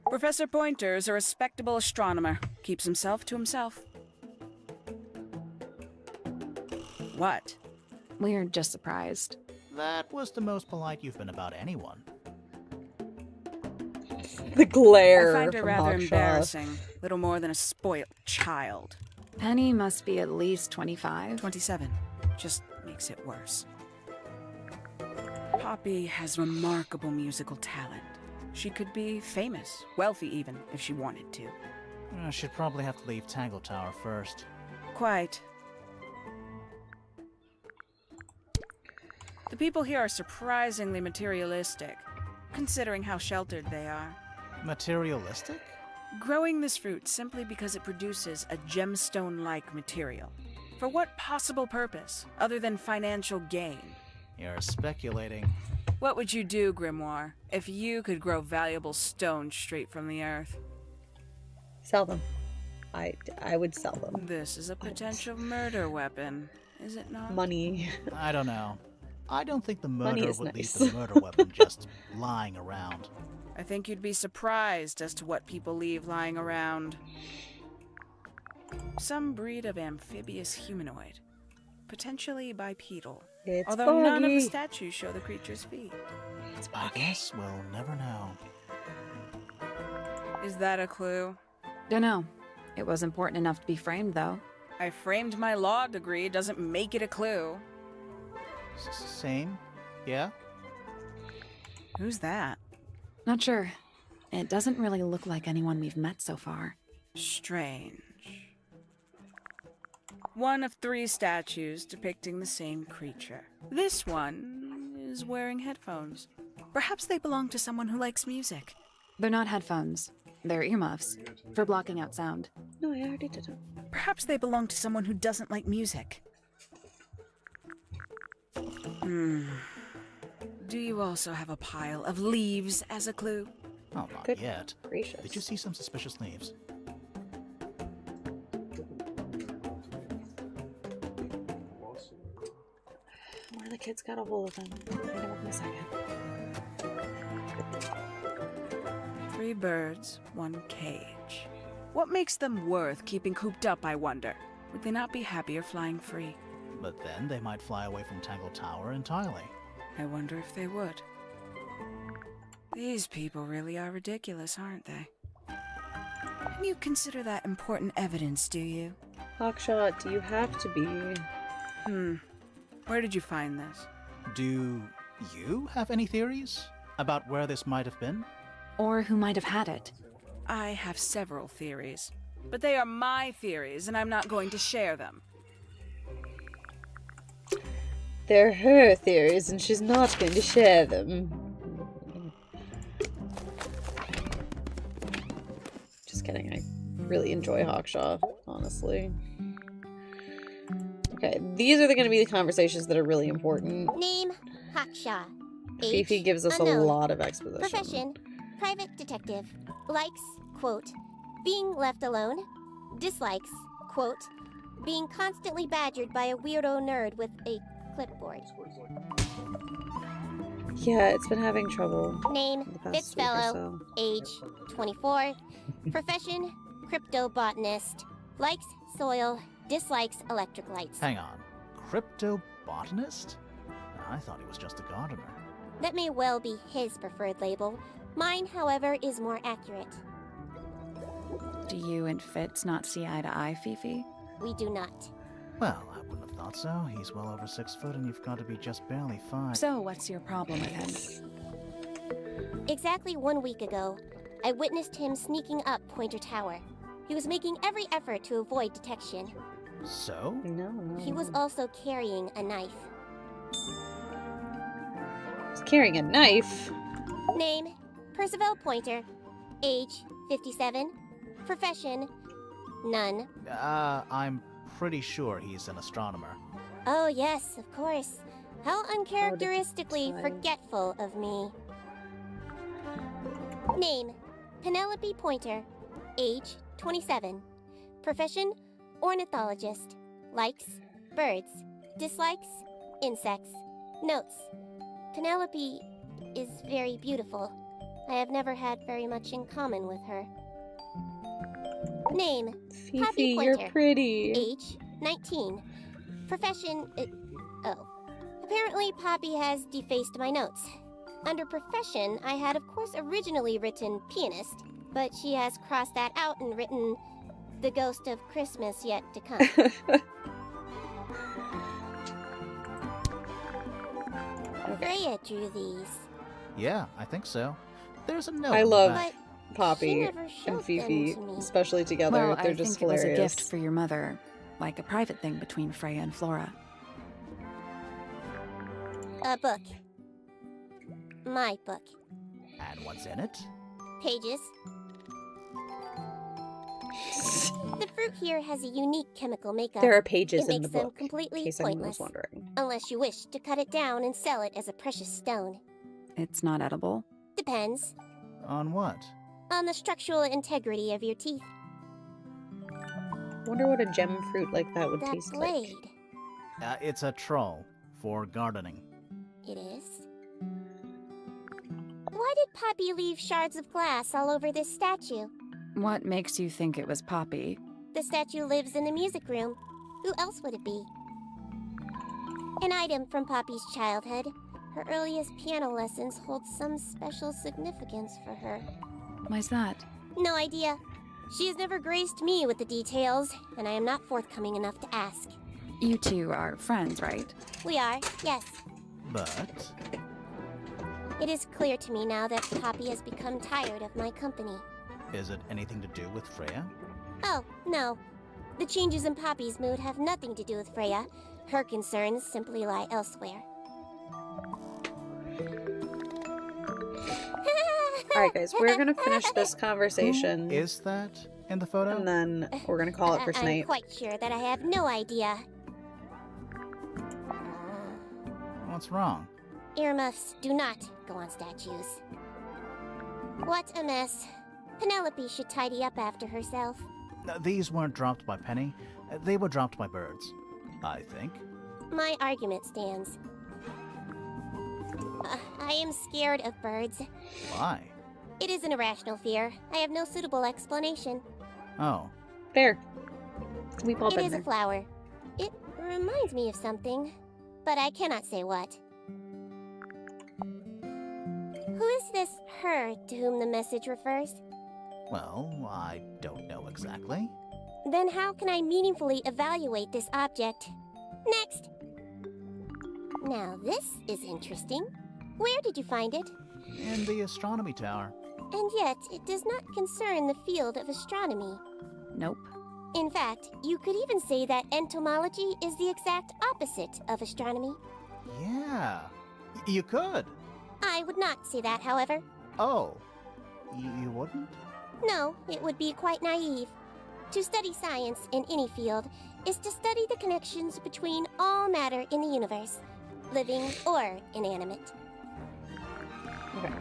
Professor Pointer is a respectable astronomer. Keeps himself to himself. What? We're just surprised. That was the most polite you've been about anyone. The glare. I find her from rather Hawkshaw. embarrassing. Little more than a spoilt child. Penny must be at least 25. 27. Just makes it worse. Poppy has remarkable musical talent. She could be famous, wealthy even, if she wanted to. She'd probably have to leave Tangle Tower first. Quite. The people here are surprisingly materialistic, considering how sheltered they are. Materialistic? Growing this fruit simply because it produces a gemstone-like material. For what possible purpose, other than financial gain? You're speculating. What would you do, Grimoire, if you could grow valuable stones straight from the earth? Sell them. I would sell them. This is a potential murder weapon, is it not? Money. I don't know. I don't think the Money murderer is would nice. leave the murder weapon just lying around. I think you'd be surprised as to what people leave lying around. Some breed of amphibious humanoid. Potentially bipedal. It's Although none of the foggy. statues show the creature's feet. It's I foggy. guess we'll never know. Is that a clue? Dunno. It was important enough to be framed, though. I framed my law degree, doesn't make it a clue. Same? Yeah? Who's that? Not sure. It doesn't really look like anyone we've met so far. Strange. One of 3 statues depicting the same creature. This one is wearing headphones. Perhaps they belong to someone who likes music. They're not headphones. They're earmuffs. For blocking out sound. No, I already did it. Perhaps they belong to someone who doesn't like music. Do you also have a pile of leaves as a clue? Oh, not Good yet. gracious. Did you see some suspicious leaves? One of the kids got a hold of them. I'll find him in a second. 3 birds, 1 cage. What makes them worth keeping cooped up, I wonder? Would they not be happier flying free? But then they might fly away from Tangle Tower entirely. I wonder if they would. These people really are ridiculous, aren't they? You consider that important evidence, do you? Hawkshaw, do you have to be? Where did you find this? Do you have any theories about where this might have been? Or who might have had it. I have several theories, but they are my theories, and I'm not going to share them. They're her theories, and she's not going to share them. Just kidding. I really enjoy Hawkshaw, honestly. Okay, these are going to be the conversations that are really important. Name, Hawkshaw. Age, Fifi gives us a unknown. lot of exposition. Profession, private detective. Likes, quote, being left alone. Dislikes, quote, being constantly badgered by a weirdo nerd with a clipboard. Yeah, it's been having trouble. Name, the past week or Fitzfellow. so. Age, 24. Profession, crypto-botanist. Likes, soil. Dislikes, electric lights. Hang on. Crypto-botanist? I thought he was just a gardener. That may well be his preferred label. Mine, however, is more accurate. Do you and Fitz not see eye to eye, Fifi? We do not. Well, I wouldn't have thought so. He's well over 6 foot and you've got to be just barely 5. So, what's your problem with him? Exactly 1 week ago, I witnessed him sneaking up Pointer Tower. He was making every effort to avoid detection. So? No. He was also carrying a knife. He's carrying a knife. Name, Percival Pointer. Age, 57. Profession, none. I'm pretty sure he's an astronomer. Oh yes, of course. How uncharacteristically Time. forgetful of me. Name, Penelope Pointer. Age, 27. Profession, ornithologist. Likes, birds. Dislikes, insects. Notes. Penelope is very beautiful. I have never had very much in common with her. Name. Fifi, Poppy you're Pointer. pretty. Age. 19. Profession. Apparently, Poppy has defaced my notes. Under profession, I had, of course, originally written pianist, but she has crossed that out and written the ghost of Christmas yet to come. Freya drew these. Yeah, I think so. There's a note. I on the love back. She Poppy never showed and them Fifi, to me. especially together. Well, They're I just think it was hilarious. a gift for your mother, like a private thing between Freya and Flora. A book. My book. And what's in it? Pages. The fruit here has a unique chemical makeup. There are pages It in the makes them book, in completely case anyone was pointless. wondering. Unless you wish to cut it down and sell it as a precious stone. It's not edible. Depends On what? on the structural integrity of your teeth. Wonder what a gem fruit like that would That taste blade. like. It's a troll for gardening. It is. Why did Poppy leave shards of glass all over this statue? What makes you think it was Poppy? The statue lives in the music room. Who else would it be? An item from Poppy's childhood. Her earliest piano lessons hold some special significance for her. Why's that? No idea. She has never graced me with the details, and I am not forthcoming enough to ask. You two are friends, right? We are, yes. But It is clear to me now that Poppy has become tired of my company. is it anything to do with Freya? Oh, no. The changes in Poppy's mood have nothing to do with Freya. Her concerns simply lie elsewhere. Alright guys, we're gonna finish this conversation. Who is that in the photo? And then we're gonna call it for I'm tonight. quite sure that I have no idea. What's wrong? Earmuffs do not go on statues. What a mess. Penelope should tidy up after herself. These weren't dropped by Penny. They were dropped by birds, I think. My argument stands. I am scared of birds. Why? It is an irrational fear. I have no suitable explanation. Oh, Fair. We've all It been is a there. flower. It reminds me of something, but I cannot say what. Who is this her to whom the message refers? well, I don't know exactly. Then how can I meaningfully evaluate this object? Next! Now this is interesting. Where did you find it? In the astronomy tower. And yet, it does not concern the field of astronomy. Nope. In fact, you could even say that entomology is the exact opposite of astronomy. Yeah, you could. I would not say that, however. Oh, you wouldn't? No, it would be quite naive. To study science in any field is to study the connections between all matter in the universe, living or inanimate. Okay.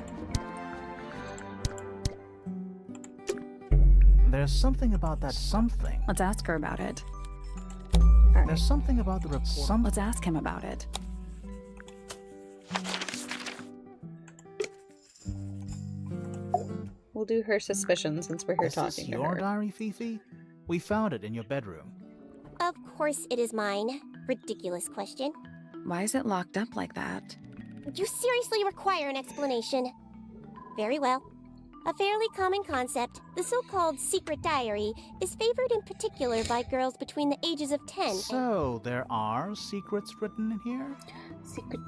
There's something about that something. Let's ask her about it. Alright. There's something about the report. Let's ask him about it. We'll do her suspicion since we're here Is this talking to your her. diary, Fifi? We found it in your bedroom. Of course it is mine. Ridiculous question. Why is it locked up like that? You seriously require an explanation. Very well. A fairly common concept, the so-called secret diary, is favored in particular by girls between the ages of 10 and... So, there are secrets written in here? Secret.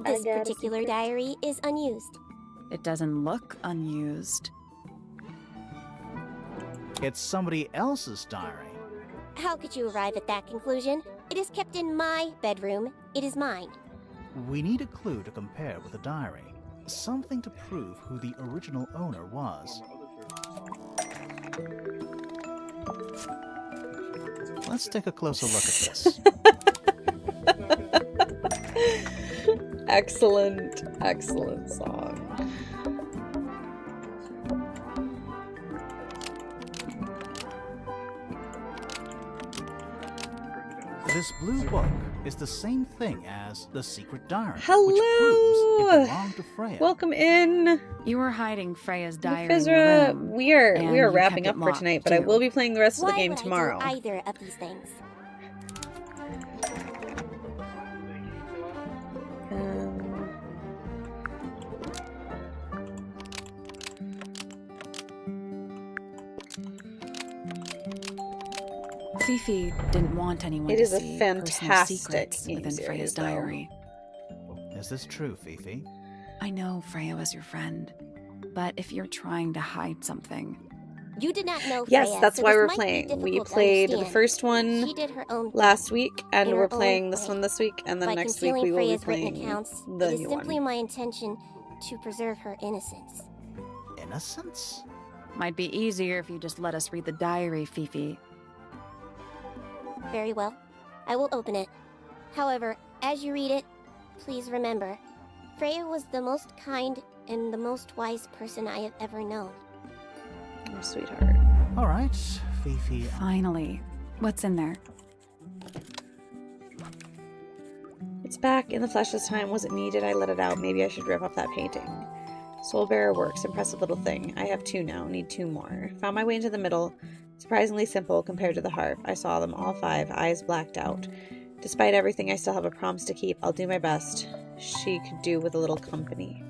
This particular diary is unused. It doesn't look unused. It's somebody else's diary. How could you arrive at that conclusion? It is kept in my bedroom. It is mine. We need a clue to compare with the diary. Something to prove who the original owner was. Let's take a closer look at this. Excellent song. This blue book is the same thing as the secret diary, Hello! which proves it belonged to Freya. Welcome in. You were hiding Freya's diary in your Fizra, room. we are and wrapping you kept up it for locked, tonight, but I too. will be playing the rest of the Why game would tomorrow. I do either of these things? Fifi didn't want anyone It to is a see fantastic personal secrets game within series, Freya's though. diary. Is this true, Fifi? I know Freya was your friend, but if you're trying to hide something, You did not know Yes, Freya, that's so why this we're might be playing. We difficult to played the understand. first one She did her own last thing, week, and in we're her playing own this way. one this week, and then By next week concealing we will be Freya's written playing accounts, the it is new simply one. my intention to preserve her innocence. Innocence? might be easier if you just let us read the diary, Fifi. Very well. I will open it. However, as you read it, please remember, Freya was the most kind and the most wise person I have ever known. Oh, sweetheart. All right, Fifi. Finally. What's in there? It's back in the flesh this time. Was it me? Did I let it out? Maybe I should rip up that painting. Soul Bearer works. Impressive little thing. I have 2 now. Need 2 more. Found my way into the middle. Surprisingly simple compared to the harp. I saw them all 5, eyes blacked out. Despite everything, I still have a promise to keep. I'll do my best. She could do with a little company.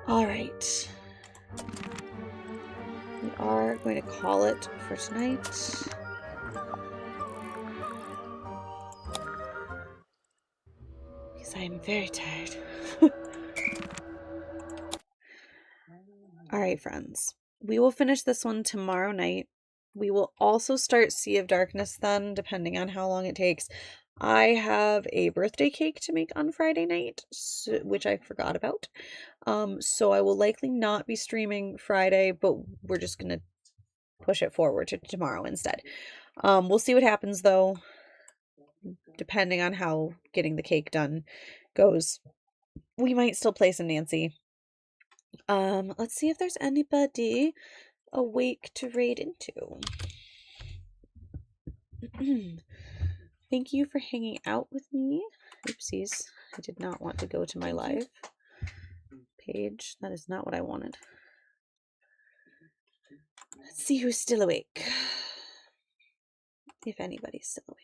Alright. We are going to call it for tonight. Because I am very tired. Alright, friends. We will finish this one tomorrow night. We will also start Sea of Darkness then, depending on how long it takes. I have a birthday cake to make on Friday night, which I forgot about. So I will likely not be streaming Friday, but we're just going to push it forward to tomorrow instead. We'll see what happens, though, depending on how getting the cake done goes. We might still play some Nancy. Let's see if there's anybody awake to raid into. Thank you for hanging out with me. Oopsies. I did not want to go to my live page. That is not what I wanted. Let's see who's still awake. If anybody's still awake.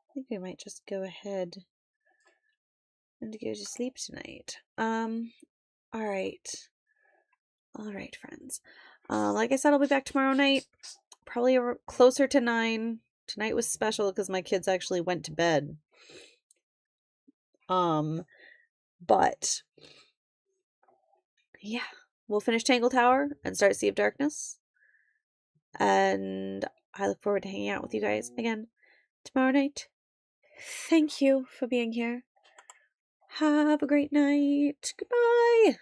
I think I might just go ahead and go to sleep tonight. Alright. Alright, friends. Like I said, I'll be back tomorrow night. Probably closer to 9. Tonight was special because my kids actually went to bed. But yeah, we'll finish Tangle Tower and start Sea of Darkness. And I look forward to hanging out with you guys again tomorrow night. Thank you for being here. Have a great night. Goodbye.